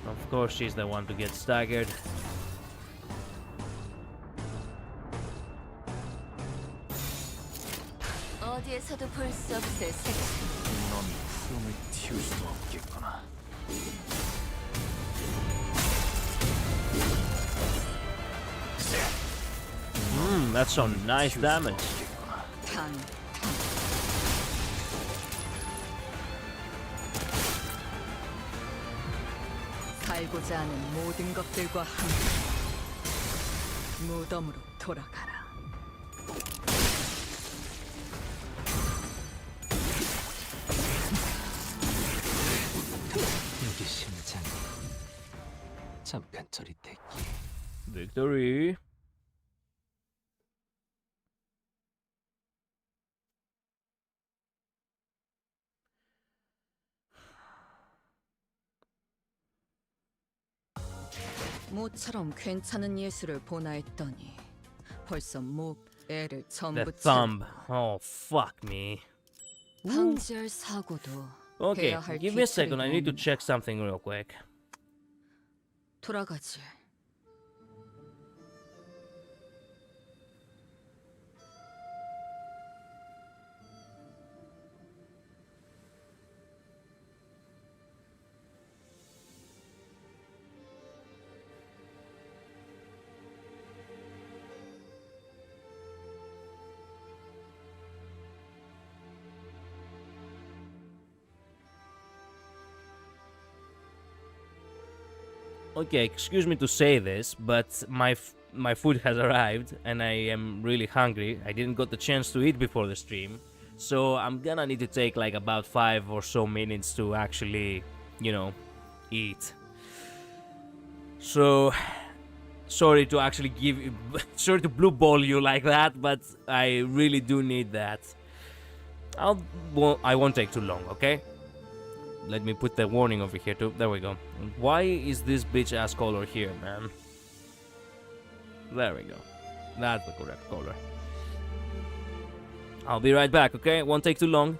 Of course, she's the one to get staggered. 어디에서도 볼 수 없을 색. 놈이 푸름을 틔울 수 없겠구나. That's some nice damage. 탕. 살고자 하는 모든 것들과 함께 무덤으로 돌아가라. 이게 심장이 잠깐 저릿했기. Victory. 모처럼 괜찮은 예술을 보나 했더니 벌써 목, 애를 The 전부 thumb. Oh, fuck me. 방지할 사고도 Okay, 해야 할 give me a second. 귀찮은 I need to 건 check something real quick. 돌아가지. Okay, excuse me to say this, but my food has arrived and I am really hungry. I didn't got the chance to eat before the stream, so I'm gonna need to take like about 5 or so minutes to actually, you know, eat. So sorry to actually sorry to blue ball you like that, but I really do need that. I won't take too long, okay? Let me put the warning over here too. There we go. Why is this bitch ass color here, man? There we go. That's the correct color. I'll be right back, okay? Won't take too long.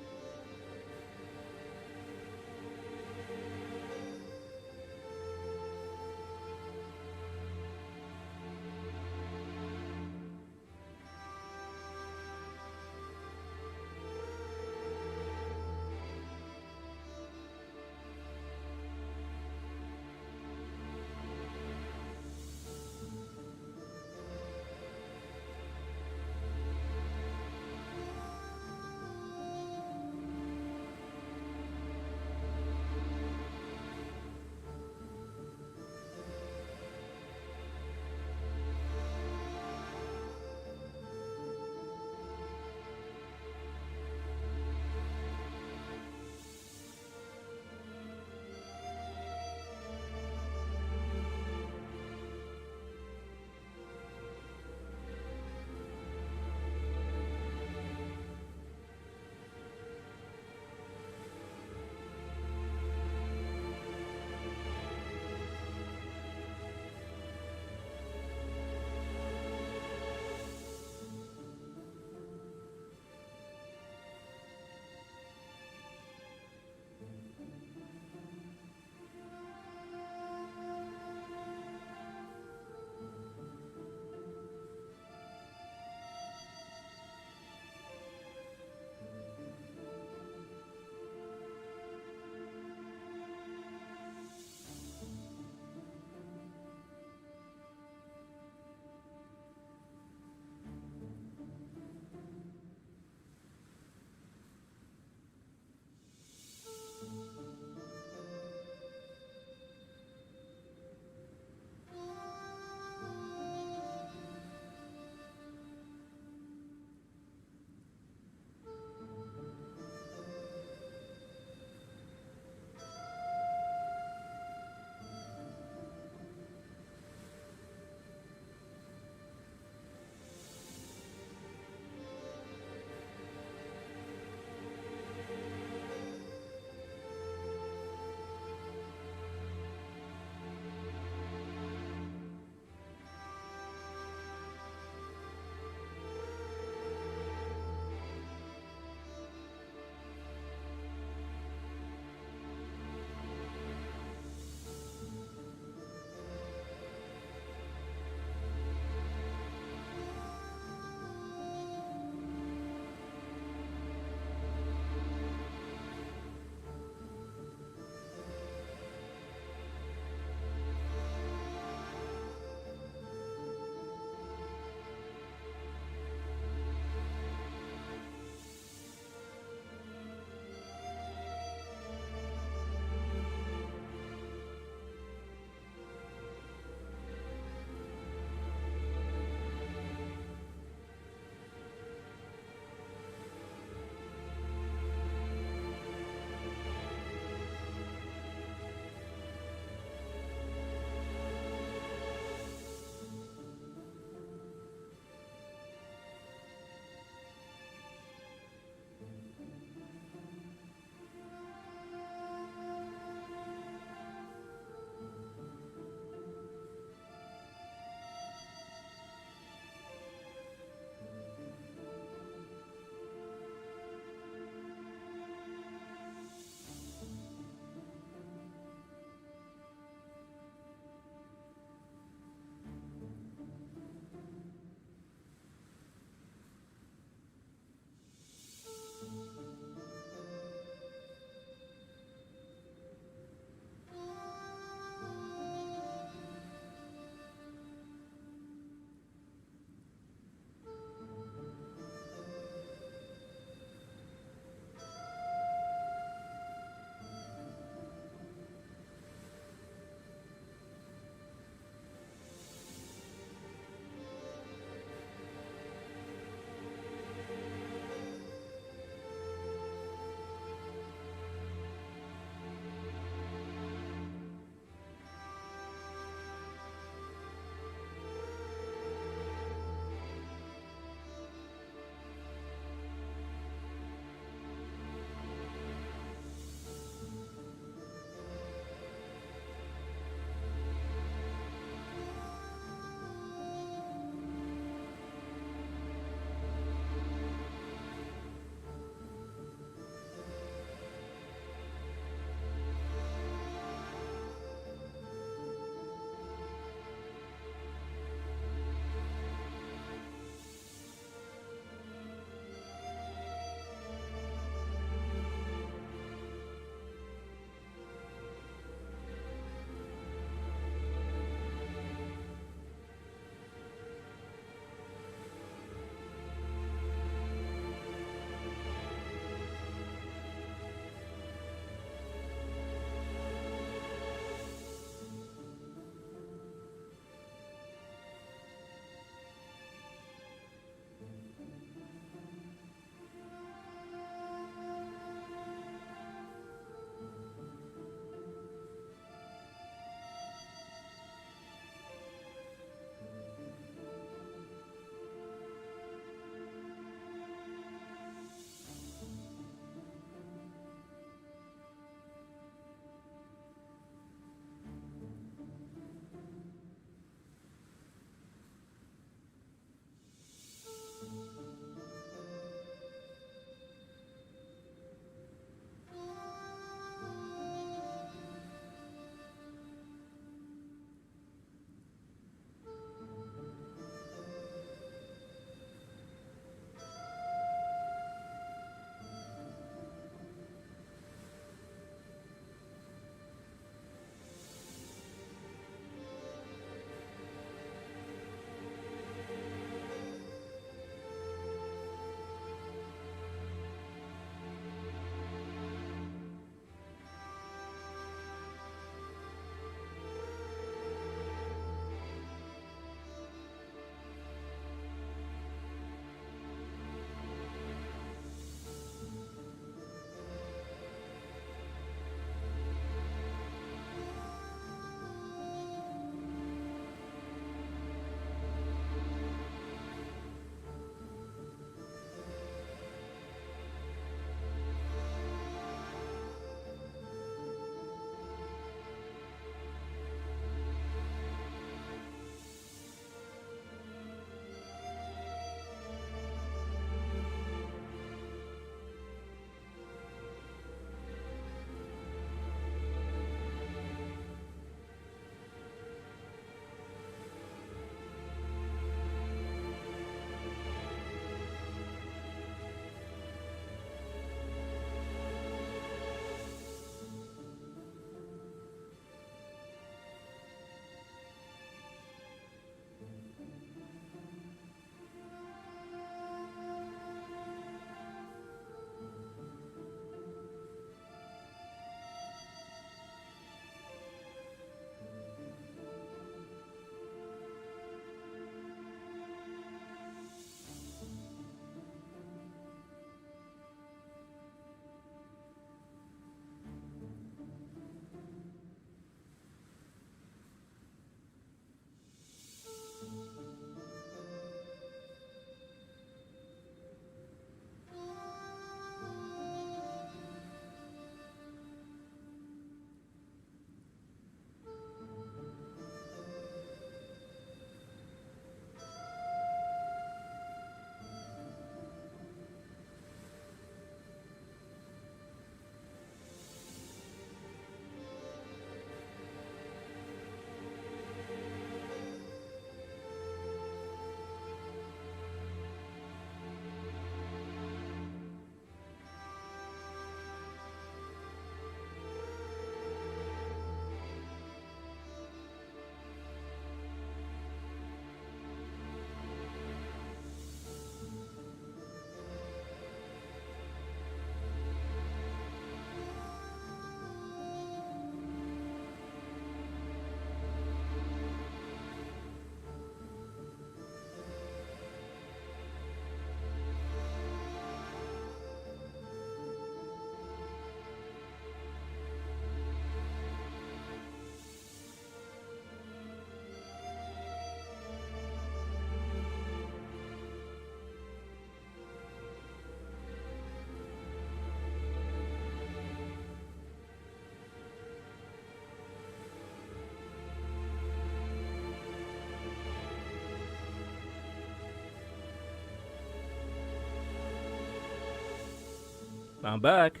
I'm back.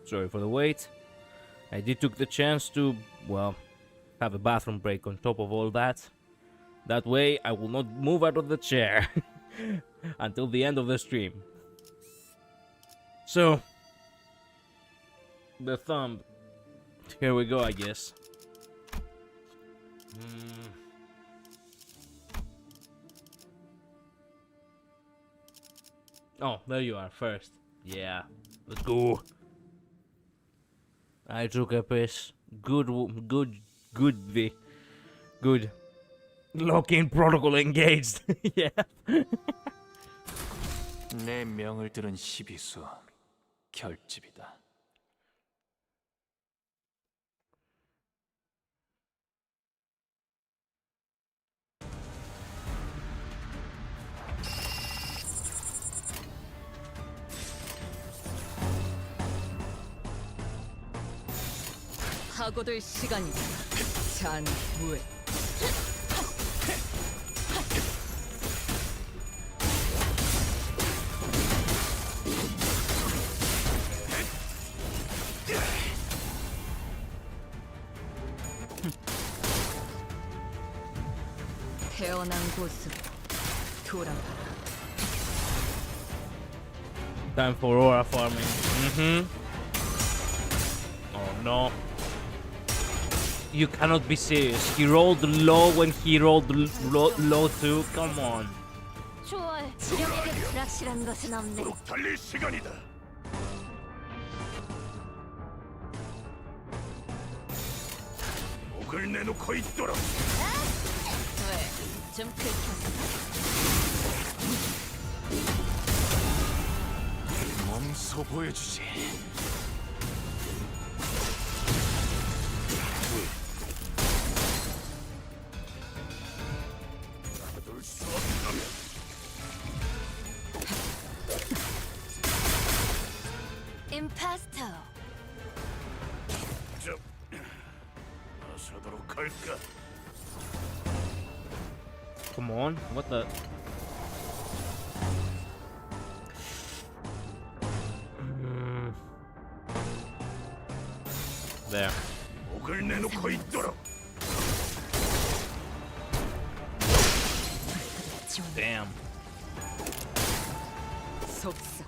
Sorry for the wait. I did took the chance to, well, have a bathroom break on top of all that. That way I will not move out of the chair until the end of the stream. So, the thumb. Here we go, I guess. Oh, there you are first. Yeah, let's go. I took a piss. Good. Lock-in protocol engaged. Yeah. 내 명을 들은 시비수 결집이다. 하고들 시간이다. 잔무에. 태어난 곳으로 돌아가라. Time for aura farming. Oh no. You cannot be serious. He rolled low when he rolled low too. Come on. 초월 지령에게 불확실한 것은 없네. 달릴 시간이다. 목을 내놓고 있도록. 왜? 좀 긁혔어? 몸소 보여주지. 놔둘 수 없다면. 임파스터. 나서도록 할까? Come on. What the? There. 목을 내놓고 있도록. Damn. 속삭.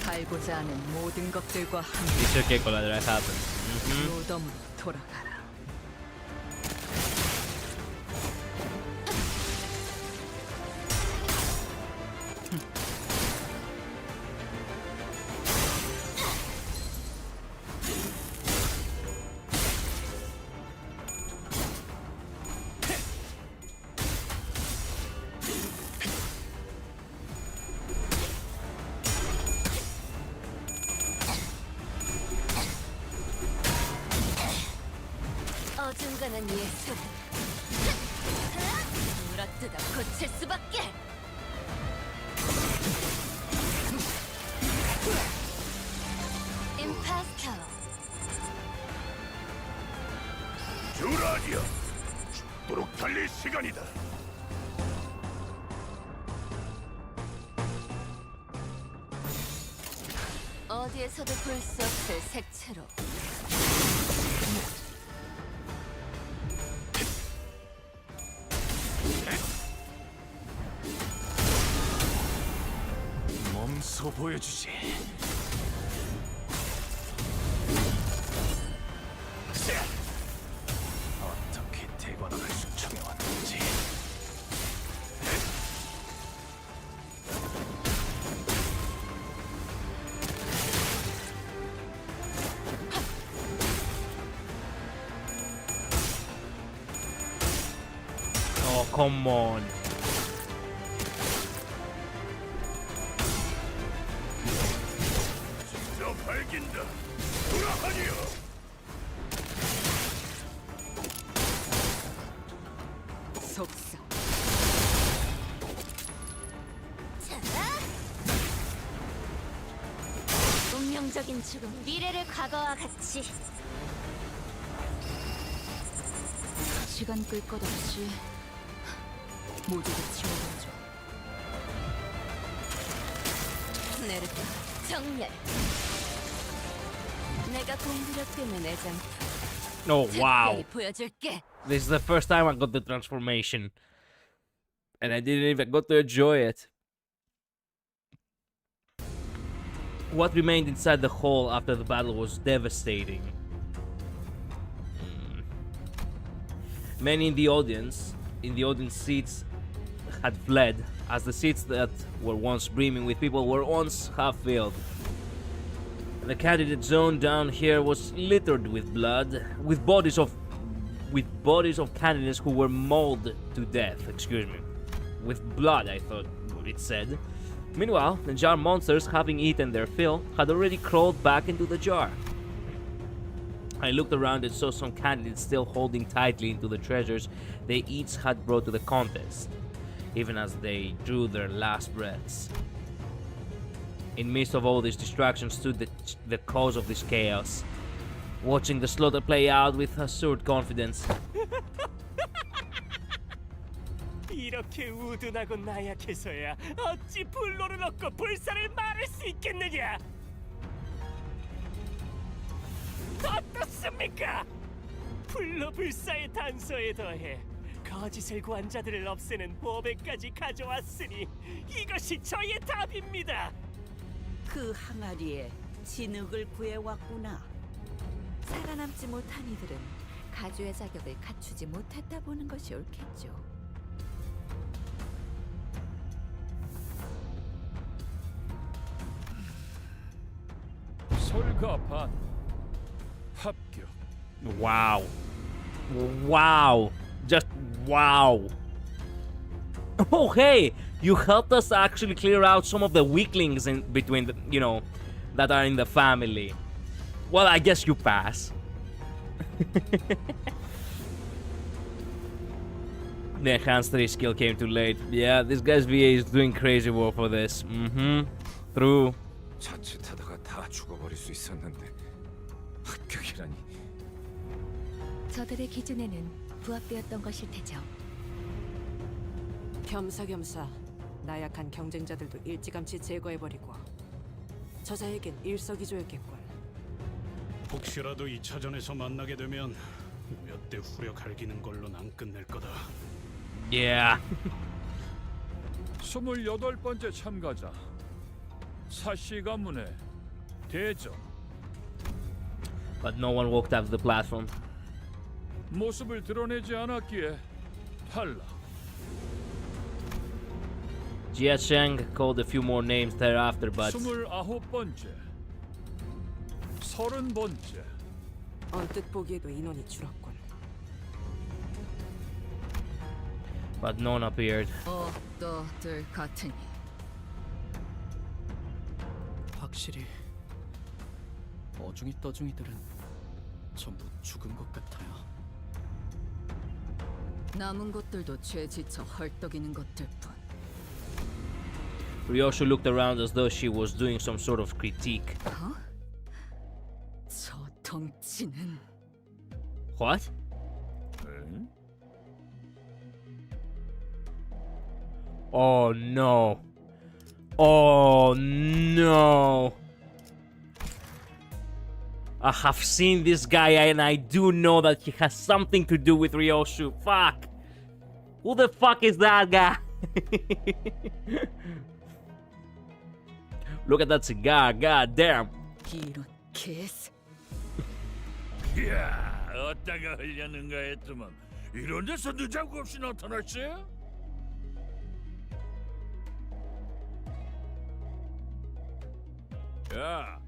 살고자 하는 모든 것들과 함께 It's okay, Collider. It happens. 무덤으로 돌아가라. 어중간한 예술. 물어뜯어 고칠 수밖에. 임파스터. 주라니야. 죽도록 달릴 시간이다. 어디에서도 볼 수 없을 색채로. 몸소 보여주지. 어떻게 대관을 수청해왔는지. Oh, come on. 저 밝긴다. 돌아하니요. 속삭. 운명적인 죽음, 미래를 과거와 같이. 시간 끌 것 없이 모두를 지워버려. 네르타 정렬. 내가 공부력 때문에 내장. Oh wow! 보여줄게. This is the first time I got the transformation, and I didn't even got to enjoy it. What remained inside the hall after the battle was devastating. Many in the audience seats, had fled, as the seats that were once brimming with people were once half filled. The candidate zone down here was littered with blood, with bodies of candidates who were mauled to death. Excuse me, with blood, I thought it said. Meanwhile, the jar monsters, having eaten their fill, had already crawled back into the jar. I looked around and saw some candidates still holding tightly into the treasures they each had brought to the contest, even as they drew their last breaths. In midst of all this distraction stood the cause of this chaos, watching the slaughter play out with assured confidence. 이렇게 우둔하고 나약해서야 어찌 불로를 얻고 불사를 말할 수 있겠느냐? 어떻습니까? 불로 불사의 단서에 더해 거짓을 구한 자들을 없애는 보배까지 가져왔으니 이것이 저의 답입니다. 그 항아리에 진흙을 구해왔구나. 살아남지 못한 이들은 가주의 자격을 갖추지 못했다 보는 것이 옳겠죠. 설가반 합격. Wow. Wow. Just wow. Oh, hey! You helped us actually clear out some of the weaklings in between the, that are in the family. Well, I guess you pass. The enhanced 3 skill came too late. Yeah, this guy's VA is doing crazy work for this. True. 자칫하다가 다 죽어버릴 수 있었는데 합격이라니. 저들의 기준에는 부합되었던 것일 테죠. 겸사겸사 나약한 경쟁자들도 일찌감치 제거해버리고 저자에겐 일석이조였겠군. 혹시라도 2차전에서 만나게 되면 몇 대 후려 갈기는 걸로는 안 끝낼 거다. Yeah. 28번째 참가자 사씨 가문의 대전. But no one walked up to the platform. 모습을 드러내지 않았기에 탈락. Jia Sheng called a few more names thereafter, but 29번째, 30번째. 언뜻 보기에도 인원이 줄었군. but none appeared. 너들 같으니 확실히 어중이 떠중이들은 전부 죽은 것 같아요. 남은 것들도 죄 지쳐 헐떡이는 것들뿐. Ryoshu looked around as though she was doing some sort of critique. 저 덩치는 What? Oh no. Oh no. I have seen this guy and I do know that he has something to do with Ryoshu. Fuck. Who the fuck is that guy? Look at that cigar. God damn. 이런 개새. 이야, 어디다가 흘렸는가 했더만 이런 데서 늦자고 없이 나타났지? 야,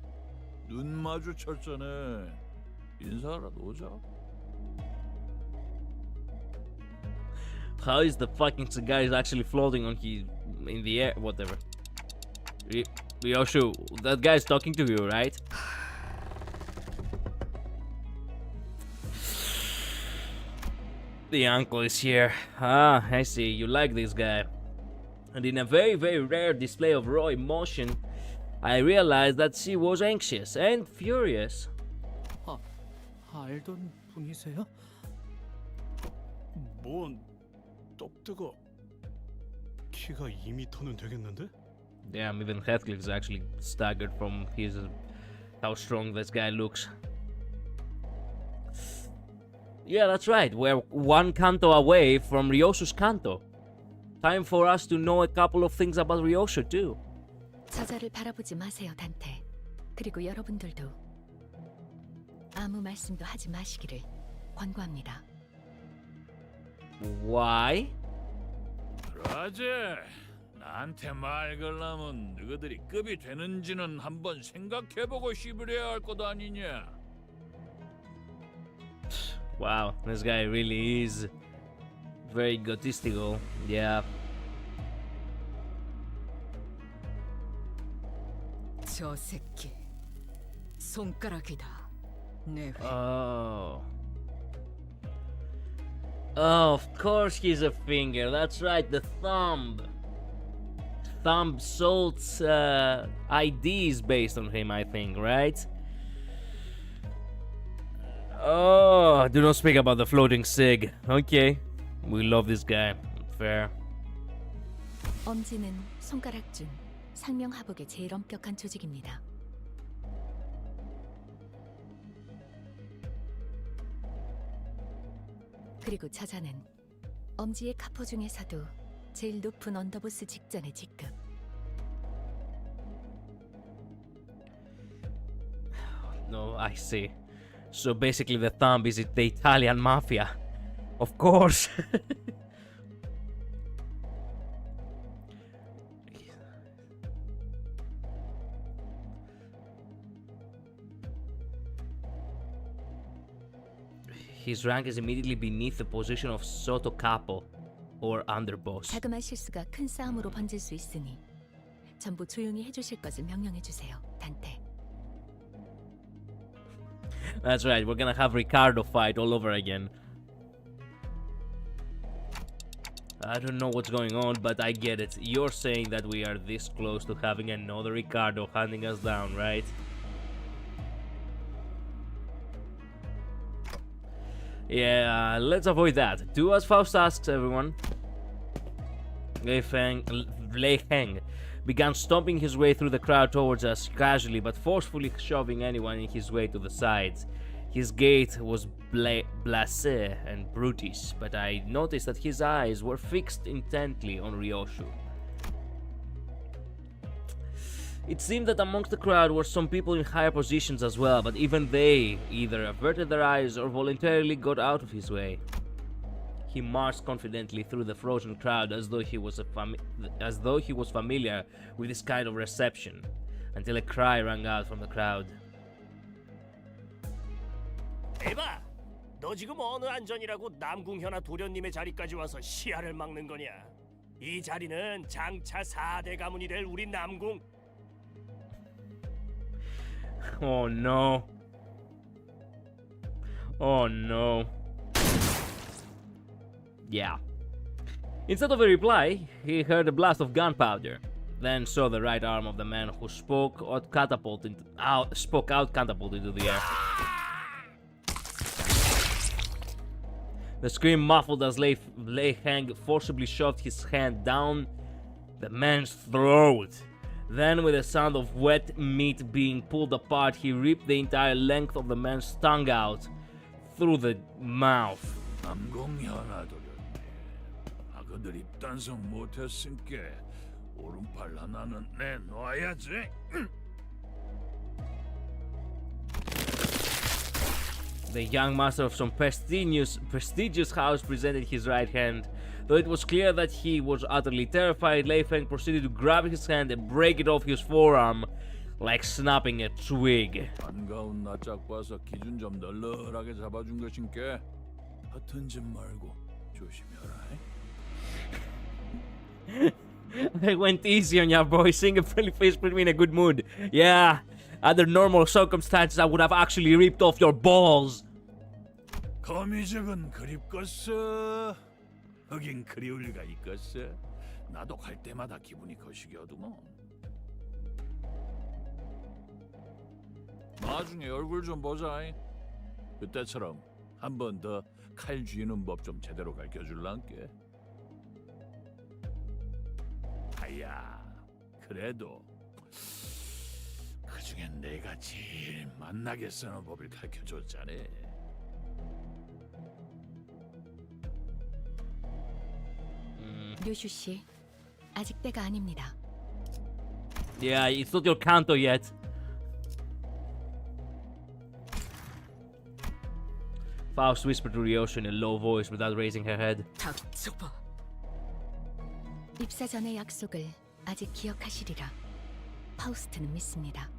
눈 마주쳤잖아. 인사라도 오자. How is the fucking cigar is actually floating on his in the air? Whatever. Ryoshu, that guy's talking to you, right? The uncle is here. Ah, I see. You like this guy. And in a very, very rare display of raw emotion, I realized that she was anxious and furious. 알던 분이세요? 뭔 떡뜨가 키가 2m는 되겠는데? Damn, even Heathcliff is actually staggered from his how strong this guy looks. Yeah, that's right. We're one canto away from Ryoshu's canto. Time for us to know a couple of things about Ryoshu too. 저자를 바라보지 마세요, 단테. 그리고 여러분들도 아무 말씀도 하지 마시기를 권고합니다. Why? 그러지. 나한테 말 걸라면 너희들이 급이 되는지는 한번 생각해보고 씹으려야 할 것 아니냐. Wow, this guy really is very egotistical. Yeah. 저 새끼 손가락이다. 내 회. Oh. Oh, of course he's a finger. That's right, the thumb. Thumb Salt's ID is based on him, I think, right? Oh, do not speak about the floating sig. Okay, we love this guy. Fair. 엄지는 손가락 중 상명하복의 제일 엄격한 조직입니다. 그리고 저자는 엄지의 카포 중에서도 제일 높은 언더보스 직전의 직급. No, I see. So basically the thumb is the Italian mafia. Of course. His rank is immediately beneath the position of Soto Capo or underboss. 자그마한 실수가 큰 싸움으로 번질 수 있으니 전부 조용히 해주실 것을 명령해 주세요, 단테. That's right, we're gonna have Ricardo fight all over again. I don't know what's going on, but I get it. You're saying that we are this close to having another Ricardo hunting us down, right? Yeah, let's avoid that. Do as Faust asks, everyone. Lei Heng began stomping his way through the crowd towards us, casually but forcefully shoving anyone in his way to the sides. His gait was blasé and brutish, but I noticed that his eyes were fixed intently on Ryoshu. It seemed that amongst the crowd were some people in higher positions as well, but even they either averted their eyes or voluntarily got out of his way. He marched confidently through the frozen crowd as though he was familiar with this kind of reception, until a cry rang out from the crowd. 에바, 너 지금 어느 안전이라고 남궁현아 도련님의 자리까지 와서 시야를 막는 거냐? 이 자리는 장차 4대 가문이 될 우리 남궁. Oh no. Oh no. Yeah. Instead of a reply, he heard a blast of gunpowder, then saw the right arm of the man who spoke out catapulted into the air. The scream muffled as Lei Heng forcibly shoved his hand down the man's throat. Then, with a sound of wet meat being pulled apart, he ripped the entire length of the man's tongue out through the mouth. 남궁현아 도련님, 아그들 입단속 못했으니까 오른팔 하나는 내놔야지. The young master of some prestigious house presented his right hand. Though it was clear that he was utterly terrified, Lei Feng proceeded to grab his hand and break it off his forearm, like snapping a twig. 반가운 낯짝 봐서 기준 좀 널널하게 잡아준 것인께 허튼 짓 말고 조심해라. I went easy on ya, boy. Seeing a friendly face put me in a good mood. Yeah, under normal circumstances, I would have actually ripped off your balls. 거미적은 그립겠어. 하긴 그리울 리가 있겠어. 나도 갈 때마다 기분이 거시기하더만. 나중에 얼굴 좀 보자. 그때처럼 한 번 더 칼 쥐는 법 좀 제대로 가르쳐줄란께. 아야, 그래도 그중엔 내가 제일 만나게 쓰는 법을 가르쳐줬잖아. 류슈 씨, 아직 때가 아닙니다. Yeah, it's not your canto yet. Faust whispered to Ryoshu in a low voice without raising her head. 닥쳐봐. 입사 전의 약속을 아직 기억하시리라. 파우스트는 믿습니다.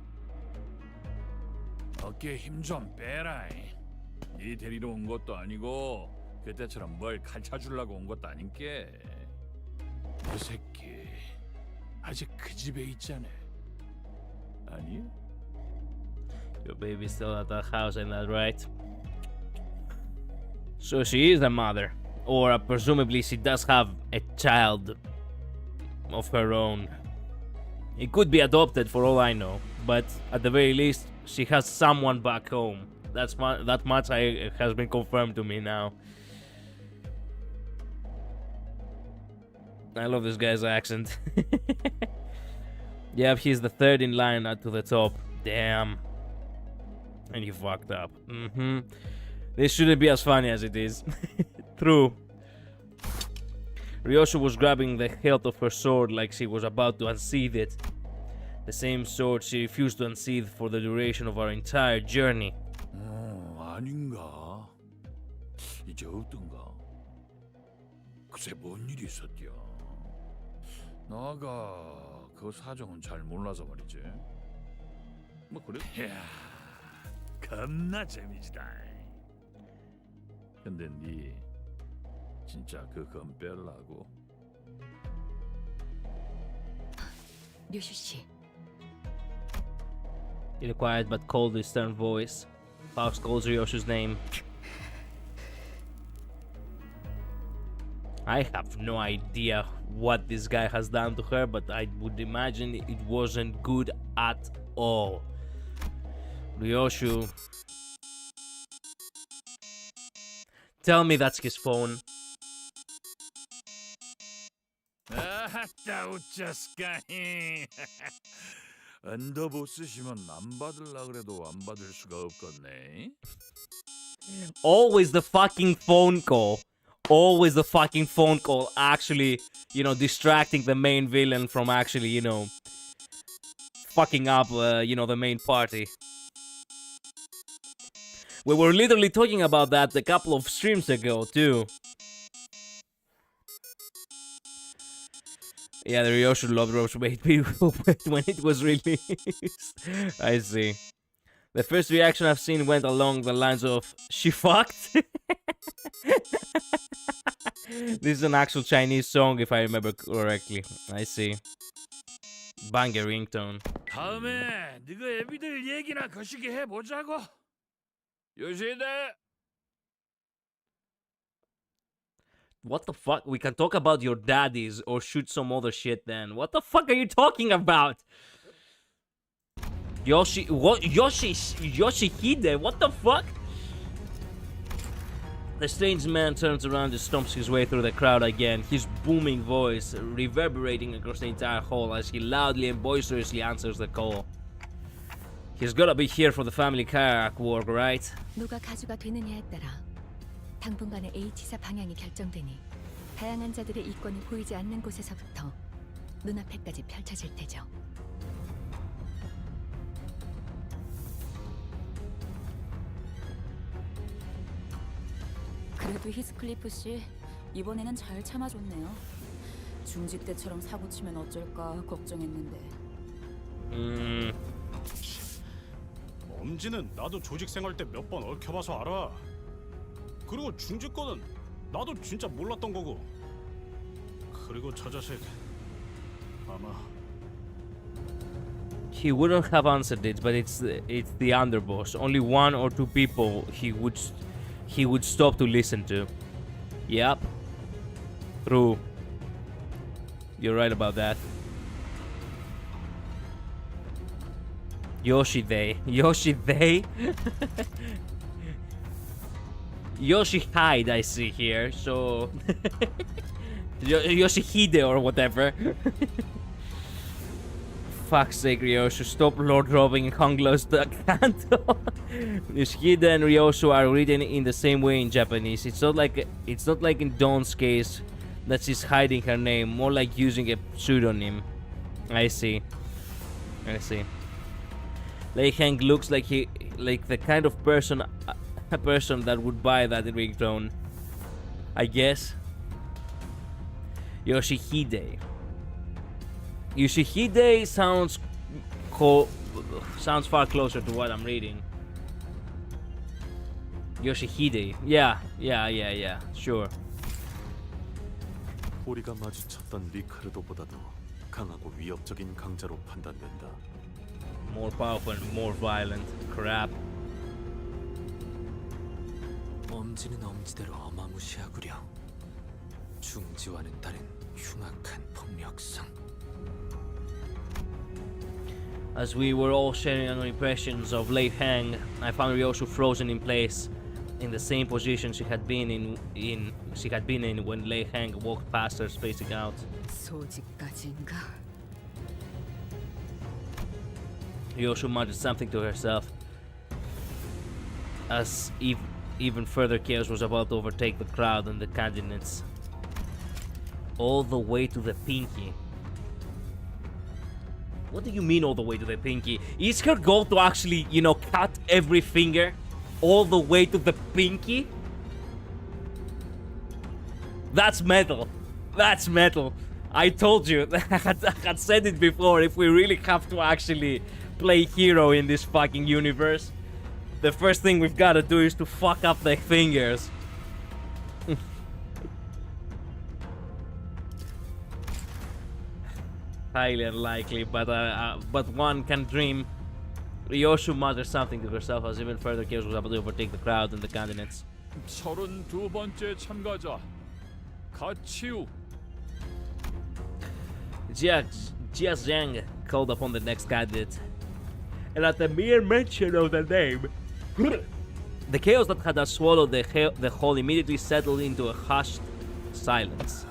어깨에 힘 좀 빼라. 네 데리러 온 것도 아니고 그때처럼 뭘 가르쳐주려고 온 것도 아닌게. 그 새끼 아직 그 집에 있잖아. 아니? Your baby's still at that house, ain't that right? So she is the mother. Or presumably she does have a child of her own. It could be adopted for all I know. But at the very least, she has someone back home. That much has been confirmed to me now. I love this guy's accent. Yep, he's the third in line to the top. Damn. And he fucked up. This shouldn't be as funny as it is. True. Ryoshu was grabbing the hilt of her sword like she was about to unsheath it. The same sword she refused to unsheath for the duration of our entire journey. 아닌가? 이제 어떤가? 글쎄 뭔 일이 있었디야? 나가 그 사정은 잘 몰라서 말이지. 뭐 그래? 이야, 겁나 재미지다. 근데 니 진짜 그 검 뺄라고? 류슈 씨. In a quiet but coldly stern voice, Faust calls Ryoshu's name. I have no idea what this guy has done to her, but I would imagine it wasn't good at all. Ryoshu. Tell me that's his phone. 아따 웃자스까이. 언더보 쓰시면 안 받을라 그래도 안 받을 수가 없겠네. Always the fucking phone call. Always the fucking phone call. Actually, distracting the main villain from actually, fucking up, the main party. We were literally talking about that a couple of streams ago, too. Yeah, the Ryoshu loved Roach Bait when it was released. I see. The first reaction I've seen went along the lines of, she fucked? This is an actual Chinese song, if I remember correctly. I see. Banger ringtone. 다음에 네가 애비들 얘기나 거시기 해보자고. 요시다. What the fuck? We can talk about your daddies or shoot some other shit then. What the fuck are you talking about? Yoshihide, what the fuck? The strange man turns around and stomps his way through the crowd again, his booming voice reverberating across the entire hall as he loudly and boisterously answers the call. He's gotta be here for the family car work, right? 누가 가주가 되느냐에 따라 당분간의 H사 방향이 결정되니 다양한 자들의 이권이 보이지 않는 곳에서부터 눈앞에까지 펼쳐질 테죠. 그래도 히스클리프 씨, 이번에는 잘 참아줬네요. 중직 때처럼 사고 치면 어쩔까 걱정했는데. 엄지는 나도 조직 생활 때 몇 번 얽혀봐서 알아. 그리고 중직 거는 나도 진짜 몰랐던 거고. 그리고 저 자식 아마. He wouldn't have answered it, but it's the underboss. Only one or two people he would stop to listen to. Yep. True. You're right about that. Yoshihide. Yoshihide, I see here. So Yoshihide or whatever. fuck's sake, Ryoshu, stop Lord Robin and Honglos the Kanto. Nishida and Ryoshu are written in the same way in Japanese. It's not like in Dawn's case that she's hiding her name, more like using a pseudonym. I see. Lei Heng looks like the kind of person a person that would buy that ringtone, I guess. Yoshihide sounds far closer to what I'm reading. Yoshihide. Yeah, sure. 우리가 마주쳤던 리카르도보다도 강하고 위협적인 강자로 판단된다. More powerful and more violent. Crap. 엄지는 엄지대로 어마무시하구려. 중지와는 다른 흉악한 폭력성. As we were all sharing our impressions of Lei Heng, I found Ryoshu frozen in place, in the same position she had been in when Lei Heng walked past her, spacing out. 소집까지인가? Ryoshu muttered something to herself, as even further chaos was about to overtake the crowd and the candidates. All the way to the pinky. What do you mean all the way to the pinky? Is her goal to actually, cut every finger all the way to the pinky? That's metal. That's metal. I told you. I had said it before. If we really have to actually play hero in this fucking universe, the first thing we've got to do is to fuck up the fingers. Highly unlikely, but one can dream. Ryoshu muttered something to herself as even further chaos was about to overtake the crowd and the candidates. 32번째 참가자 가치우. Jia Zhang called upon the next candidate, and at the mere mention of the name, the chaos that had swallowed the hall immediately settled into a hushed silence.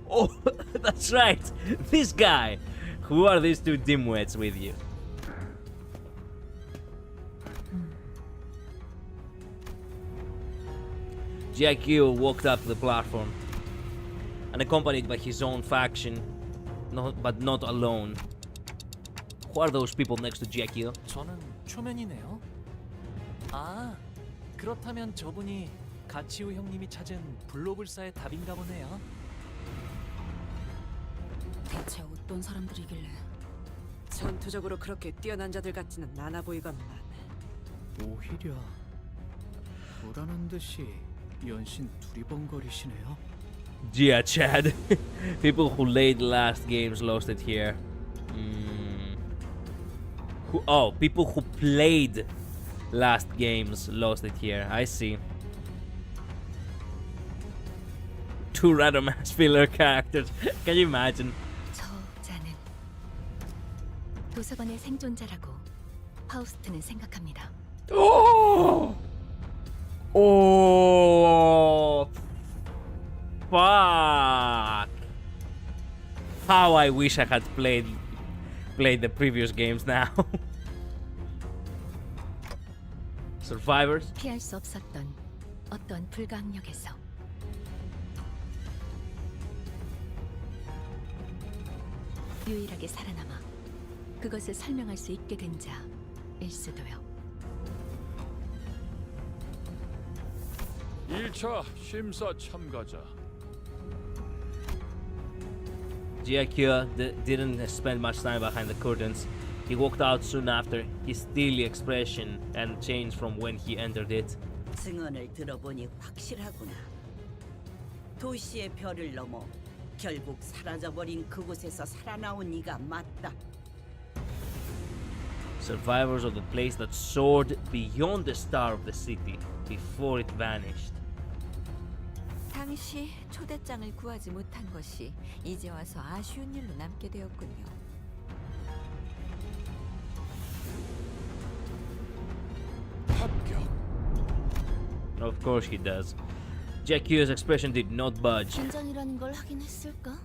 Oh, that's right, this guy. Who are these two dimwits with you? Jiakyu walked up the platform, and accompanied by his own faction, but not alone. Who are those people next to Jiakyu? 저는 초면이네요. 아, 그렇다면 저분이 가치우 형님이 찾은 블로불사의 답인가 보네요. 대체 어떤 사람들이길래? 전투적으로 그렇게 뛰어난 자들 같지는 않아 보이건만. 오히려 불안한 듯이 연신 두리번거리시네요. Yeah, Chad. People who laid last games lost it here. People who played last games lost it here. I see. Two random ass filler characters. Can you imagine? 저자는 도서관의 생존자라고 파우스트는 생각합니다. Oh, fuck! How I wish I had played the previous games now. Survivors? 피할 수 없었던 어떤 불가항력에서 유일하게 살아남아 그것을 설명할 수 있게 된 자일 수도요. 1차 심사 참가자. Jiakyu didn't spend much time behind the curtains. He walked out soon after, his steely expression and changed from when he entered it. 증언을 들어보니 확실하구나. 도시의 별을 넘어 결국 사라져버린 그곳에서 살아나온 이가 맞다. Survivors of the place that soared beyond the star of the city before it vanished. 당시 초대장을 구하지 못한 것이 이제 와서 아쉬운 일로 남게 되었군요. Of course he does. Jiakyu's expression did not budge. 긴장이라는 걸 하긴 했을까?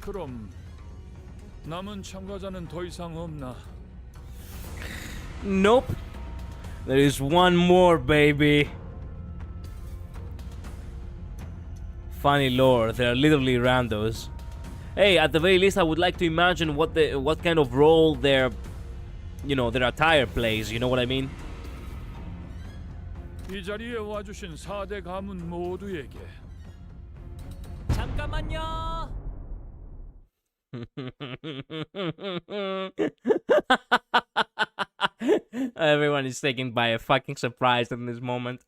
그럼 남은 참가자는 더 이상 없나? Nope. There is one more, baby. Funny lore, they are literally randos. Hey, at the very least, I would like to imagine what kind of role their attire plays. You know what I mean? 이 자리에 와주신 4대 가문 모두에게 잠깐만요. Everyone is taken by a fucking surprise in this moment.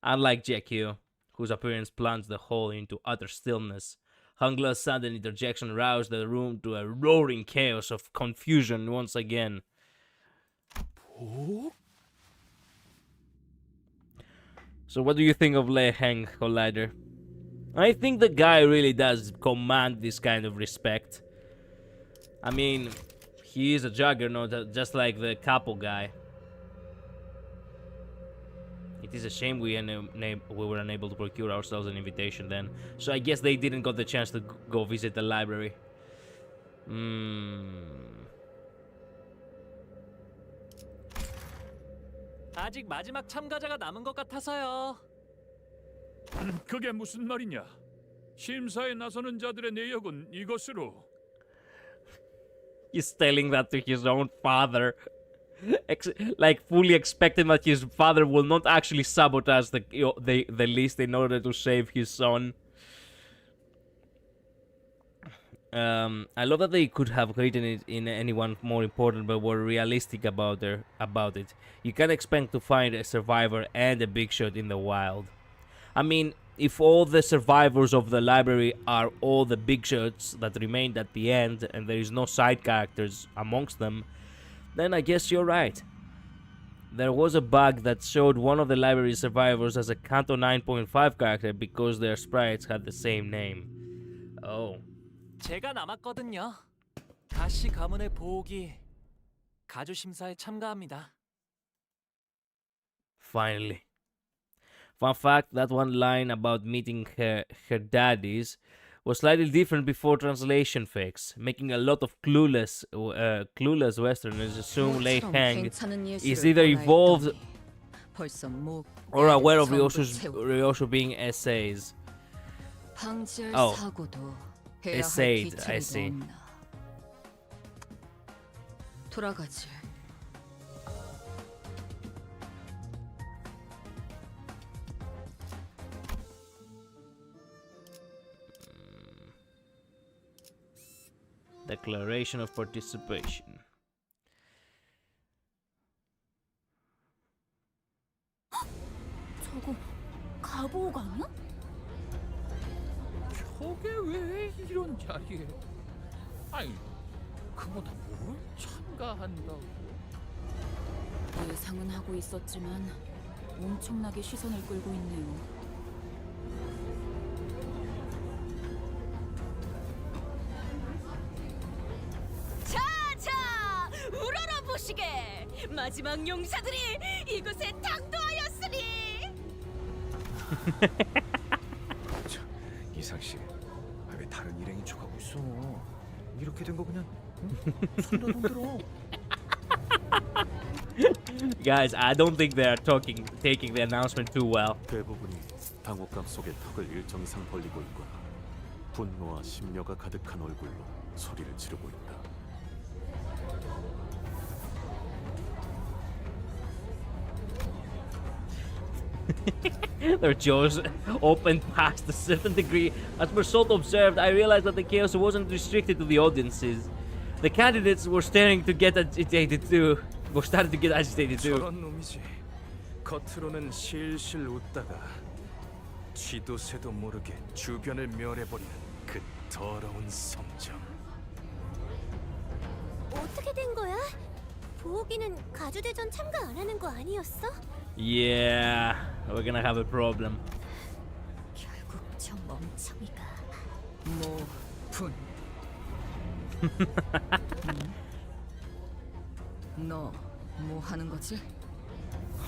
Unlike JQ, whose appearance plunged the hall into utter stillness, Hungla's sudden interjection roused the room to a roaring chaos of confusion once again. So what do you think of Lei Heng, Collider? I think the guy really does command this kind of respect. I mean, he is a juggernaut, just like the Capo guy. It is a shame we were unable to procure ourselves an invitation then. So I guess they didn't got the chance to go visit the library. 아직 마지막 참가자가 남은 것 같아서요. 그게 무슨 말이냐? 심사에 나서는 자들의 내역은 이것으로. He's telling that to his own father. Like fully expecting that his father will not actually sabotage the list in order to save his son. I love that they could have written it in anyone more important, but were realistic about it. You can't expect to find a survivor and a big shot in the wild. I mean, if all the survivors of the library are all the big shots that remained at the end, and there is no side characters amongst them, then I guess you're right. There was a bug that showed one of the library survivors as a Kanto 9.5 character because their sprites had the same name. Oh. 제가 남았거든요. 가시 가문의 보호기 가주 심사에 참가합니다. Finally. Fun fact, that one line about meeting her daddies was slightly different before translation fix, making a lot of clueless Westerners assume Lei Heng is either evolved or aware of Ryoshu being essays. Oh, essayed, I see. 돌아가지. Declaration of participation. 저거 가보옥 아니야? 저게 왜 이런 자리에? 아니, 그보다 뭘 참가한다고? 예상은 하고 있었지만 엄청나게 시선을 끌고 있네요. 자, 우러러 보시게. 마지막 용사들이 이곳에 당도하였으니. 이상 씨, 왜 다른 일행인 척하고 있어? 이렇게 된 거 그냥 손 들어. Guys, I don't think they are taking the announcement too well. 대부분이 당혹감 속에 턱을 일정 이상 벌리고 있거나 분노와 심려가 가득한 얼굴로 소리를 지르고 있다. Their jaws opened past a certain degree. As Bersault observed, I realized that the chaos wasn't restricted to the audiences. The candidates were starting to get agitated too. 저런 놈이지. 겉으로는 실실 웃다가 쥐도 새도 모르게 주변을 멸해버리는 그 더러운 성정. 어떻게 된 거야? 보호기는 가주대전 참가 안 하는 거 아니었어? Yeah, we're gonna have a problem. 결국 저 멍청이가 모분. 너 뭐 하는 거지?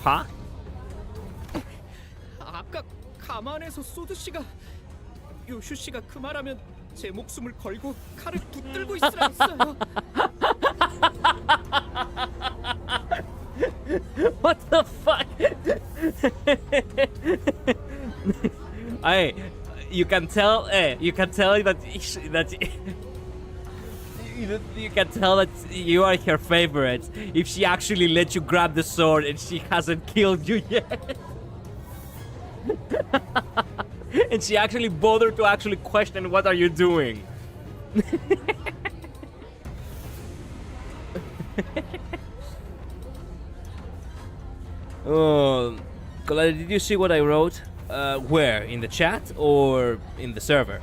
하? 아까 가만에서 소드 씨가 요슈 씨가 그 말하면 제 목숨을 걸고 칼을 붙들고 있으라 했어요. What the fuck? You can tell that you can tell that you are her favorite if she actually let you grab the sword and she hasn't killed you yet. And she actually bothered to actually question what are you doing. Oh, Colette, did you see what I wrote? Where? In the chat or in the server?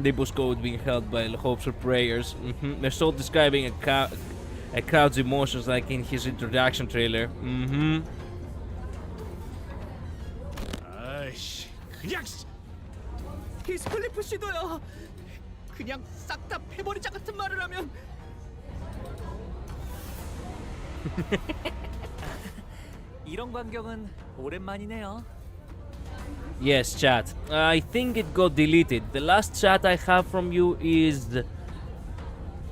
Limbus code being held by hopes or prayers. They're still describing a crowd's emotions like in his introduction trailer. 아이씨, 그냥 히스클리프 씨도요. 그냥 싹 다 패버리자 같은 말을 하면. 이런 광경은 오랜만이네요. Yes, chat. I think it got deleted. The last chat I have from you is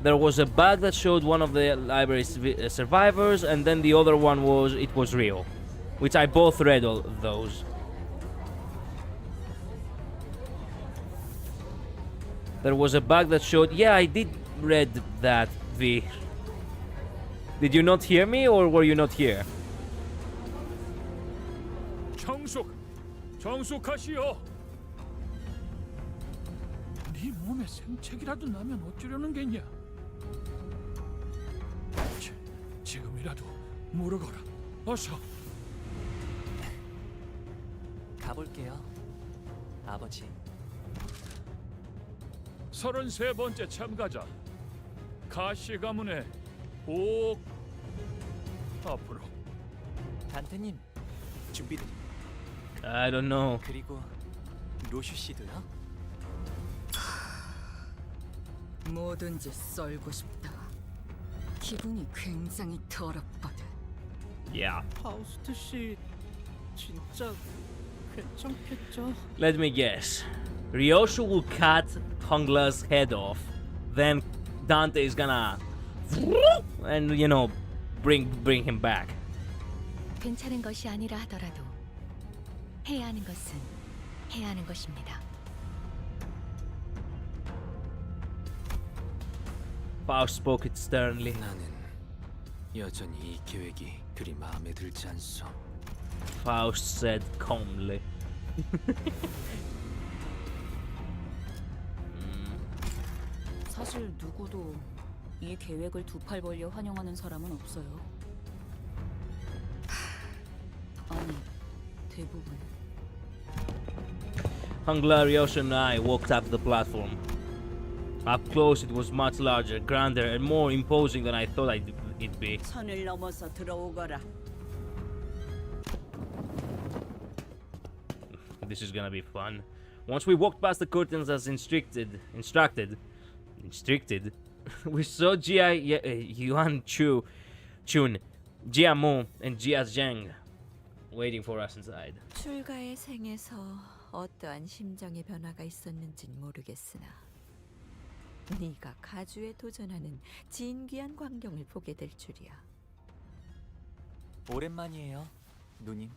there was a bug that showed one of the library's survivors, and then the other one was it was real, which I both read all of those. There was a bug that showed. Yeah, I did read that. V. Did you not hear me, or were you not here? 정숙하시오. 네 몸에 생책이라도 나면 어쩌려는 게냐? 지금이라도 물어거라. 어서. 가볼게요, 아버지. 33번째 참가자 가시 가문의 복 앞으로. 단테님, 준비됐. I don't know. 그리고 로슈 씨도요? 뭐든지 썰고 싶다. 기분이 굉장히 더럽거든. Yeah. 파우스트 씨 진짜 괜찮겠죠? Let me guess. Ryoshu will cut Hongla's head off. Then Dante is gonna and bring him back. 괜찮은 것이 아니라 하더라도 해야 하는 것은 해야 하는 것입니다. Faust spoke it sternly. 나는 여전히 이 계획이 그리 마음에 들지 않소. Faust said calmly. 사실 누구도 이 계획을 두 팔 벌려 환영하는 사람은 없어요. 아니, 대부분. Hongla, Ryoshu and I walked up the platform. Up close, it was much larger, grander, and more imposing than I thought it'd be. 선을 넘어서 들어오거라. This is gonna be fun. Once we walked past the curtains as instructed, we saw Yuan Chun, Jia Mo, and Jia Zhang waiting for us inside. 출가의 생에서 어떠한 심정의 변화가 있었는진 모르겠으나 네가 가주에 도전하는 진귀한 광경을 보게 될 줄이야. 오랜만이에요, 누님.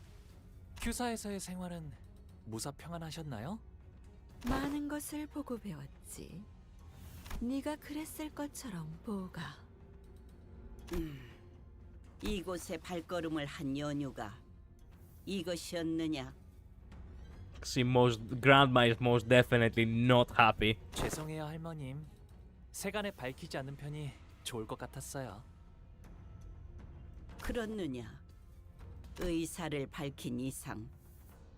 큐사에서의 생활은 무사 평안하셨나요? 많은 것을 보고 배웠지. 네가 그랬을 것처럼 보가. 이곳에 발걸음을 한 연유가 이것이었느냐? Grandma is most definitely not happy. 죄송해요, 할머님. 세간에 밝히지 않는 편이 좋을 것 같았어요. 그렇느냐? 의사를 밝힌 이상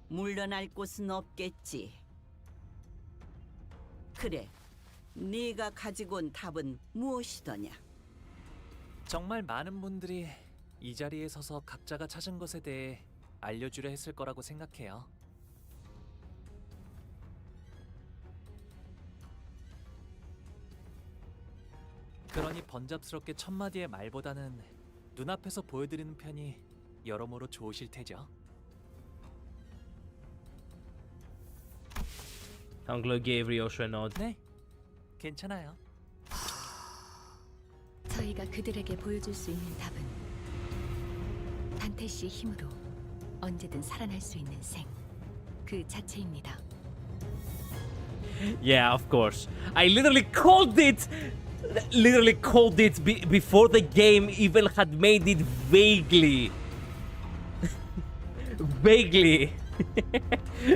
물러날 곳은 없겠지. 그래, 네가 가지고 온 답은 무엇이더냐? 정말 많은 분들이 이 자리에 서서 각자가 찾은 것에 대해 알려주려 했을 거라고 생각해요. 그러니 번잡스럽게 첫마디의 말보다는 눈앞에서 보여드리는 편이 여러모로 좋으실 테죠. Tanglo gave Ryoshu a nod. 네, 괜찮아요. 저희가 그들에게 보여줄 수 있는 답은 단테 씨의 힘으로 언제든 살아날 수 있는 생 그 자체입니다. Yeah, of course. I literally called it. Before the game even had made it vaguely,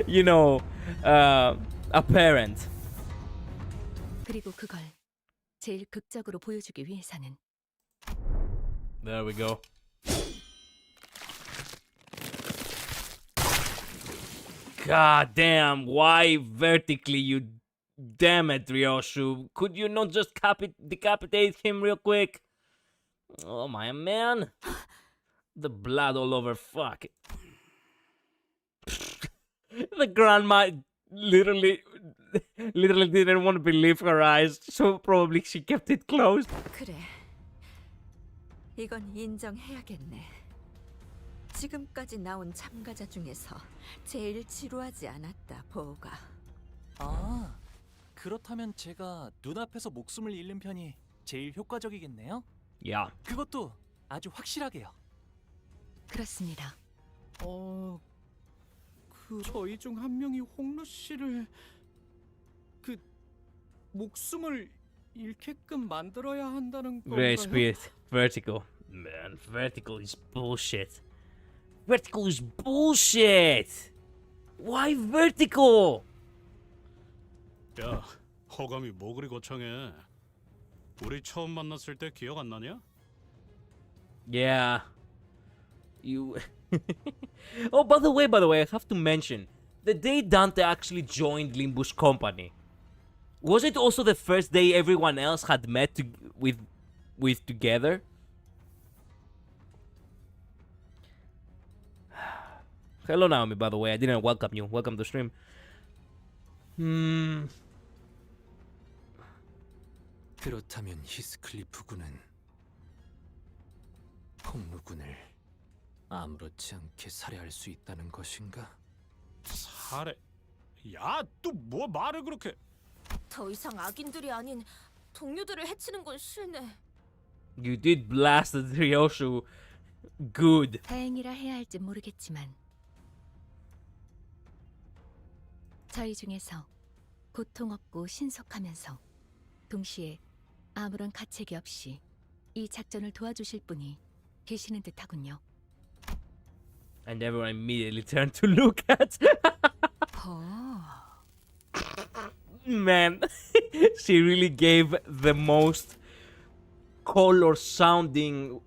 you know, apparent. 그리고 그걸 제일 극적으로 보여주기 위해서는 There we go. God damn, why vertically, you damn it, Ryoshu. Could you not just decapitate him real quick? Oh my man. The blood all over, fuck. The grandma literally didn't want to believe her eyes, so probably she kept it closed. 그래. 이건 인정해야겠네. 지금까지 나온 참가자 중에서 제일 지루하지 않았다, 보호가. 아, 그렇다면 제가 눈앞에서 목숨을 잃는 편이 제일 효과적이겠네요? Yeah. 그것도 아주 확실하게요. 그렇습니다. 저희 중 한 명이 홍루 씨를 목숨을 잃게끔 만들어야 한다는 건가요? Very spirit. Vertical. Man, vertical is bullshit. Vertical is bullshit! Why vertical? 야, 허감이 뭐 그리 거창해. 우리 처음 만났을 때 기억 안 나냐? Yeah. You... Oh, by the way, I have to mention, the day Dante actually joined Limbus Company, was it also the first day everyone else had met with together? Hello, Naomi, by the way. I didn't welcome you. Welcome to stream. 그렇다면 히스클리프 군은 홍루 군을 아무렇지 않게 살해할 수 있다는 것인가? 살해? 야, 또 뭐 말을 그렇게? 더 이상 악인들이 아닌 동료들을 해치는 건 싫네. You did blast the Ryoshu. Good. 다행이라 해야 할지 모르겠지만 저희 중에서 고통 없고 신속하면서 동시에 아무런 가책이 없이 이 작전을 도와주실 분이 계시는 듯하군요. And everyone immediately turned to look at. Man, she really gave the most color-sounding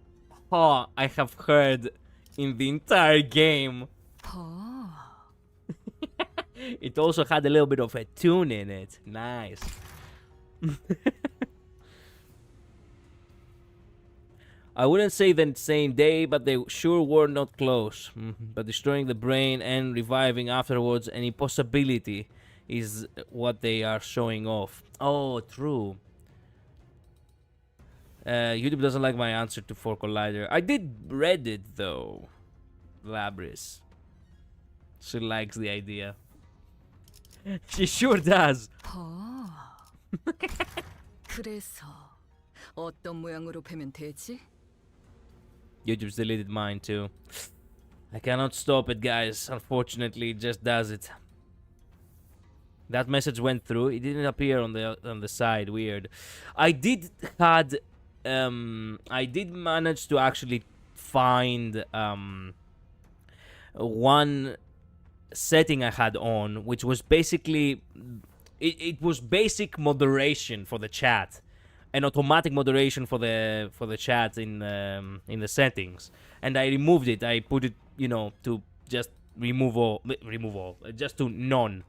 "ha" I have heard in the entire game. It also had a little bit of a tune in it. Nice. I wouldn't say the same day, but they sure were not close. But destroying the brain and reviving afterwards an impossibility is what they are showing off. Oh, true. YouTube doesn't like my answer to 4 Collider. I did read it though. Labris. She likes the idea. She sure does. 그래서 어떤 모양으로 패면 되지? YouTube's deleted mine too. I cannot stop it, guys. Unfortunately, it just does it. That message went through. It didn't appear on the side. Weird. I did manage to actually find one setting I had on, which was basically it was basic moderation for the chat, and automatic moderation for the chat in the settings, and I removed it. I put it, you know, to just remove all, just to none.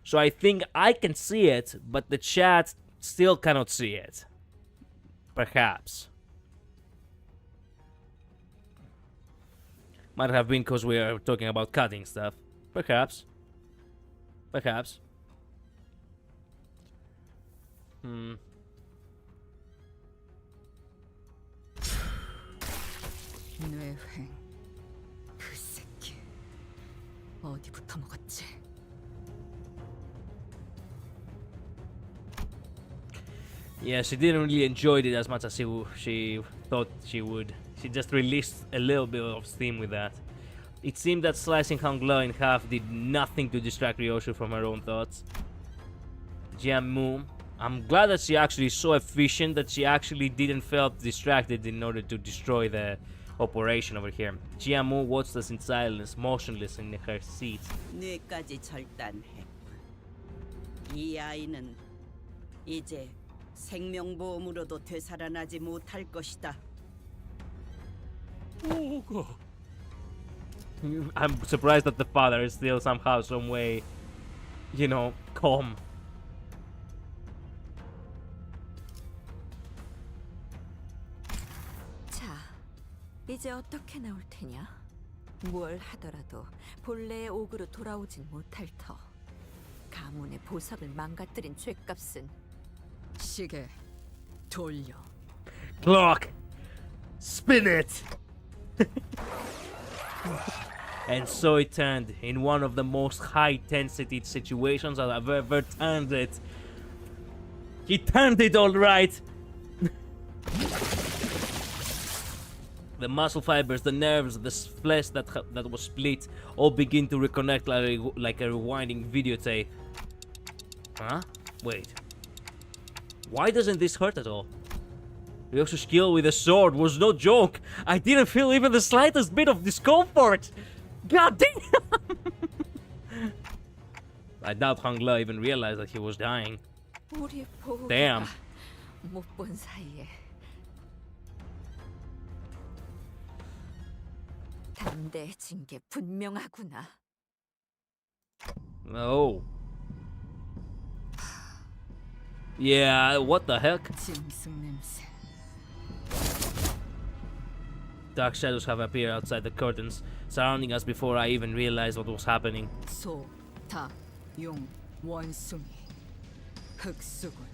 So I think I can see it, but the chat still cannot see it. Perhaps. Might have been because we are talking about cutting stuff. Perhaps. Perhaps. 뇌횡. 그 새끼. 어디부터 먹었지? Yeah, she didn't really enjoy it as much as she thought she would. She just released a little bit of steam with that. It seemed that slicing Hongla in half did nothing to distract Ryoshu from her own thoughts. Jiamu, I'm glad that she actually is so efficient that she actually didn't feel distracted in order to destroy the operation over here. Jiamu watched us in silence, motionless in her seat. 뇌까지 절단해. 이 아이는 이제 생명보험으로도 되살아나지 못할 것이다. I'm surprised that the father is still somehow, some way, you know, calm. 자, 이제 어떻게 나올 테냐? 뭘 하더라도 본래의 옥으로 돌아오진 못할 터. 가문의 보석을 망가뜨린 죄값은 시계 돌려. Clock! Spin it! And so it turned in one of the most high-intensity situations that I've ever turned it. He turned it all right! The muscle fibers, the nerves, the flesh that was split all begin to reconnect like a rewinding videotape. Huh? Wait. Why doesn't this hurt at all? Ryoshu's skill with a sword was no joke. I didn't feel even the slightest bit of discomfort. God damn! I doubt Hongla even realized that he was dying. 우리 Damn. 못 본 사이에 담대해진 게 분명하구나. Oh. Yeah, what the heck? 짐승 냄새. Dark shadows have appeared outside the curtains, surrounding us before I even realized what was happening. 소, 닭, 용, 원숭이, 흑수군.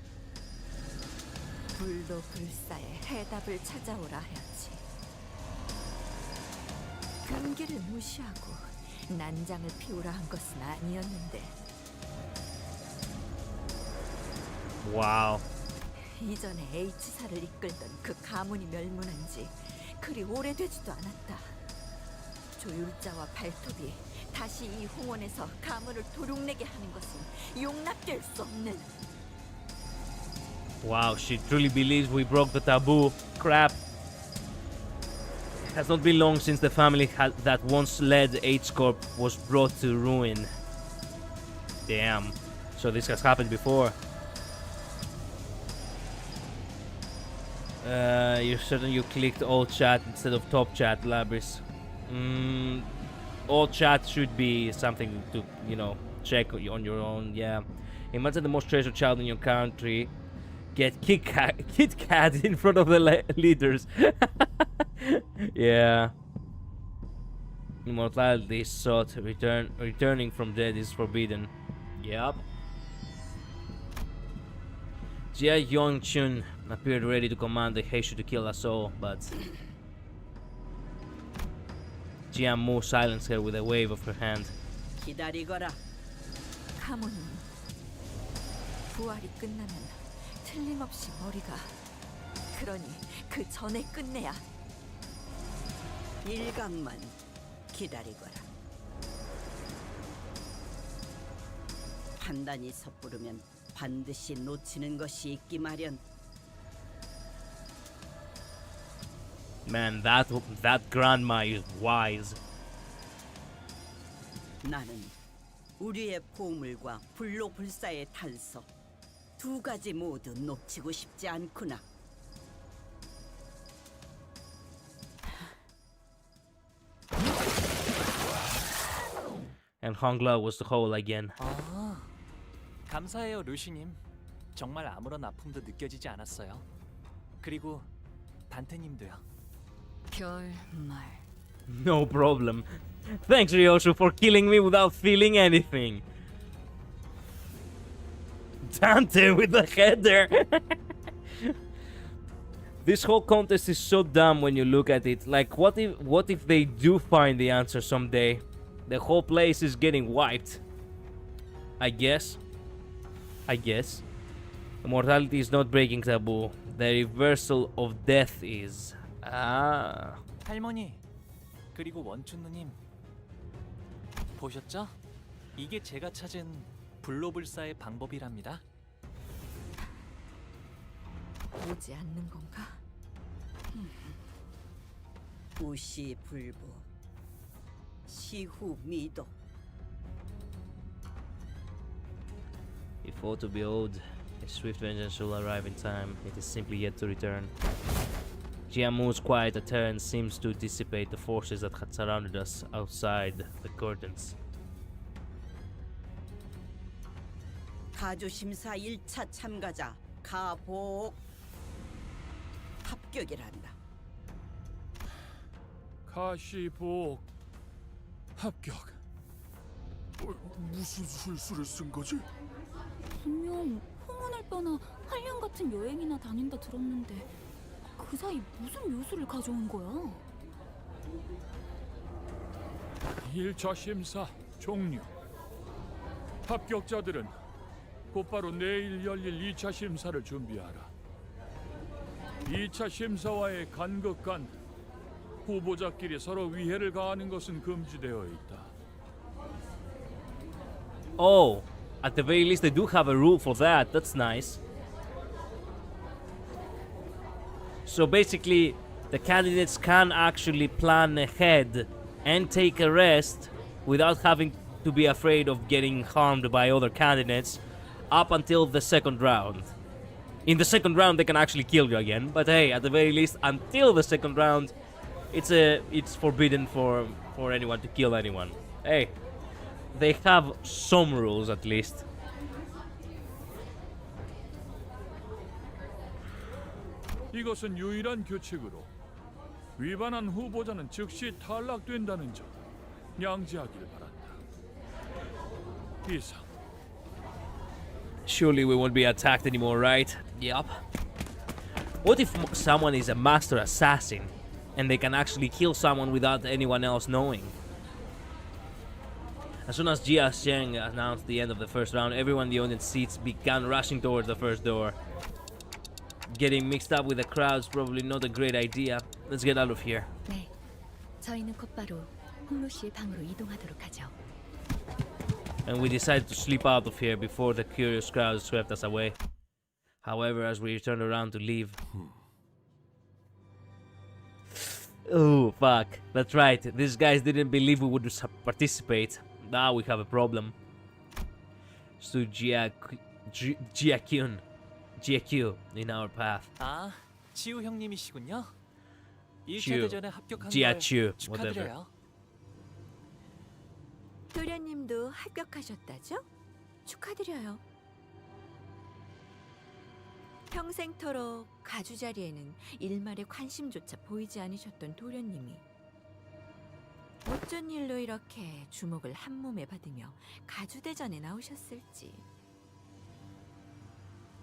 불도 불사에 해답을 찾아오라 하였지. 금기를 무시하고 난장을 피우라 한 것은 아니었는데. Wow. 이전에 H사를 이끌던 그 가문이 멸문한 지 그리 오래되지도 않았다. 조율자와 발톱이 다시 이 홍원에서 가문을 도륙내게 하는 것은 용납될 수 없는. Wow, she truly believes we broke the taboo. Crap. It has not been long since the family that once led H-Corp was brought to ruin. Damn. So this has happened before. You're certain you clicked all chat instead of top chat, Labris? All chat should be something to, you know, check on your own, yeah. Imagine the most treasured child in your country get Kit Kat in front of the leaders. Yeah. Immortality is sought, returning from dead is forbidden. Yep. Jia Yongchun appeared ready to command the Heishu to kill us all, but Jiamu silenced her with a wave of her hand. 기다리거라. 가문은 부활이 끝나면 틀림없이 머리가, 그러니 그 전에 끝내야. 일각만 기다리거라. 판단이 섣부르면 반드시 놓치는 것이 있기 마련. Man, that grandma is wise. 나는 우리의 보물과 불로불사의 탄서 두 가지 모두 놓치고 싶지 않구나. And Hongla was the whole again. 아, 감사해요, 루시님. 정말 아무런 아픔도 느껴지지 않았어요. 그리고 단테님도요. 별말. No problem. Thanks, Ryoshu, for killing me without feeling anything. Dante with the header. This whole contest is so dumb when you look at it. Like, what if they do find the answer someday? The whole place is getting wiped. I guess. Immortality is not breaking taboo. The reversal of death is. 아. 할머니, 그리고 원춘 누님 보셨죠? 이게 제가 찾은 불로불사의 방법이랍니다. 오지 않는 건가? 무시불부 시후미도. If all to behold, a swift vengeance will arrive in time. It is simply yet to return. Jiamu's quiet return seems to dissipate the forces that had surrounded us outside the curtains. 가주심사 1차 참가자 가복 합격이란다. 가시복 합격. 무슨 술수를 쓴 거지? 분명 홍원을 떠나 한량 같은 여행이나 다닌다 들었는데 그 사이 무슨 묘수를 가져온 거야? 1차 심사 종료. 합격자들은 곧바로 내일 열릴 2차 심사를 준비하라. 2차 심사와의 간극 간 후보자끼리 서로 위해를 가하는 것은 금지되어 있다. Oh, at the very least they do have a rule for that. That's nice. So basically, the candidates can actually plan ahead and take a rest without having to be afraid of getting harmed by other candidates up until the second round. In the second round, they can actually kill you again, but hey, at the very least, until the second round, it's forbidden for anyone to kill anyone. Hey, they have some rules at least. 이것은 유일한 규칙으로 위반한 후보자는 즉시 탈락된다는 점 양지하길 바란다. 이상. Surely we won't be attacked anymore, right? Yup. What if someone is a master assassin and they can actually kill someone without anyone else knowing? As soon as Jia Xiang announced the end of the first round, everyone in the audience seats began rushing towards the first door. Getting mixed up with the crowd is probably not a great idea. Let's get out of here. 네, 저희는 곧바로 홍로 씨의 방으로 이동하도록 하죠. And we decided to slip out of here before the curious crowd swept us away. However, as we turned around to leave... Oh, fuck. That's right. These guys didn't believe we would participate. Now we have a problem. So Jia-Kyun in our path. 아, 지우 형님이시군요. 1차 Chiu. 대전에 합격한 Jia-Chu, 걸 축하드려요. 도련님도 합격하셨다죠? 축하드려요. 평생토록 가주 자리에는 일말의 관심조차 보이지 않으셨던 도련님이 어쩐 일로 이렇게 주목을 한몸에 받으며 가주대전에 나오셨을지.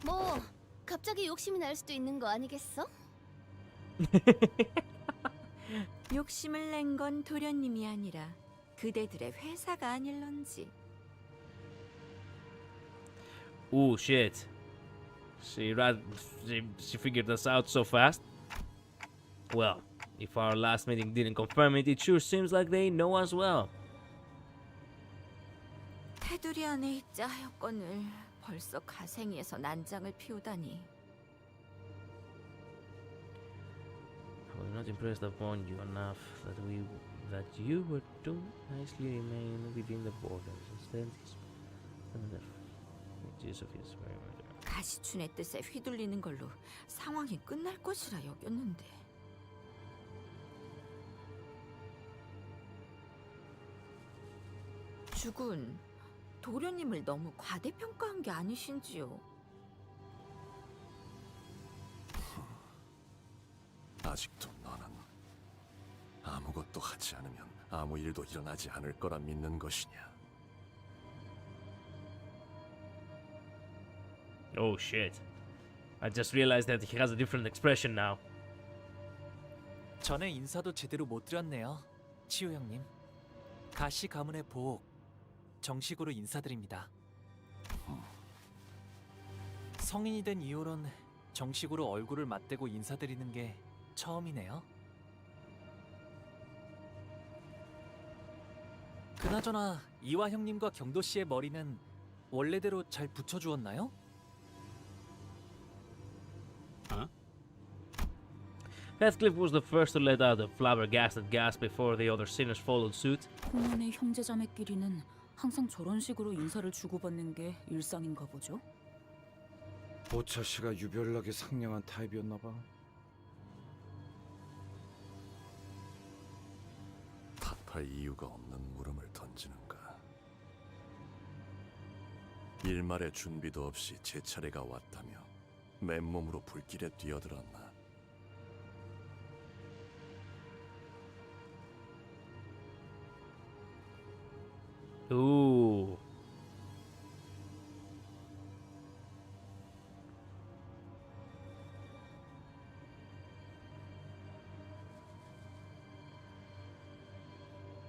뭐 갑자기 욕심이 날 수도 있는 거 아니겠어? 욕심을 낸 건 도련님이 아니라 그대들의 회사가 아닐런지. Oh shit. She figured us out so fast? Well, if our last meeting didn't confirm it, it sure seems like they know us well. 테두리 안에 있자 하였건을 벌써 가생이에서 난장을 피우다니. I was not impressed upon you enough that you were to nicely remain within the borders. Instead, use of his very murder. 가시춘의 뜻에 휘둘리는 걸로 상황이 끝날 것이라 여겼는데. 주군, 도련님을 너무 과대평가한 게 아니신지요? 아직도 너는 아무것도 하지 않으면 아무 일도 일어나지 않을 거라 믿는 것이냐? Oh shit. I just realized that he has a different expression now. 전에 인사도 제대로 못 드렸네요. 치우 형님. 가시 가문의 보옥 정식으로 인사드립니다. 성인이 된 이후론 정식으로 얼굴을 맞대고 인사드리는 게 처음이네요. 그나저나 이화 형님과 경도 씨의 머리는 원래대로 잘 붙여주었나요? Heathcliff was the first to let out a flabbergasted gasp before the other sinners followed suit. 홍원의 형제자매끼리는 항상 저런 식으로 인사를 주고받는 게 일상인가 보죠? 보차 씨가 유별나게 상냥한 타입이었나 봐. 탓할 이유가 없는 물음을 던지는가. 일말의 준비도 없이 제 차례가 왔다며 맨몸으로 불길에 뛰어들었나. Ooh.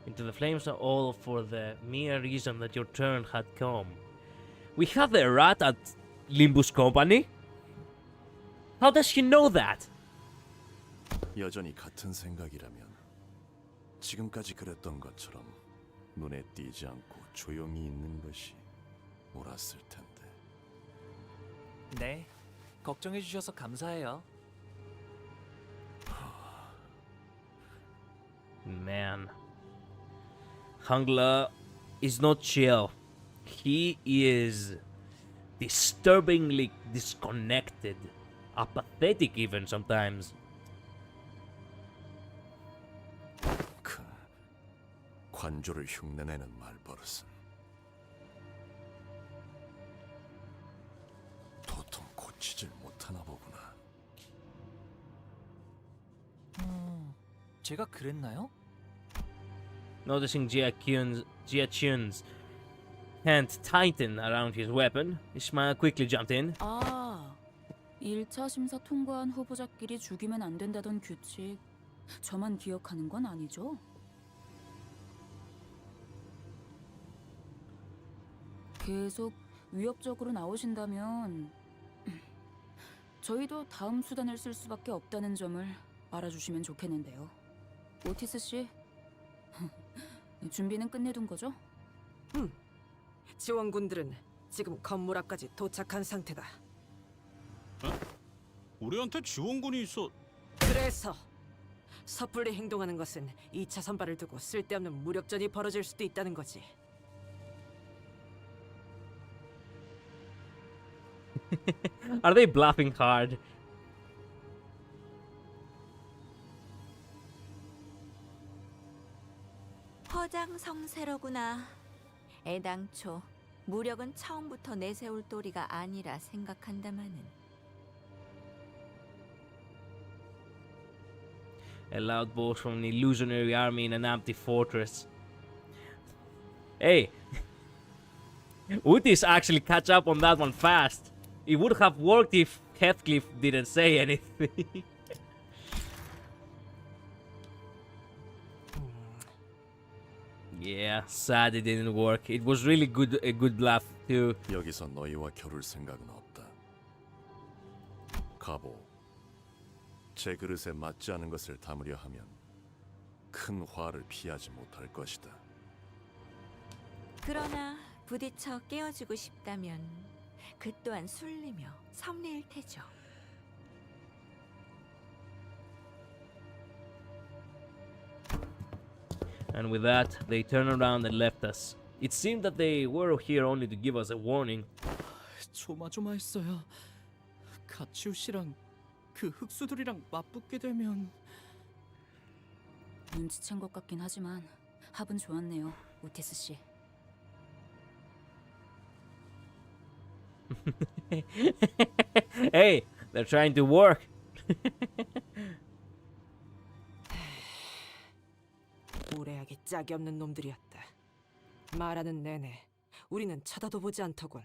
Into the flames, all for the mere reason that your turn had come. We have a rat at Limbuscompany? How does he know that? 여전히 같은 생각이라면 지금까지 그랬던 것처럼 눈에 띄지 않고 조용히 있는 것이 옳았을 텐데. 네, 걱정해 주셔서 감사해요. Man. Hangla is not chill. He is disturbingly disconnected. Apathetic even sometimes. 관조를 흉내내는 말버릇은 도통 고치질 못하나 보구나. 제가 그랬나요? Noticing Jia-chun's hand tighten around his weapon, Ishmael quickly jumped in. 아, 1차 심사 통과한 후보자끼리 죽이면 안 된다던 규칙. 저만 기억하는 건 아니죠? 계속 위협적으로 나오신다면 저희도 다음 수단을 쓸 수밖에 없다는 점을 알아주시면 좋겠는데요. 오티스 씨, 준비는 끝내둔 거죠? 지원군들은 지금 건물 앞까지 도착한 상태다. 우리한테 지원군이 있어. 그래서 섣불리 행동하는 것은 2차 선발을 두고 쓸데없는 무력전이 벌어질 수도 있다는 거지. Are they bluffing hard? 허장성세로구나. 애당초 무력은 처음부터 내세울 도리가 아니라 생각한다마는. A loud boast from an illusionary army in an empty fortress. Hey, Utis actually catch up on that one fast. It would have worked if Heathcliff didn't say anything. Yeah, sad it didn't work. It was really a good bluff too. 여기서 너희와 겨룰 생각은 없다. 가보. 제 그릇에 맞지 않은 것을 담으려 하면 큰 화를 피하지 못할 것이다. 그러나 부딪혀 깨어주고 싶다면 그 또한 술리며 섭리일 테죠. And with that, they turned around and left us. It seemed that they were here only to give us a warning. 조마조마했어요. 가치우 씨랑 그 흑수들이랑 맞붙게 되면. 눈치챈 것 같긴 하지만 합은 좋았네요, 오티스 씨. Hey, they're trying to work. 무례하게 짝이 없는 놈들이었다. 말하는 내내 우리는 쳐다도 보지 않더군.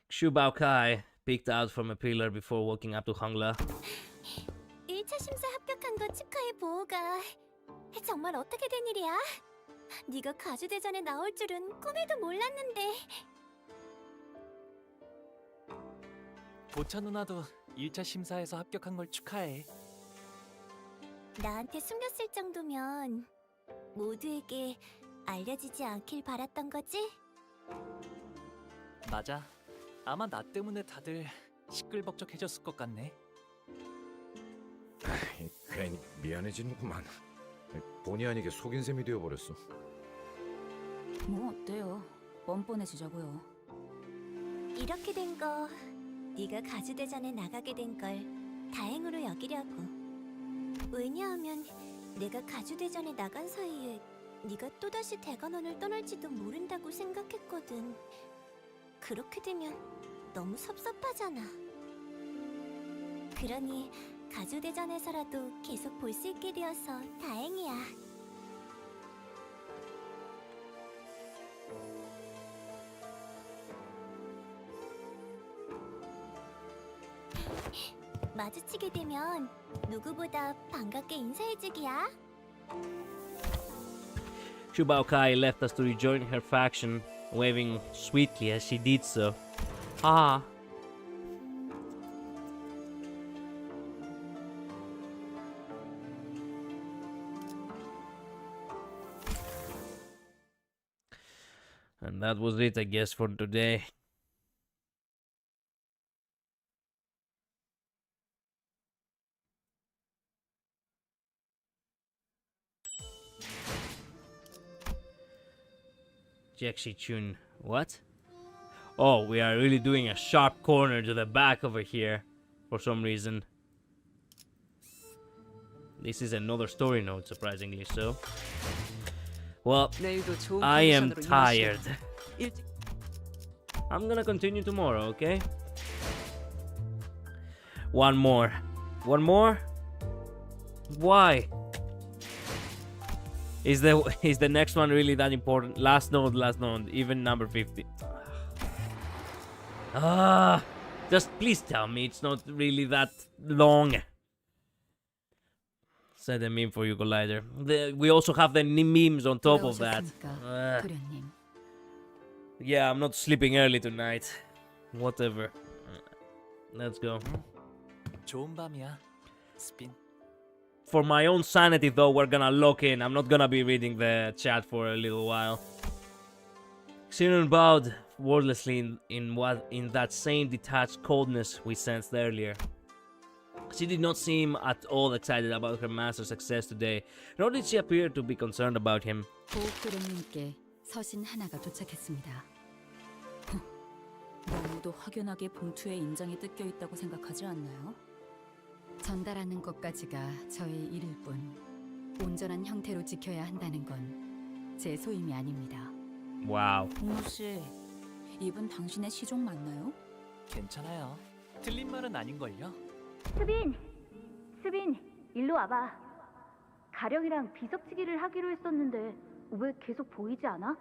Xu Baokai peeked out from a pillar before walking up to Hangla. 1차 심사 합격한 거 축하해, 뭐가 정말 어떻게 된 일이야? 네가 가주대전에 나올 줄은 꿈에도 몰랐는데. 보차 누나도 1차 심사에서 합격한 걸 축하해. 나한테 숨겼을 정도면 모두에게 알려지지 않길 바랐던 거지? 맞아. 아마 나 때문에 다들 시끌벅적해졌을 것 같네. 괜히 미안해지는구만. 본의 아니게 속인 셈이 되어버렸어. 뭐 어때요? 뻔뻔해지자고요. 이렇게 된 거 네가 가주대전에 나가게 된 걸 다행으로 여기려고. 왜냐하면 내가 가주대전에 나간 사이에 네가 또다시 대관원을 떠날지도 모른다고 생각했거든. 그렇게 되면 너무 섭섭하잖아. 그러니 가주대전에서라도 계속 볼 수 있게 되어서 다행이야. 마주치게 되면 누구보다 반갑게 인사해주기야. Shubaokai left us to rejoin her faction, waving sweetly as she did so. Ah. And that was it, I guess, for today. Jexi Chun. What? Oh, we are really doing a sharp corner to the back over here for some reason. This is another story note, surprisingly so. Well, I am tired. I'm gonna continue tomorrow, okay? One more. One more? Why? Is the next one really that important? Last note, even number 50. Just please tell me it's not really that long. Send a meme for you, Collider. We also have the memes on top of that. Yeah, I'm not sleeping early tonight. Whatever. Let's go. 좋은 밤이야, 스핀. For my own sanity, though, we're gonna lock in. I'm not gonna be reading the chat for a little while. Siren bowed wordlessly in that same detached coldness we sensed earlier. She did not seem at all excited about her master's success today, nor did she appear to be concerned about him. 보호도령님께 서신 하나가 도착했습니다. 너무도 확연하게 봉투에 인장이 뜯겨 있다고 생각하지 않나요? 전달하는 것까지가 저의 일일 뿐 온전한 형태로 지켜야 한다는 건 제 소임이 아닙니다. 와우. 공무 씨, 이분 당신의 시종 맞나요? 괜찮아요. 틀린 말은 아닌걸요? 수빈, 일로 와봐. 가령이랑 비석치기를 하기로 했었는데 왜 계속 보이지 않아?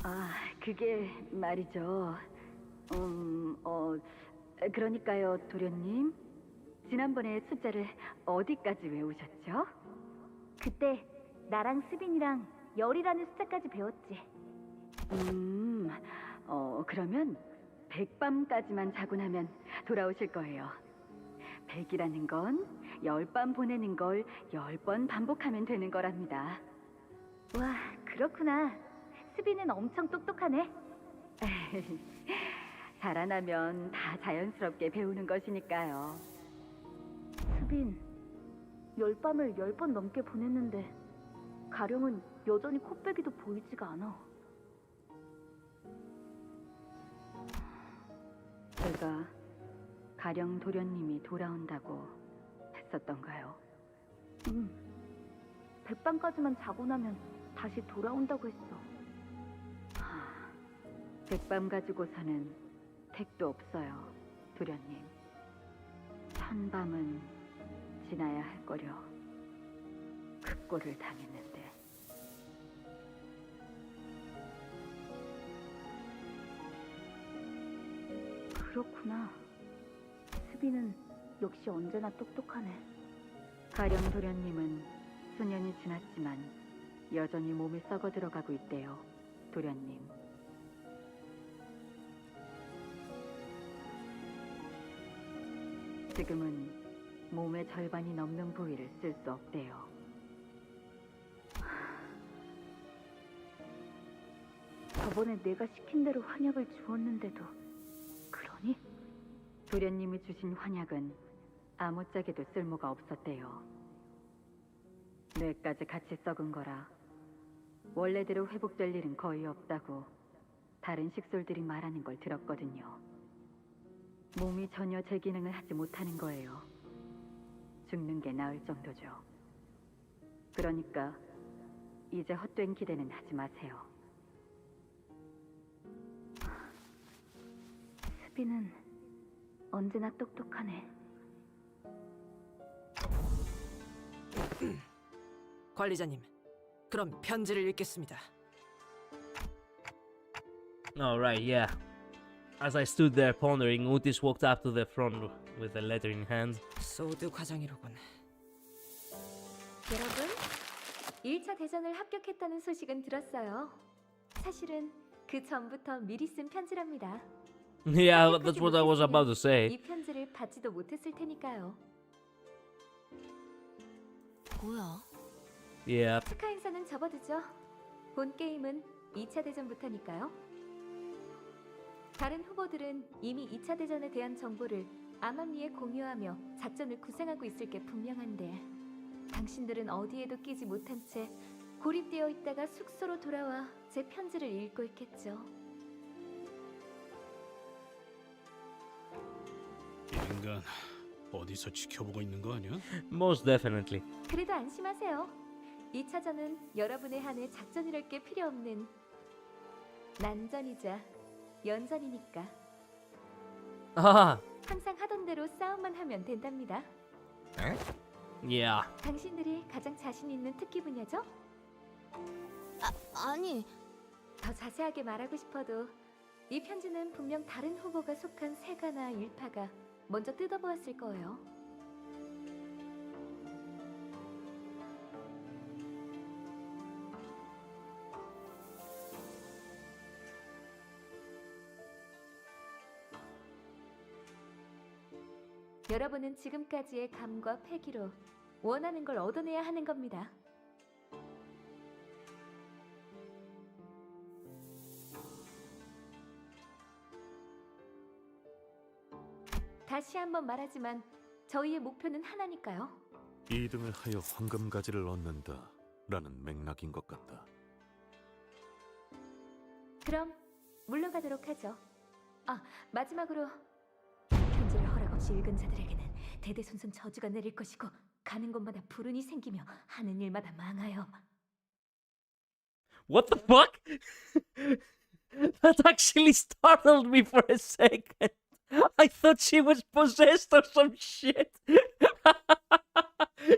아, 그게 말이죠. 그러니까요, 도련님. 지난번에 숫자를 어디까지 외우셨죠? 그때 나랑 수빈이랑 열이라는 숫자까지 배웠지. 그러면 100밤까지만 자고 나면 돌아오실 거예요. 100이라는 건 10밤 보내는 걸 10번 반복하면 되는 거랍니다. 와, 그렇구나. 수빈은 엄청 똑똑하네. 자라나면 다 자연스럽게 배우는 것이니까요. 수빈, 10밤을 10번 넘게 보냈는데 가령은 여전히 코빼기도 보이지가 않아. 제가 가령 도련님이 돌아온다고 했었던가요? 100밤까지만 자고 나면 다시 돌아온다고 했어. 100밤 가지고서는 택도 없어요, 도련님. 1000밤은 지나야 할 거려. 극고를 당했는데. 그렇구나. 수빈은 역시 언제나 똑똑하네. 가령 도련님은 수년이 지났지만 여전히 몸이 썩어 들어가고 있대요. 도련님. 지금은 몸의 절반이 넘는 부위를 쓸 수 없대요. 저번에 내가 시킨 대로 환약을 주었는데도 그러니? 도련님이 주신 환약은 아무짝에도 쓸모가 없었대요. 뇌까지 같이 썩은 거라 원래대로 회복될 일은 거의 없다고 다른 식솔들이 말하는 걸 들었거든요. 몸이 전혀 제 기능을 하지 못하는 거예요. 죽는 게 나을 정도죠. 그러니까 이제 헛된 기대는 하지 마세요. 스비는 언제나 똑똑하네. 관리자님, 그럼 편지를 읽겠습니다. All right, yeah. As I stood there pondering, Otis walked up to the front with a letter in hand. 소드 과장이로군. 여러분, 1차 대전을 합격했다는 소식은 들었어요. 사실은 그 전부터 미리 쓴 편지랍니다. Yeah, that's what I was about to say. 이 편지를 받지도 못했을 테니까요. 뭐야? Yeah. 축하 인사는 접어두죠. 본 게임은 2차 대전부터니까요. 다른 후보들은 이미 2차 대전에 대한 정보를 암암리에 공유하며 작전을 구상하고 있을 게 분명한데 당신들은 어디에도 끼지 못한 채 고립되어 있다가 숙소로 돌아와 제 편지를 읽고 있겠죠. 이 인간 어디서 지켜보고 있는 거 아니야? Most definitely. 그래도 안심하세요. 2차전은 여러분의 한해 작전이랄 게 필요 없는 난전이자 연전이니까. Ah. 항상 하던 대로 싸움만 하면 된답니다. Yeah. 당신들이 가장 자신 있는 특기 분야죠? 아니. 더 자세하게 말하고 싶어도 이 편지는 분명 다른 후보가 속한 세가나 일파가 먼저 뜯어보았을 거예요. 여러분은 지금까지의 감과 패기로 원하는 걸 얻어내야 하는 겁니다. 다시 한번 말하지만 저희의 목표는 하나니까요. 2등을 하여 황금가지를 얻는다라는 맥락인 것 같다. 그럼 물러가도록 하죠. 아, 마지막으로 편지를 허락 없이 읽은 자들에게는 대대손손 저주가 내릴 것이고 가는 곳마다 불운이 생기며 하는 일마다 망하여. What the fuck? That actually startled me for a second. I thought she was possessed or some shit.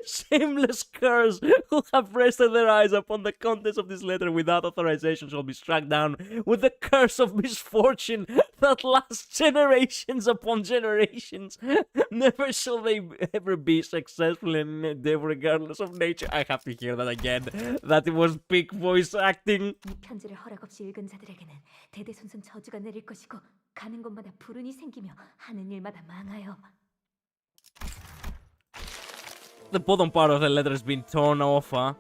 Shameless curs who have rested their eyes upon the contents of this letter without authorization shall be struck down with the curse of misfortune that lasts generations upon generations. Never shall they ever be successful in an endeavor regardless of nature. I have to hear that again. That it was peak voice acting. 이 편지를 허락 없이 읽은 자들에게는 대대손손 저주가 내릴 것이고 가는 곳마다 불운이 생기며 하는 일마다 망하여. The bottom part of the letter has been torn off, huh?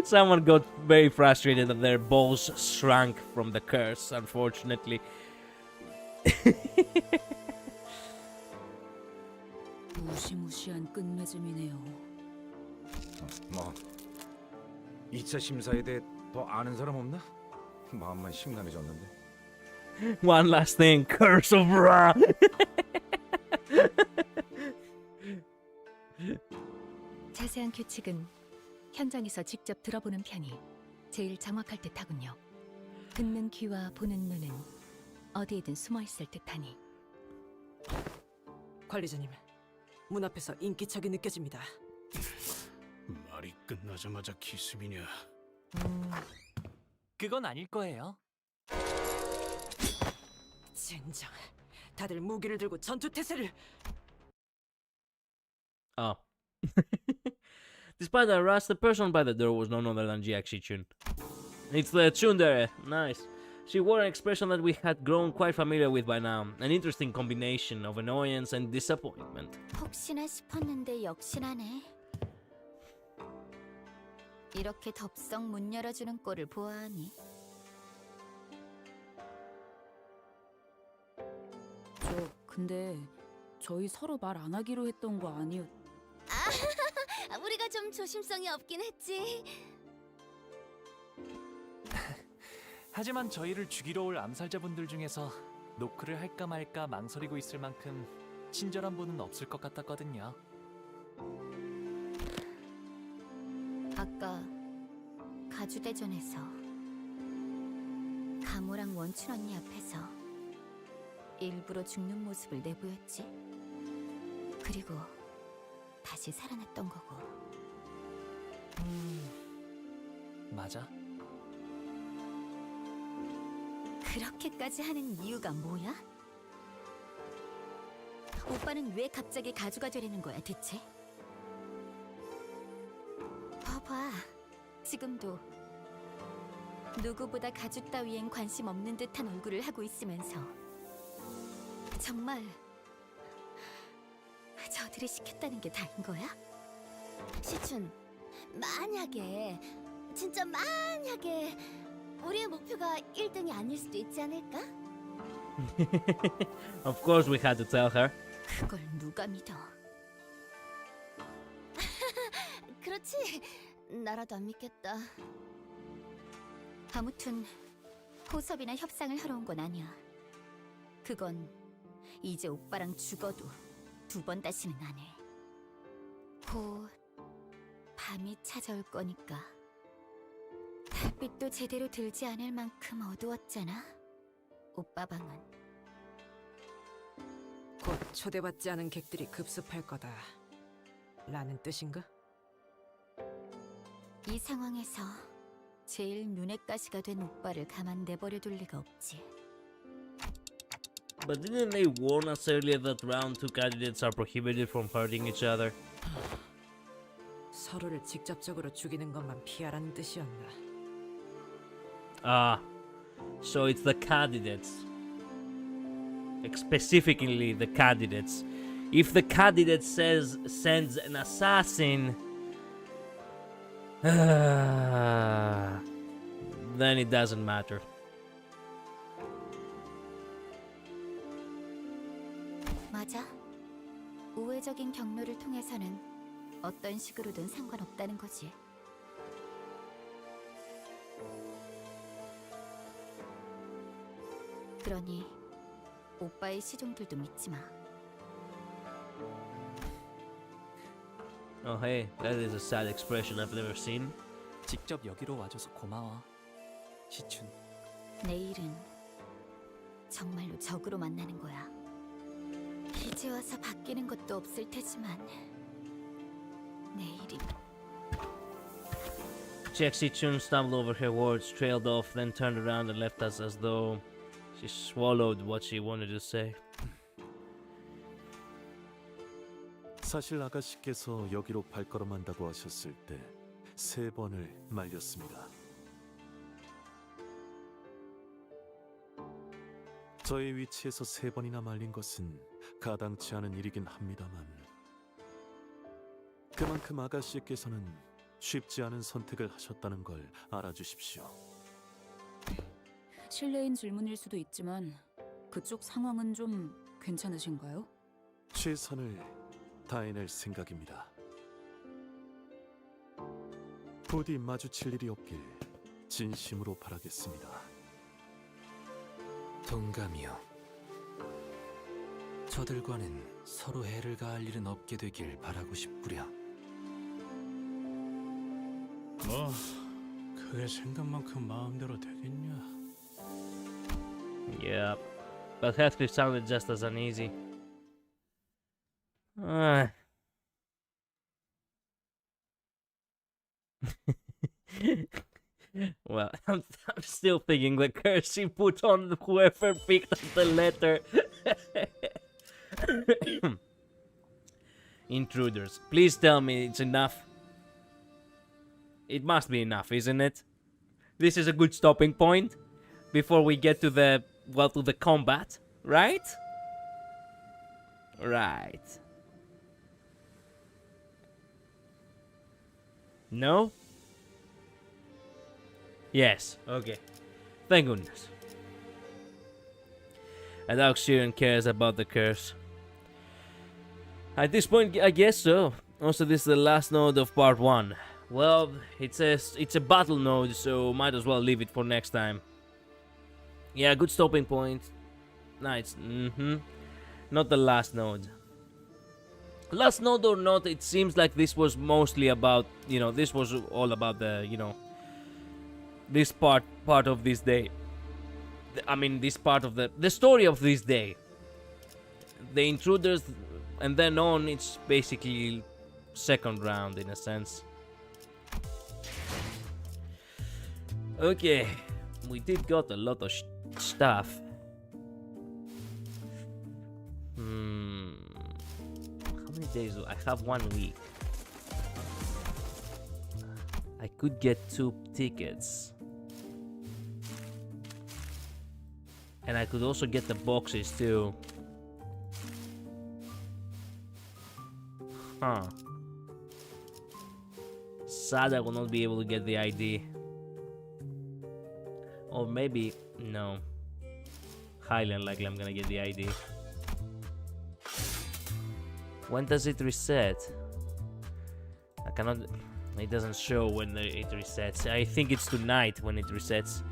Someone got very frustrated that their balls shrank from the curse, unfortunately. 무시무시한 끝맺음이네요. 뭐 2차 심사에 대해 더 아는 사람 없나? 마음만 심란해졌는데. One last thing, curse of Ra. 자세한 규칙은 현장에서 직접 들어보는 편이 제일 정확할 듯하군요. 듣는 귀와 보는 눈은 어디에든 숨어 있을 듯하니. 관리자님, 문 앞에서 인기척이 느껴집니다. 말이 끝나자마자 기습이냐? 그건 아닐 거예요. 젠장. 다들 무기를 들고 전투 태세를. Oh. Despite the rush, the person by the door was none other than GX Chun. It's the tsundere. Nice. She wore an expression that we had grown quite familiar with by now. An interesting combination of annoyance and disappointment. 혹시나 싶었는데 역시나네. 이렇게 덥석 문 열어주는 꼴을 보아하니. 근데 저희 서로 말 안 하기로 했던 거 아니었... 우리가 좀 조심성이 없긴 했지. 하지만 저희를 죽이러 올 암살자분들 중에서 노크를 할까 말까 망설이고 있을 만큼 친절한 분은 없을 것 같았거든요. 아까 가주대전에서 가모랑 원춘 언니 앞에서 일부러 죽는 모습을 내보였지. 그리고 다시 살아났던 거고. 맞아. 그렇게까지 하는 이유가 뭐야? 오빠는 왜 갑자기 가주가 되려는 거야, 대체? 봐봐, 지금도 누구보다 가주 따위엔 관심 없는 듯한 얼굴을 하고 있으면서 정말 저들이 시켰다는 게 다인 거야? 시춘, 만약에, 진짜 만약에 우리의 목표가 1등이 아닐 수도 있지 않을까? Of course we had to tell her. 그걸 누가 믿어? 그렇지, 나라도 안 믿겠다. 아무튼 포섭이나 협상을 하러 온 건 아니야. 그건 이제 오빠랑 죽어도 2번 다시는 안 해. 곧 밤이 찾아올 거니까. 달빛도 제대로 들지 않을 만큼 어두웠잖아, 오빠 방은. 곧 초대받지 않은 객들이 급습할 거다. 라는 뜻인가? 이 상황에서 제일 눈엣 가시가 된 오빠를 가만 내버려둘 리가 없지. But didn't they warn us earlier that round 2 candidates are prohibited from hurting each other? 서로를 직접적으로 죽이는 것만 피하라는 뜻이었나? Ah, so it's the candidates. Specifically the candidates. If the candidate sends an assassin, then it doesn't matter. 맞아. 우회적인 경로를 통해서는 어떤 식으로든 상관없다는 거지. 그러니 오빠의 시종들도 믿지 마. Oh hey, that is a sad expression I've never seen. 직접 여기로 와줘서 고마워, 시춘. 내일은 정말로 적으로 만나는 거야. 이제 와서 바뀌는 것도 없을 테지만 내일이. Jexi Chun stumbled over her words, trailed off, then turned around and left us as though she swallowed what she wanted to say. 사실 아가씨께서 여기로 발걸음한다고 하셨을 때 3번을 말렸습니다. 저의 위치에서 3번이나 말린 것은 가당치 않은 일이긴 합니다만, 그만큼 아가씨께서는 쉽지 않은 선택을 하셨다는 걸 알아주십시오. 실례인 질문일 수도 있지만 그쪽 상황은 좀 괜찮으신가요? 최선을 다해낼 생각입니다. 부디 마주칠 일이 없길 진심으로 바라겠습니다. 동감이요. 저들과는 서로 해를 가할 일은 없게 되길 바라고 싶구려. 뭐 그게 생각만큼 마음대로 되겠냐? Yeah, but Heathcliff sounded just as uneasy. Well, I'm still thinking the curse he put on whoever picked up the letter. Intruders. Please tell me it's enough. It must be enough, isn't it? This is a good stopping point before we get to the, well, to the combat, right? Right. No? Yes, okay. Thank goodness. And Auxion cares about the curse. At this point, I guess so. Also, this is the last node of part 1. Well, it says it's a battle node, so might as well leave it for next time. Yeah, good stopping point. Nice. Not the last node. Last node or not, it seems like this was mostly about, you know, this was all about the, you know, this part of this day. I mean, this part of the story of this day. The intruders, and then on, it's basically second round in a sense. Okay, we did got a lot of stuff. How many days do I have? 1 week. I could get 2 tickets. And I could also get the boxes too. Huh. Sad I will not be able to get the ID. Or maybe, no. Highly unlikely I'm gonna get the ID. When does it reset? I cannot... It doesn't show when it resets. I think it's tonight when it resets.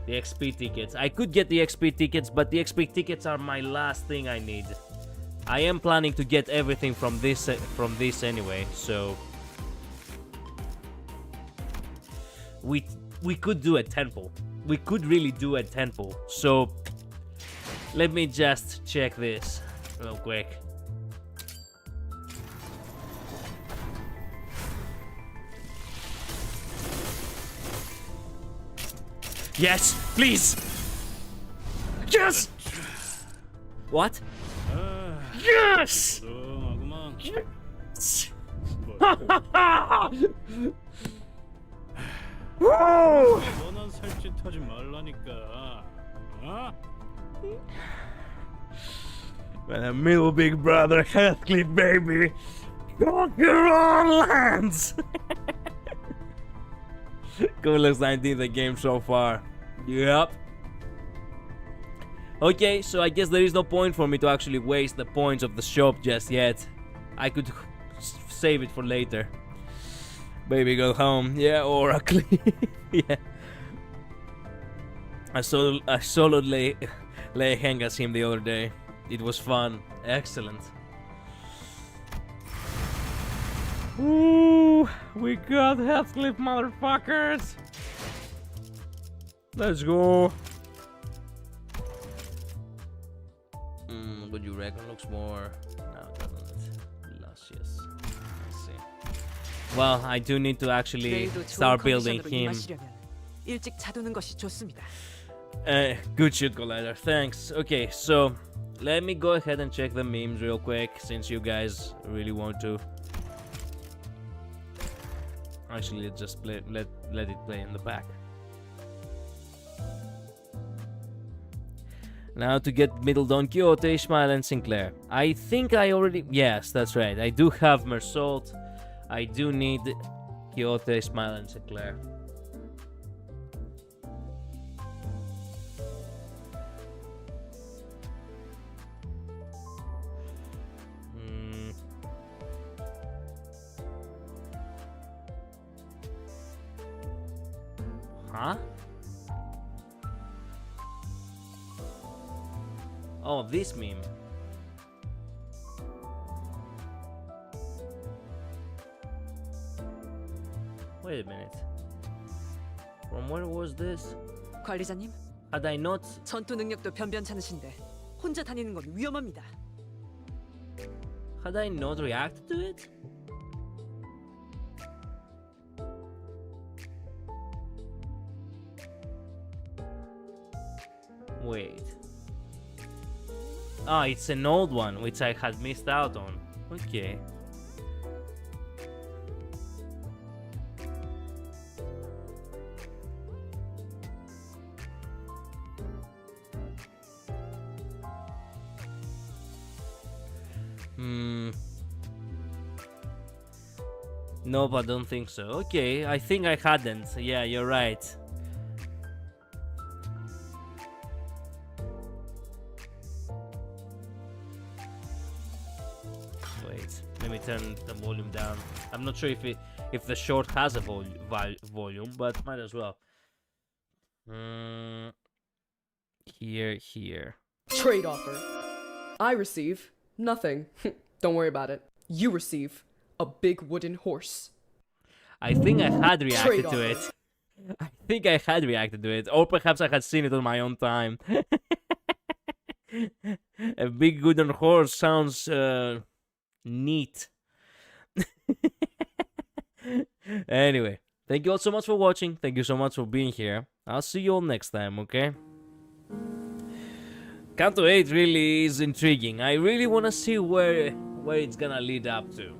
The XP tickets. I could get the XP tickets, but the XP tickets are my last thing I need. I am planning to get everything from this anyway, so... We could do a temple. We could really do a temple. So... Let me just check this real quick. Yes, please. Yes. What? Yes. Yes. Woo! 너는 살짓하지 말라니까. When a middle big brother, Heathcliff baby, conquer all lands. Coolest 19th the game so far. Yep. Okay, so I guess there is no point for me to actually waste the points of the shop just yet. I could save it for later. Baby go home. Yeah, Oracle. Yeah. I soloed lay hang as him the other day. It was fun. Excellent. Ooh, we got Heathcliff, motherfuckers. Let's go. What do you reckon? Looks more... No, doesn't it? Luscious. Let's see. Well, I do need to actually start building him. 일찍 자두는 것이 좋습니다. Good shit, Collider. Thanks. Okay, so let me go ahead and check the memes real quick, since you guys really want to. Actually, let's just let it play in the back. Now to get middle Don Quixote, Ishmael, and Sinclair. I think I already... Yes, that's right. I do have Mersault. I do need Quixote, Ishmael, and Sinclair. Huh? Oh, this meme. Wait a minute. From where was this? 관리자님, Had I not... 전투 능력도 변변찮으신데 혼자 다니는 건 위험합니다. Had I not reacted to it? Wait. Ah, it's an old one, which I had missed out on. Okay. Nope, I don't think so. Okay, I think I hadn't. Yeah, you're right. Wait, let me turn the volume down. I'm not sure if the short has a volume, but might as well. Here. Trade offer. I receive nothing. Don't worry about it. You receive a big wooden horse. I think I had reacted to it. Trade-off. I think I had reacted to it, or perhaps I had seen it on my own time. A big wooden horse sounds neat. Anyway, thank you all so much for watching. Thank you so much for being here. I'll see you all next time, okay? Canto 8 really is intriguing. I really want to see where it's gonna lead up to.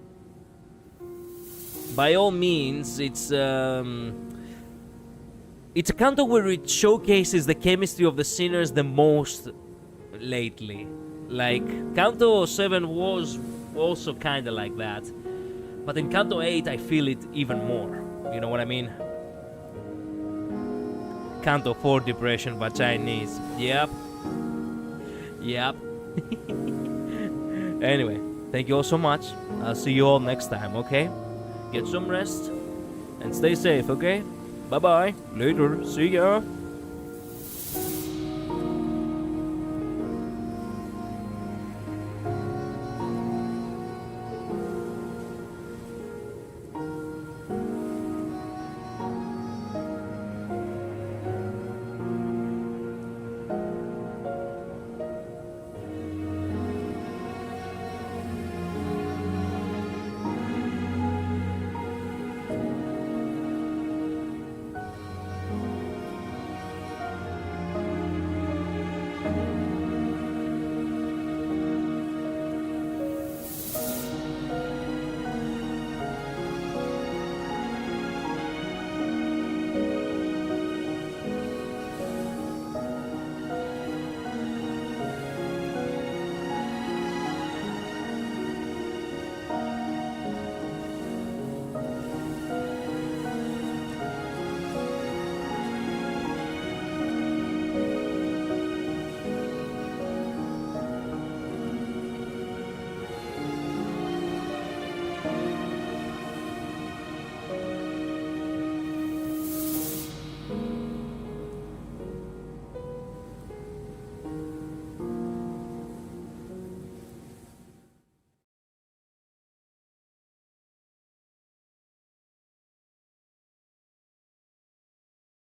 By all means, it's a canto where it showcases the chemistry of the sinners the most lately. Like, Canto 7 was also kinda like that. But in Canto 8, I feel it even more. You know what I mean? Canto 4 depression by Chinese. Yep. Anyway, thank you all so much. I'll see you all next time, okay? Get some rest and stay safe, okay? Bye-bye. Later. See ya.